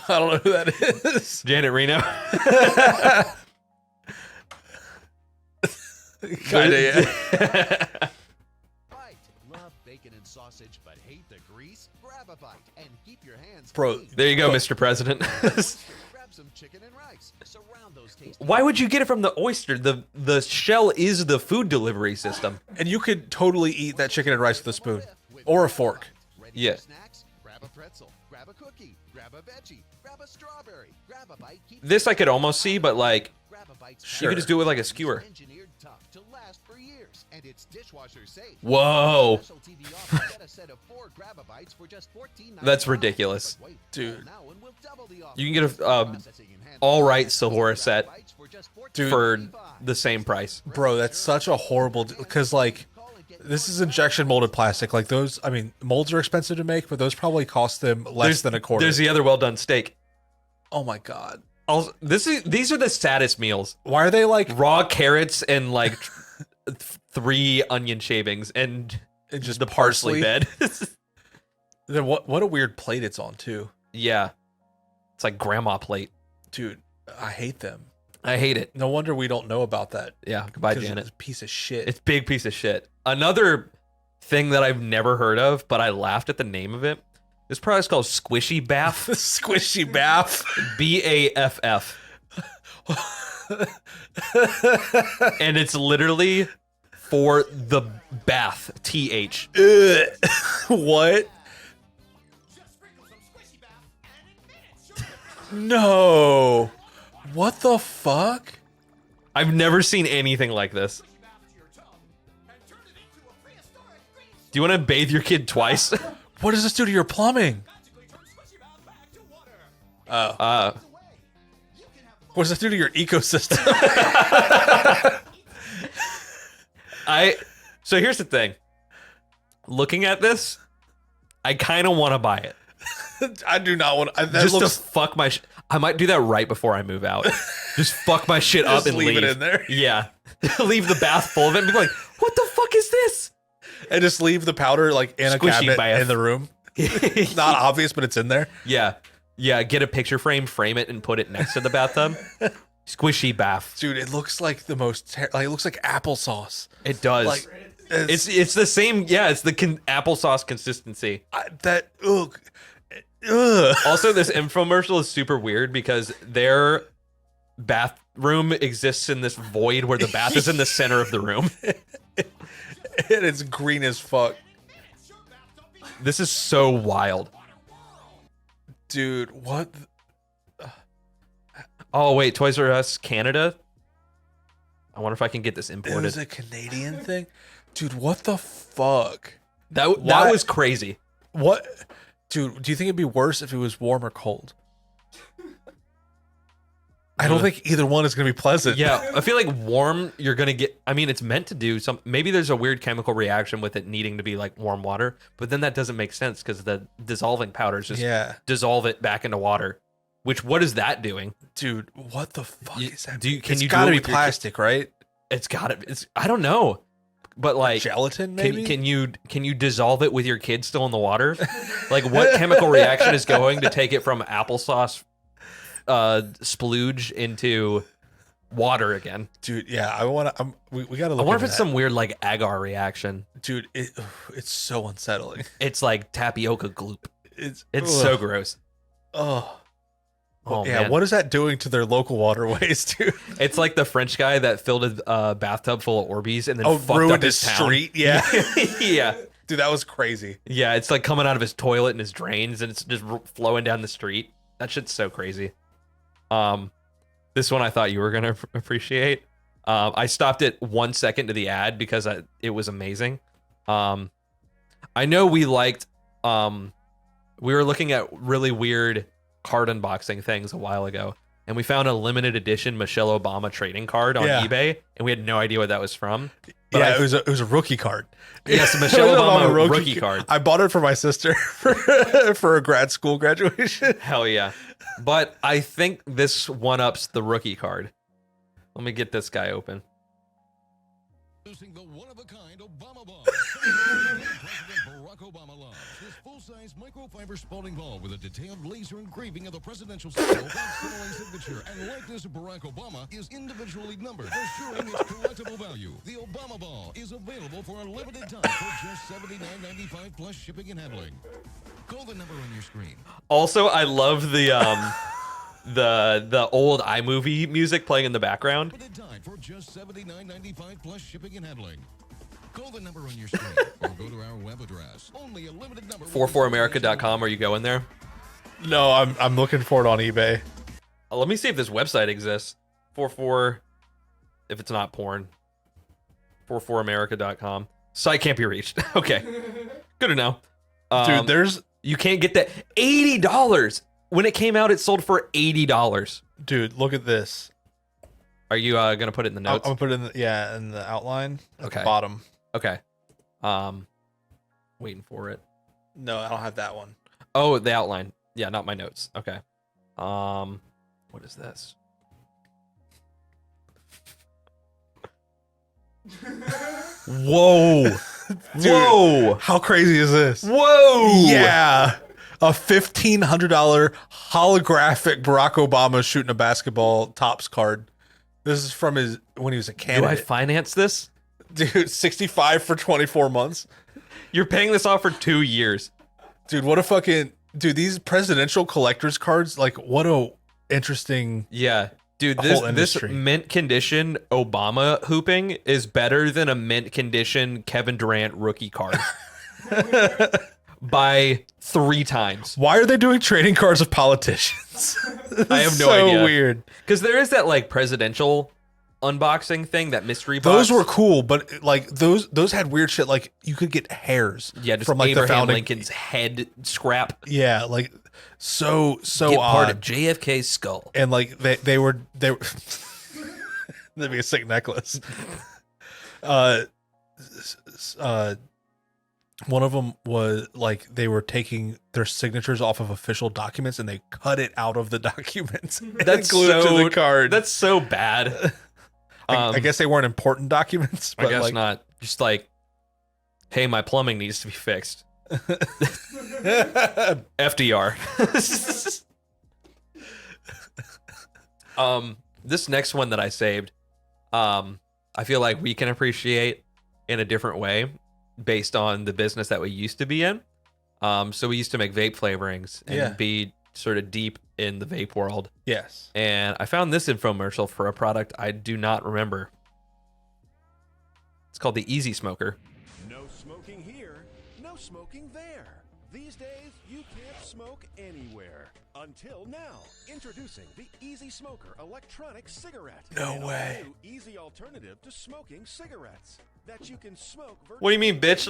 [SPEAKER 2] don't know who that is.
[SPEAKER 1] Janet Reno.
[SPEAKER 2] Kinda, yeah.
[SPEAKER 3] Love bacon and sausage, but hate the grease? Grab a bite and keep your hands
[SPEAKER 2] Bro,
[SPEAKER 3] clean.
[SPEAKER 1] There you go, Mr. President.
[SPEAKER 3] Grab some chicken and rice. Surround those tasty
[SPEAKER 1] Why would you get it from the oyster? The shell is the food delivery system.
[SPEAKER 2] And you could totally eat that chicken and rice with a spoon. Or a fork.
[SPEAKER 3] Ready
[SPEAKER 1] Yeah.
[SPEAKER 3] for snacks? Grab a pretzel, grab a cookie, grab a veggie, grab a strawberry, grab a bite. Keep
[SPEAKER 1] This I could almost see, but like
[SPEAKER 3] grab a bite.
[SPEAKER 1] you could just do it with like a skewer.
[SPEAKER 3] Engineered tough to last for years, and it's dishwasher safe.
[SPEAKER 1] Whoa.
[SPEAKER 3] Special TV offer, get a set of 4 Grab-A-Bites for just $14.95.
[SPEAKER 1] That's ridiculous.
[SPEAKER 3] But wait,
[SPEAKER 2] Dude.
[SPEAKER 3] call now and we'll double the offer.
[SPEAKER 1] You can get a
[SPEAKER 3] Processing and handling
[SPEAKER 1] all right
[SPEAKER 3] of
[SPEAKER 1] Silhora set
[SPEAKER 3] Grab-A-Bites for just
[SPEAKER 2] Dude.
[SPEAKER 1] for
[SPEAKER 3] $14.95.
[SPEAKER 1] the same price.
[SPEAKER 2] Bro, that's such a horrible... Because, like, this is injection molded plastic. Like, those... I mean, molds are expensive to make, but those probably cost them less than a quarter.
[SPEAKER 1] There's the other well done steak.
[SPEAKER 2] Oh, my God.
[SPEAKER 1] Also, these are the saddest meals.
[SPEAKER 2] Why are they, like...
[SPEAKER 1] Raw carrots and like 3 onion shavings and
[SPEAKER 2] just
[SPEAKER 1] the parsley bed.
[SPEAKER 2] Then what a weird plate it's on, too.
[SPEAKER 1] Yeah. It's like grandma plate.
[SPEAKER 2] Dude, I hate them.
[SPEAKER 1] I hate it.
[SPEAKER 2] No wonder we don't know about that.
[SPEAKER 1] Yeah. Goodbye,
[SPEAKER 2] 'Cause
[SPEAKER 1] Janet.
[SPEAKER 2] it's a piece of shit.
[SPEAKER 1] It's big piece of shit. Another thing that I've never heard of, but I laughed at the name of it. This product's called Squishy Bath.
[SPEAKER 2] Squishy bath.
[SPEAKER 1] BAFF. And it's literally for the bath. TH.
[SPEAKER 2] What? No. What the fuck?
[SPEAKER 1] I've never seen anything like this. Do you want to bathe your kid twice?
[SPEAKER 2] What does this do to your plumbing?
[SPEAKER 1] Oh.
[SPEAKER 2] What does this do to your ecosystem?
[SPEAKER 1] So here's the thing. Looking at this, I kind of want to buy it.
[SPEAKER 2] I do not want that.
[SPEAKER 1] Just
[SPEAKER 2] looks,
[SPEAKER 1] to fuck my I might do that right before I move out. Just fuck my shit up
[SPEAKER 2] Just
[SPEAKER 1] and
[SPEAKER 2] leave
[SPEAKER 1] leave
[SPEAKER 2] it in there?
[SPEAKER 1] Yeah. Leave the bath full of it and be like, what the fuck is this?
[SPEAKER 2] and just leave the powder like in a
[SPEAKER 1] Squishy
[SPEAKER 2] cabinet
[SPEAKER 1] bath.
[SPEAKER 2] in the room. Not obvious, but it's in there.
[SPEAKER 1] Yeah. Yeah, get a picture frame it, and put it next to the bathtub. Squishy bath.
[SPEAKER 2] Dude, it looks like the most like it looks like applesauce.
[SPEAKER 1] It does.
[SPEAKER 2] Like
[SPEAKER 1] it's the same. Yeah, it's the applesauce consistency.
[SPEAKER 2] Ugh.
[SPEAKER 1] Also, this infomercial is super weird because their bathroom exists in this void where the bath is in the center of the room.
[SPEAKER 2] And it's green as fuck.
[SPEAKER 1] This is so wild.
[SPEAKER 2] Dude, what?
[SPEAKER 1] Oh, wait, Toys R Us Canada? I wonder if I can get this
[SPEAKER 2] It
[SPEAKER 1] imported.
[SPEAKER 2] was a Canadian thing? Dude, what the fuck?
[SPEAKER 1] That
[SPEAKER 2] Why-
[SPEAKER 1] was crazy.
[SPEAKER 2] What? Dude, do you think it'd be worse if it was warm or cold? I don't think either one is going to be pleasant.
[SPEAKER 1] Yeah, I feel like warm, you're going to get, I mean, it's meant to do some, maybe there's a weird chemical reaction with it needing to be like warm water, but then that doesn't make sense because the dissolving powders just dissolve it back into water, which what is that doing?
[SPEAKER 2] Dude, what the fuck is that?
[SPEAKER 1] It's
[SPEAKER 2] got to
[SPEAKER 1] do it
[SPEAKER 2] be
[SPEAKER 1] with your
[SPEAKER 2] plastic, right?
[SPEAKER 1] It's got to, I don't know. But like
[SPEAKER 2] gelatin, maybe?
[SPEAKER 1] Can you dissolve it with your kid still in the water? Like what chemical reaction is going to take it from applesauce splooge into water again?
[SPEAKER 2] Dude, yeah, I want to. We got to look.
[SPEAKER 1] I wonder if it's some weird like agar reaction.
[SPEAKER 2] Dude, it's so unsettling.
[SPEAKER 1] It's like tapioca gloop.
[SPEAKER 2] It's
[SPEAKER 1] so gross.
[SPEAKER 2] Oh yeah,
[SPEAKER 1] man.
[SPEAKER 2] what is that doing to their local waterways, dude?
[SPEAKER 1] It's like the French guy that filled a bathtub full of Orbeez and then fucked
[SPEAKER 2] ruined
[SPEAKER 1] up his
[SPEAKER 2] street. Yeah,
[SPEAKER 1] yeah.
[SPEAKER 2] Dude, that was crazy.
[SPEAKER 1] Yeah, it's like coming out of his toilet and his drains, and it's just flowing down the street. That shit's so crazy. This one I thought you were gonna appreciate. I stopped it 1 second to the ad because it was amazing. I know we liked. We were looking at really weird card unboxing things a while ago, and we found a limited edition Michelle Obama trading card on eBay, and we had no idea what that was from. But
[SPEAKER 2] yeah, it was a rookie card.
[SPEAKER 1] Yes, a Michelle Obama rookie card.
[SPEAKER 2] I bought it for my sister for a grad school graduation.
[SPEAKER 1] Hell yeah. But I think this one-ups the rookie card. Let me get this guy open.
[SPEAKER 4] Using the one-of-a-kind Obama ball. President Barack Obama loves this full-size microfiber spalding ball with a detailed laser engraving of the presidential seal, facsimile signature, and likeness of Barack Obama is individually numbered, assuring its collectible value. The Obama ball is available for a limited time for just $79.95 plus shipping and handling. Call the number on your screen.
[SPEAKER 1] Also, I love the old iMovie music playing in the background.
[SPEAKER 4] Limited time for just $79.95 plus shipping and handling. Call the number on your screen or go to our web address. Only a limited number.
[SPEAKER 1] 44america.com. Are you going there?
[SPEAKER 2] No, I'm looking for it on eBay.
[SPEAKER 1] Let me see if this website exists. 44, if it's not porn. 44america.com. Site can't be reached. Okay, good to know.
[SPEAKER 2] Dude,
[SPEAKER 1] you can't get that. $80. When it came out, it sold for $80.
[SPEAKER 2] Dude, look at this.
[SPEAKER 1] Are you gonna put it in the notes?
[SPEAKER 2] I'm gonna put it in the outline at
[SPEAKER 1] Okay.
[SPEAKER 2] the bottom.
[SPEAKER 1] Okay. Waiting for it.
[SPEAKER 2] No, I don't have that one.
[SPEAKER 1] Oh, the outline. Yeah, not my notes. Okay. What is this? Whoa.
[SPEAKER 2] Dude,
[SPEAKER 1] Whoa.
[SPEAKER 2] how crazy is this?
[SPEAKER 1] Whoa.
[SPEAKER 2] Yeah. A $1,500 holographic Barack Obama shooting a basketball tops card. This is from when he was a
[SPEAKER 1] Do I
[SPEAKER 2] candidate.
[SPEAKER 1] finance this?
[SPEAKER 2] Dude, 65 for 24 months.
[SPEAKER 1] You're paying this off for 2 years.
[SPEAKER 2] Dude, what a fucking these presidential collector's cards, like what a interesting
[SPEAKER 1] Yeah. Dude,
[SPEAKER 2] whole
[SPEAKER 1] this
[SPEAKER 2] industry.
[SPEAKER 1] mint condition Obama hooping is better than a mint condition Kevin Durant rookie card. By 3 times.
[SPEAKER 2] Why are they doing trading cards of politicians?
[SPEAKER 1] I have no
[SPEAKER 2] so
[SPEAKER 1] idea.
[SPEAKER 2] Weird.
[SPEAKER 1] Because there is that like presidential unboxing thing, that mystery box.
[SPEAKER 2] Those were cool, but like those had weird shit. Like you could get hairs.
[SPEAKER 1] Yeah, just
[SPEAKER 2] from like
[SPEAKER 1] Abraham
[SPEAKER 2] the founding.
[SPEAKER 1] Lincoln's head scrap.
[SPEAKER 2] Yeah, like so
[SPEAKER 1] Get part
[SPEAKER 2] odd.
[SPEAKER 1] of JFK's skull.
[SPEAKER 2] And like they were that'd be a sick necklace. One of them was like they were taking their signatures off of official documents and they cut it out of the documents. And
[SPEAKER 1] That's
[SPEAKER 2] glued it to
[SPEAKER 1] so
[SPEAKER 2] the card.
[SPEAKER 1] That's so bad.
[SPEAKER 2] I guess they weren't important documents. But
[SPEAKER 1] I guess
[SPEAKER 2] like,
[SPEAKER 1] not. Just like, hey, my plumbing needs to be fixed. FDR. This next one that I saved, I feel like we can appreciate in a different way based on the business that we used to be in. So we used to make vape flavorings and be sort of deep in the vape world.
[SPEAKER 2] Yes.
[SPEAKER 1] And I found this infomercial for a product I do not remember. It's called the Easy Smoker.
[SPEAKER 5] No smoking here, no smoking there. These days, you can't smoke anywhere. Until now, introducing the Easy Smoker electronic cigarette.
[SPEAKER 2] No
[SPEAKER 5] An
[SPEAKER 2] way.
[SPEAKER 5] all-new easy alternative to smoking cigarettes that you can smoke.
[SPEAKER 1] What do you mean, bitch?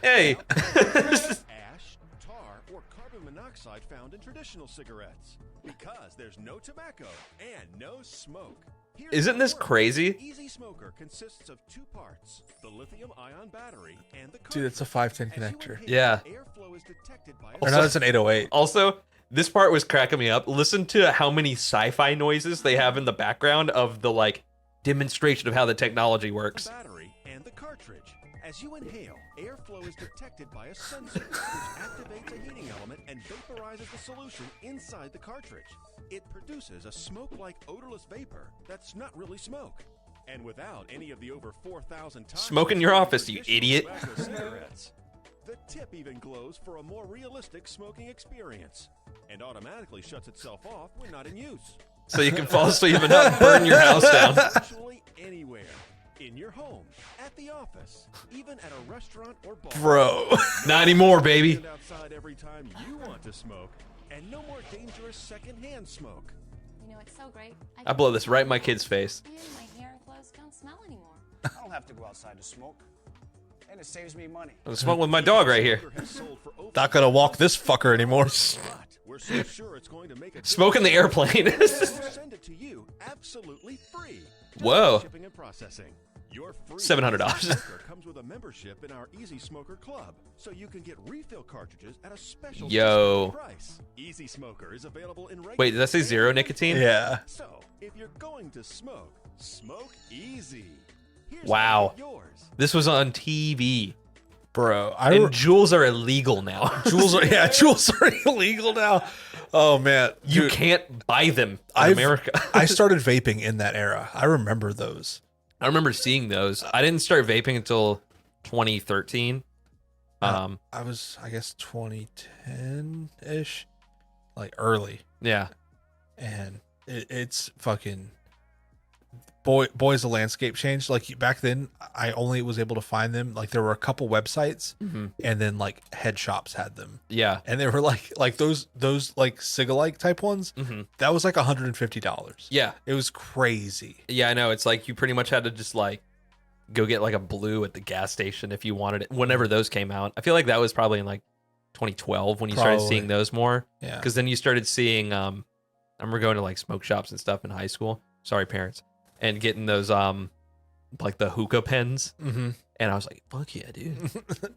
[SPEAKER 1] Hey.
[SPEAKER 5] Ash, tar or carbon monoxide found in traditional cigarettes. Because there's no tobacco and no smoke. Here's
[SPEAKER 1] Isn't
[SPEAKER 5] how it
[SPEAKER 1] this
[SPEAKER 5] works.
[SPEAKER 1] crazy?
[SPEAKER 5] Easy Smoker consists of 2 parts, the lithium-ion battery and the
[SPEAKER 2] Dude, it's a
[SPEAKER 5] cartridge.
[SPEAKER 2] 510
[SPEAKER 5] As you
[SPEAKER 2] connector.
[SPEAKER 5] inhale,
[SPEAKER 1] Yeah.
[SPEAKER 5] airflow is detected by
[SPEAKER 2] Or no, it's an 808.
[SPEAKER 1] Also, this part was cracking me up. Listen to how many sci-fi noises they have in the background of the like demonstration of how the technology works.
[SPEAKER 5] battery and the cartridge. As you inhale, airflow is detected by a sensor, which activates a heating element and vaporizes the solution inside the cartridge. It produces a smoke-like odorless vapor that's not really smoke. And without any of the over 4,000 toxins
[SPEAKER 1] Smoke in your
[SPEAKER 5] from
[SPEAKER 1] office, you
[SPEAKER 5] traditional
[SPEAKER 1] idiot.
[SPEAKER 5] tobacco cigarettes. The tip even glows for a more realistic smoking experience, and automatically shuts itself off when not in use.
[SPEAKER 1] So you can fall asleep and not burn your house down.
[SPEAKER 5] Virtually anywhere. In your home, at the office, even at a restaurant or bar.
[SPEAKER 2] Bro.
[SPEAKER 1] Not anymore, baby.
[SPEAKER 5] Stand outside every time you want to smoke, and no more dangerous secondhand smoke.
[SPEAKER 6] You know, it's so great.
[SPEAKER 1] I blow this right in my kid's face.
[SPEAKER 6] And my hair and clothes don't smell anymore.
[SPEAKER 7] I don't have to go outside to smoke. And it saves me money.
[SPEAKER 1] I'm smoking with my dog right here.
[SPEAKER 5] Smoker has sold for over
[SPEAKER 2] Not gonna walk this fucker anymore.
[SPEAKER 5] but we're so sure it's going to make a
[SPEAKER 1] Smoke in the airplane.
[SPEAKER 5] We'll send it to you absolutely free. Just
[SPEAKER 1] Whoa.
[SPEAKER 5] for shipping and processing. Your free
[SPEAKER 1] $700.
[SPEAKER 5] Easy Smoker comes with a membership in our Easy Smoker Club, so you can get refill cartridges at a special
[SPEAKER 1] Yo.
[SPEAKER 5] discounted price. Easy Smoker is available in regular
[SPEAKER 1] Wait, did that say
[SPEAKER 5] and
[SPEAKER 1] zero
[SPEAKER 5] in
[SPEAKER 1] nicotine?
[SPEAKER 2] Yeah.
[SPEAKER 5] So, if you're going to smoke, smoke easy. Here's
[SPEAKER 1] Wow.
[SPEAKER 5] how to get yours.
[SPEAKER 1] This was on TV.
[SPEAKER 2] Bro,
[SPEAKER 1] And jewels are illegal now.
[SPEAKER 2] Jewels are illegal now. Oh man,
[SPEAKER 1] You
[SPEAKER 2] Dude,
[SPEAKER 1] can't buy them in
[SPEAKER 2] I've-
[SPEAKER 1] America.
[SPEAKER 2] I started vaping in that era. I remember those.
[SPEAKER 1] I remember seeing those. I didn't start vaping until 2013.
[SPEAKER 2] I was, I guess, 2010 ish, like early,
[SPEAKER 1] Yeah.
[SPEAKER 2] and it's fucking. Boys, the landscape changed. Like back then, I only was able to find them. Like there were a couple websites, and then like head shops had them,
[SPEAKER 1] Yeah.
[SPEAKER 2] and they were like those like Sigalike type ones. That was like $150.
[SPEAKER 1] Yeah.
[SPEAKER 2] It was crazy.
[SPEAKER 1] Yeah, I know. It's like you pretty much had to just like go get like a blue at the gas station if you wanted it. Whenever those came out, I feel like that was probably in like 2012 when you started
[SPEAKER 2] Probably.
[SPEAKER 1] seeing those more.
[SPEAKER 2] Yeah.
[SPEAKER 1] Because then you started seeing. I remember going to like smoke shops and stuff in high school. Sorry, parents. And getting those like the hookah pens.
[SPEAKER 2] Mm-hmm.
[SPEAKER 1] And I was like, fuck yeah, dude.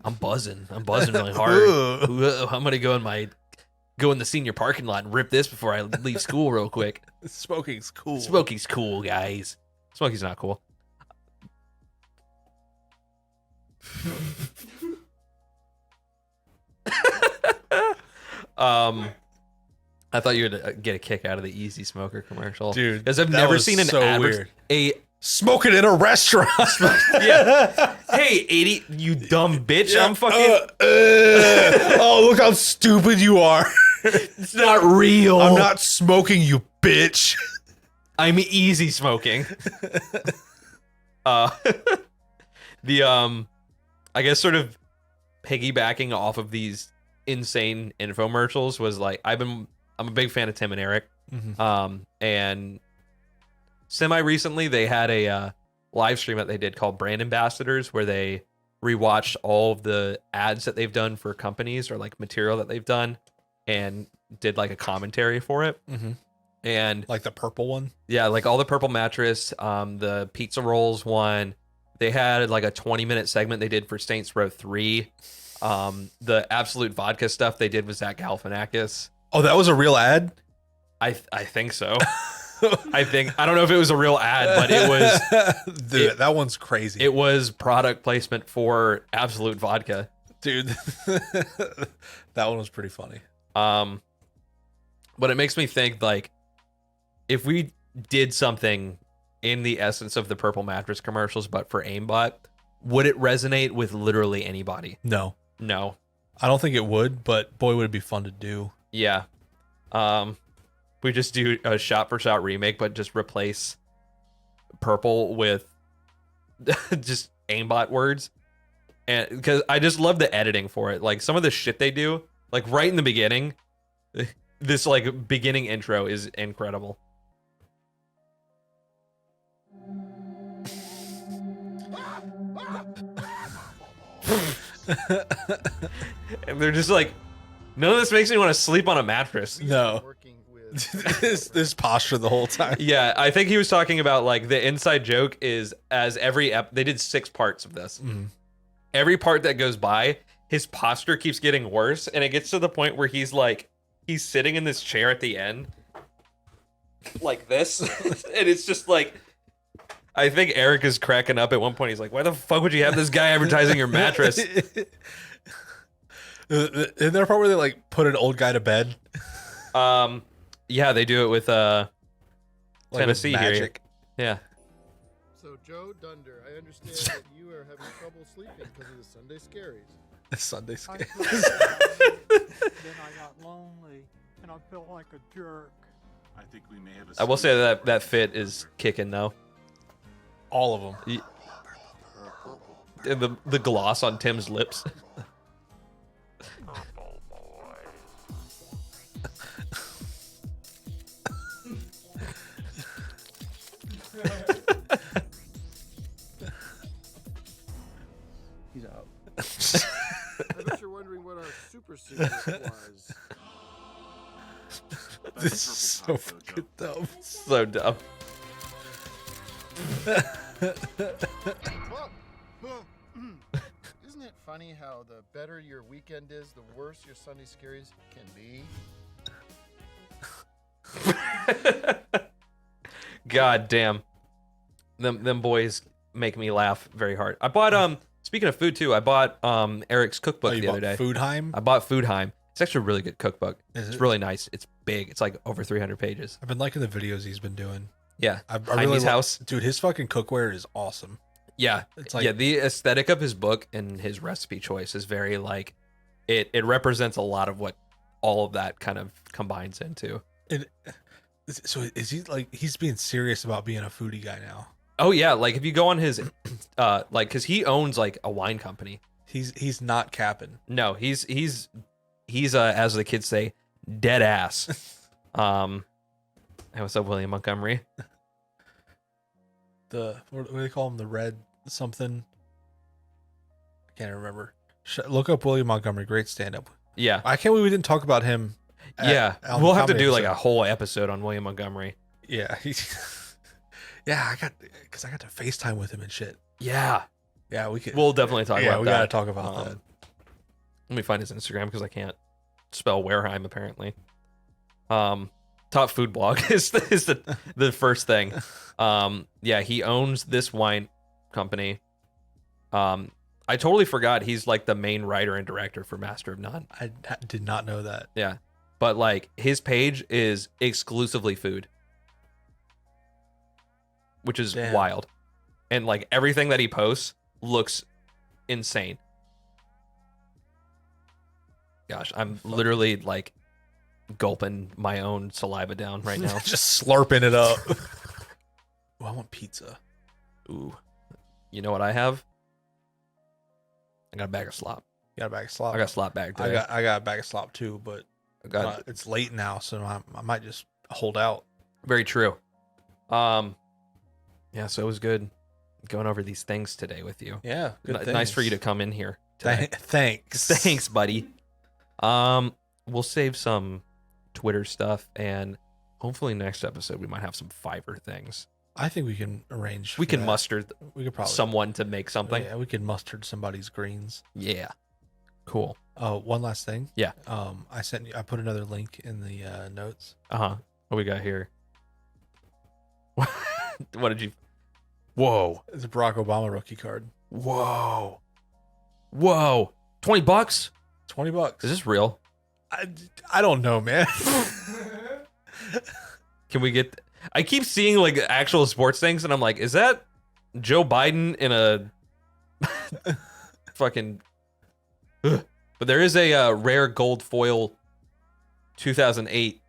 [SPEAKER 1] I'm buzzing really hard. Ooh, I'm gonna go in the senior parking lot and rip this before I leave school real quick.
[SPEAKER 2] Smoking's cool.
[SPEAKER 1] Smoking's cool, guys. Smoking's not cool. I thought you would get a kick out of the Easy Smoker commercial,
[SPEAKER 2] Dude,
[SPEAKER 1] because I've
[SPEAKER 2] that
[SPEAKER 1] never
[SPEAKER 2] was
[SPEAKER 1] seen an
[SPEAKER 2] so
[SPEAKER 1] advert.
[SPEAKER 2] weird. Smoking in a restaurant.
[SPEAKER 1] Yeah. Hey, idiot, you dumb bitch! I'm fucking.
[SPEAKER 2] Oh, look how stupid you are.
[SPEAKER 1] It's not real.
[SPEAKER 2] I'm not smoking, you bitch.
[SPEAKER 1] I'm easy smoking. I guess sort of piggybacking off of these insane infomercials was like I'm a big fan of Tim and Eric. And semi recently they had a live stream that they did called Brand Ambassadors, where they rewatched all of the ads that they've done for companies or like material that they've done and did like a commentary for it. And
[SPEAKER 2] Like the purple one.
[SPEAKER 1] yeah, like all the purple mattress, the pizza rolls one. They had like a 20-minute segment they did for Saints Row 3. The Absolute Vodka stuff they did with Zach Galifianakis.
[SPEAKER 2] Oh, that was a real ad?
[SPEAKER 1] I think so. I don't know if it was a real ad, but it was
[SPEAKER 2] Dude, that one's crazy.
[SPEAKER 1] it was product placement for Absolute Vodka.
[SPEAKER 2] Dude, that one was pretty funny.
[SPEAKER 1] But it makes me think like if we did something in the essence of the purple mattress commercials, but for aimbot, would it resonate with literally anybody?
[SPEAKER 2] No,
[SPEAKER 1] No.
[SPEAKER 2] I don't think it would, but boy, would it be fun to do.
[SPEAKER 1] Yeah. We just do a shot for shot remake, but just replace purple with just aimbot words. And because I just love the editing for it. Like some of the shit they do, like right in the beginning, this like beginning intro is incredible. And they're just like None of this makes me want to sleep on a mattress.
[SPEAKER 2] No.
[SPEAKER 4] Working with
[SPEAKER 2] this posture the whole time.
[SPEAKER 1] Yeah, I think he was talking about like the inside joke is as they did 6 parts of this. Every part that goes by, his posture keeps getting worse, and it gets to the point where he's sitting in this chair at the end, like this, and it's just like, I think Eric is cracking up at one point. He's like, "Why the fuck would you have this guy advertising your mattress?"
[SPEAKER 2] Isn't there a part where they like put an old guy to bed?
[SPEAKER 1] Yeah, they do it with
[SPEAKER 2] Like with
[SPEAKER 1] Tennessee here.
[SPEAKER 2] magic.
[SPEAKER 1] Yeah.
[SPEAKER 4] So, Joe Dunder, I understand that you are having trouble sleeping because of the Sunday scaries.
[SPEAKER 2] Sunday
[SPEAKER 8] I
[SPEAKER 2] scare.
[SPEAKER 8] felt bad. Then I got lonely, and I felt like a jerk.
[SPEAKER 9] I think we may have.
[SPEAKER 1] I will say that fit is kicking though.
[SPEAKER 2] All of them.
[SPEAKER 1] And the gloss on Tim's lips.
[SPEAKER 8] He's out.
[SPEAKER 4] I bet you're wondering what our super secret was.
[SPEAKER 2] This is so fucking dumb.
[SPEAKER 1] So dumb.
[SPEAKER 4] Isn't it funny how the better your weekend is, the worse your Sunday scaries can be?
[SPEAKER 1] God damn. Them boys make me laugh very hard. I bought speaking of food too, I bought Eric's cookbook
[SPEAKER 2] you
[SPEAKER 1] the other
[SPEAKER 2] bought
[SPEAKER 1] day.
[SPEAKER 2] Foodheim?
[SPEAKER 1] I bought Foodheim. It's actually a really good cookbook.
[SPEAKER 2] Is
[SPEAKER 1] It's
[SPEAKER 2] it?
[SPEAKER 1] really nice. It's big. It's like over 300 pages.
[SPEAKER 2] I've been liking the videos he's been doing.
[SPEAKER 1] Yeah.
[SPEAKER 2] I
[SPEAKER 1] Heidi's
[SPEAKER 2] really
[SPEAKER 1] house.
[SPEAKER 2] Dude, his fucking cookware is awesome.
[SPEAKER 1] Yeah.
[SPEAKER 2] It's like-
[SPEAKER 1] yeah, the aesthetic of his book and his recipe choice is very like it represents a lot of what all of that kind of combines into.
[SPEAKER 2] So is he like he's being serious about being a foodie guy now?
[SPEAKER 1] Oh yeah, like if you go on his like cuz he owns like a wine company.
[SPEAKER 2] He's not capping.
[SPEAKER 1] No, he's as the kids say, dead ass. Hey, what's up, William Montgomery?
[SPEAKER 2] What do they call him? The red something? I can't remember. Look up William Montgomery, great stand up.
[SPEAKER 1] Yeah.
[SPEAKER 2] I can't believe we didn't talk about him.
[SPEAKER 1] Yeah.
[SPEAKER 2] on
[SPEAKER 1] We'll
[SPEAKER 2] the
[SPEAKER 1] have to
[SPEAKER 2] comedy
[SPEAKER 1] do like a
[SPEAKER 2] episode.
[SPEAKER 1] whole episode on William Montgomery.
[SPEAKER 2] Yeah, yeah. I got to FaceTime with him and shit.
[SPEAKER 1] Yeah.
[SPEAKER 2] Yeah, we could.
[SPEAKER 1] We'll definitely talk
[SPEAKER 2] yeah,
[SPEAKER 1] about
[SPEAKER 2] we
[SPEAKER 1] that.
[SPEAKER 2] gotta talk about that.
[SPEAKER 1] Let me find his Instagram because I can't spell Wareheim apparently. Top food blog is the first thing. Yeah, he owns this wine company. I totally forgot he's like the main writer and director for Master of None.
[SPEAKER 2] I did not know that.
[SPEAKER 1] Yeah. But like his page is exclusively food, which is
[SPEAKER 2] Damn.
[SPEAKER 1] wild. And like everything that he posts looks insane. Gosh, I'm literally like gulping my own saliva down right now.
[SPEAKER 2] Just slurping it up. Oh, I want pizza.
[SPEAKER 1] Ooh. You know what I have? I got a bag of slop.
[SPEAKER 2] You got a bag of slop?
[SPEAKER 1] I got a slop bag today.
[SPEAKER 2] I got a bag of slop too, but
[SPEAKER 1] I got
[SPEAKER 2] it's late now, so I might just hold out.
[SPEAKER 1] very true. Yeah, so it was good going over these things today with you.
[SPEAKER 2] Yeah, good
[SPEAKER 1] Nice for you to
[SPEAKER 2] things.
[SPEAKER 1] come in here today.
[SPEAKER 2] Thanks.
[SPEAKER 1] Thanks, buddy. We'll save some Twitter stuff, and hopefully next episode we might have some Fiverr things.
[SPEAKER 2] I think we can arrange.
[SPEAKER 1] We
[SPEAKER 2] for
[SPEAKER 1] can
[SPEAKER 2] that.
[SPEAKER 1] muster
[SPEAKER 2] We could probably
[SPEAKER 1] someone to make something.
[SPEAKER 2] Yeah, we could muster somebody's greens.
[SPEAKER 1] Yeah. Cool.
[SPEAKER 2] One last thing.
[SPEAKER 1] Yeah.
[SPEAKER 2] I put another link in the notes.
[SPEAKER 1] Uh-huh. What we got here? What did you... Whoa.
[SPEAKER 2] It's a Barack Obama rookie card.
[SPEAKER 1] Whoa. Whoa. $20?
[SPEAKER 2] $20.
[SPEAKER 1] Is this real?
[SPEAKER 2] I don't know, man.
[SPEAKER 1] Can we get... I keep seeing like actual sports things, and I'm like, is that Joe Biden in a fucking... Ugh. But there is a rare gold foil 2008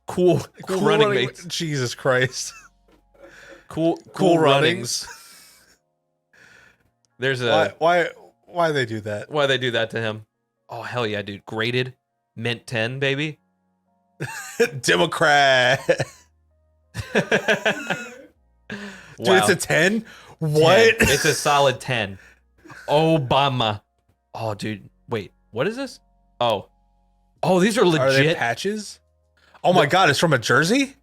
[SPEAKER 1] cool running mates.
[SPEAKER 2] Jesus Christ.
[SPEAKER 1] Cool
[SPEAKER 2] runnings.
[SPEAKER 1] There's a
[SPEAKER 2] Why they do that?
[SPEAKER 1] why they do that to him. Oh hell yeah, dude! Graded mint 10, baby.
[SPEAKER 2] Democrat. Dude,
[SPEAKER 1] Wow.
[SPEAKER 2] it's a 10? What?
[SPEAKER 1] 10. It's a solid 10. Obama. Oh, dude. Wait, what is this? Oh, Oh, these are
[SPEAKER 2] Are they
[SPEAKER 1] legit.
[SPEAKER 2] patches? Oh my God, it's from a jersey?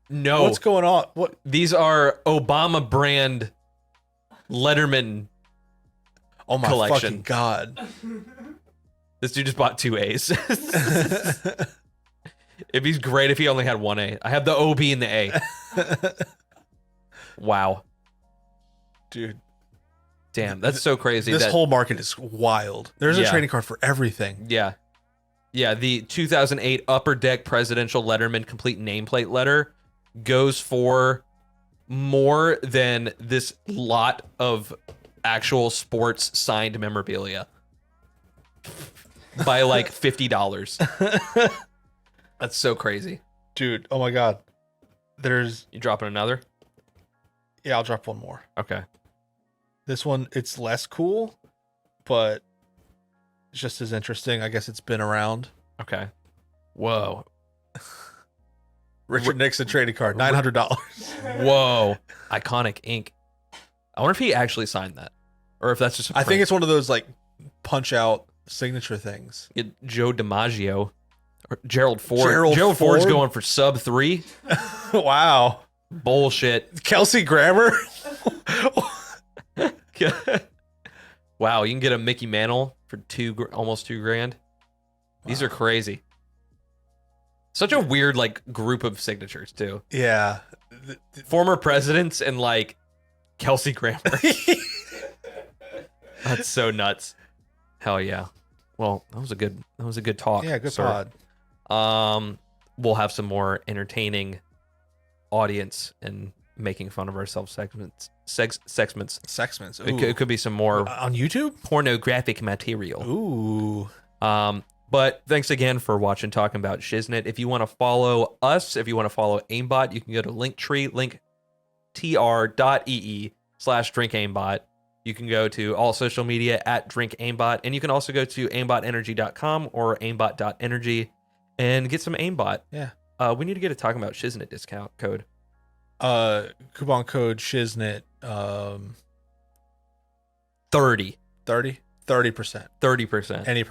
[SPEAKER 1] No,
[SPEAKER 2] What's going on? What?
[SPEAKER 1] these are Obama brand Letterman.
[SPEAKER 2] Oh my
[SPEAKER 1] Collection.
[SPEAKER 2] fucking God.
[SPEAKER 1] This dude just bought 2 A's. It'd be great if he only had 1 A. I have the OB and the A. Wow.
[SPEAKER 2] Dude.
[SPEAKER 1] Damn, that's so crazy.
[SPEAKER 2] This
[SPEAKER 1] that,
[SPEAKER 2] whole market is wild. There's a
[SPEAKER 1] Yeah.
[SPEAKER 2] trading card for everything.
[SPEAKER 1] Yeah. Yeah, the 2008 Upper Deck Presidential Letterman complete nameplate letter goes for more than this lot of actual sports signed memorabilia by like $50. That's so crazy.
[SPEAKER 2] Dude, oh my God.
[SPEAKER 1] You dropping another?
[SPEAKER 2] Yeah, I'll drop one more.
[SPEAKER 1] Okay.
[SPEAKER 2] This one, it's less cool, but it's just as interesting. I guess it's been around.
[SPEAKER 1] Okay. Whoa.
[SPEAKER 2] Richard Nixon trading card, $900.
[SPEAKER 1] Whoa. Iconic ink. I wonder if he actually signed that. Or if that's just a
[SPEAKER 2] I think it's one of those like punch out signature things.
[SPEAKER 1] Joe DiMaggio. Or Gerald Ford.
[SPEAKER 2] Gerald
[SPEAKER 1] Ford's
[SPEAKER 2] Ford?
[SPEAKER 1] going for sub 3.
[SPEAKER 2] Wow.
[SPEAKER 1] Bullshit.
[SPEAKER 2] Kelsey Grammer.
[SPEAKER 1] Wow, you can get a Mickey Mantle for almost $2,000. These are crazy. Such a weird like group of signatures too.
[SPEAKER 2] Yeah.
[SPEAKER 1] Former presidents and like Kelsey Grammer. That's so nuts. Hell yeah. Well, that was a good talk.
[SPEAKER 2] Yeah, good
[SPEAKER 1] sir.
[SPEAKER 2] pod.
[SPEAKER 1] We'll have some more entertaining audience and making fun of ourselves segments.
[SPEAKER 2] Sexments.
[SPEAKER 1] It could be some more
[SPEAKER 2] on YouTube
[SPEAKER 1] pornographic material.
[SPEAKER 2] Ooh.
[SPEAKER 1] But thanks again for watching Talking About Shiznit. If you want to follow us, if you want to follow Aimbot, you can go to linktr.ee /drinkaimbot. You can go to all social media at drinkaimbot, and you can also go to aimbot.energy.com or aimbot.energy and get some aimbot.
[SPEAKER 2] Yeah.
[SPEAKER 1] We need to get a Talking About Shiznit discount code.
[SPEAKER 2] Coupon code Shiznit
[SPEAKER 1] 30%.
[SPEAKER 2] 30%. Any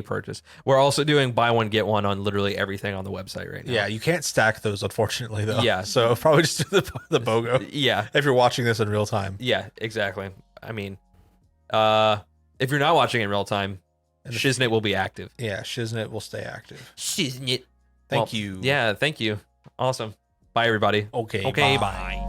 [SPEAKER 2] purchase.
[SPEAKER 1] We're also doing buy one get one on literally everything on the website right now.
[SPEAKER 2] Yeah, you can't stack those unfortunately though.
[SPEAKER 1] Yeah.
[SPEAKER 2] So probably just do the BOGO.
[SPEAKER 1] Yeah.
[SPEAKER 2] If you're watching this in real time.
[SPEAKER 1] Yeah, exactly. I mean, if you're not watching in real time, Shiznit will be active.
[SPEAKER 2] Yeah, Shiznit will stay active.
[SPEAKER 1] Shiznit.
[SPEAKER 2] Thank you.
[SPEAKER 1] Yeah, thank you. Awesome. Bye, everybody.
[SPEAKER 2] Okay,
[SPEAKER 1] Okay,
[SPEAKER 2] bye.
[SPEAKER 1] bye.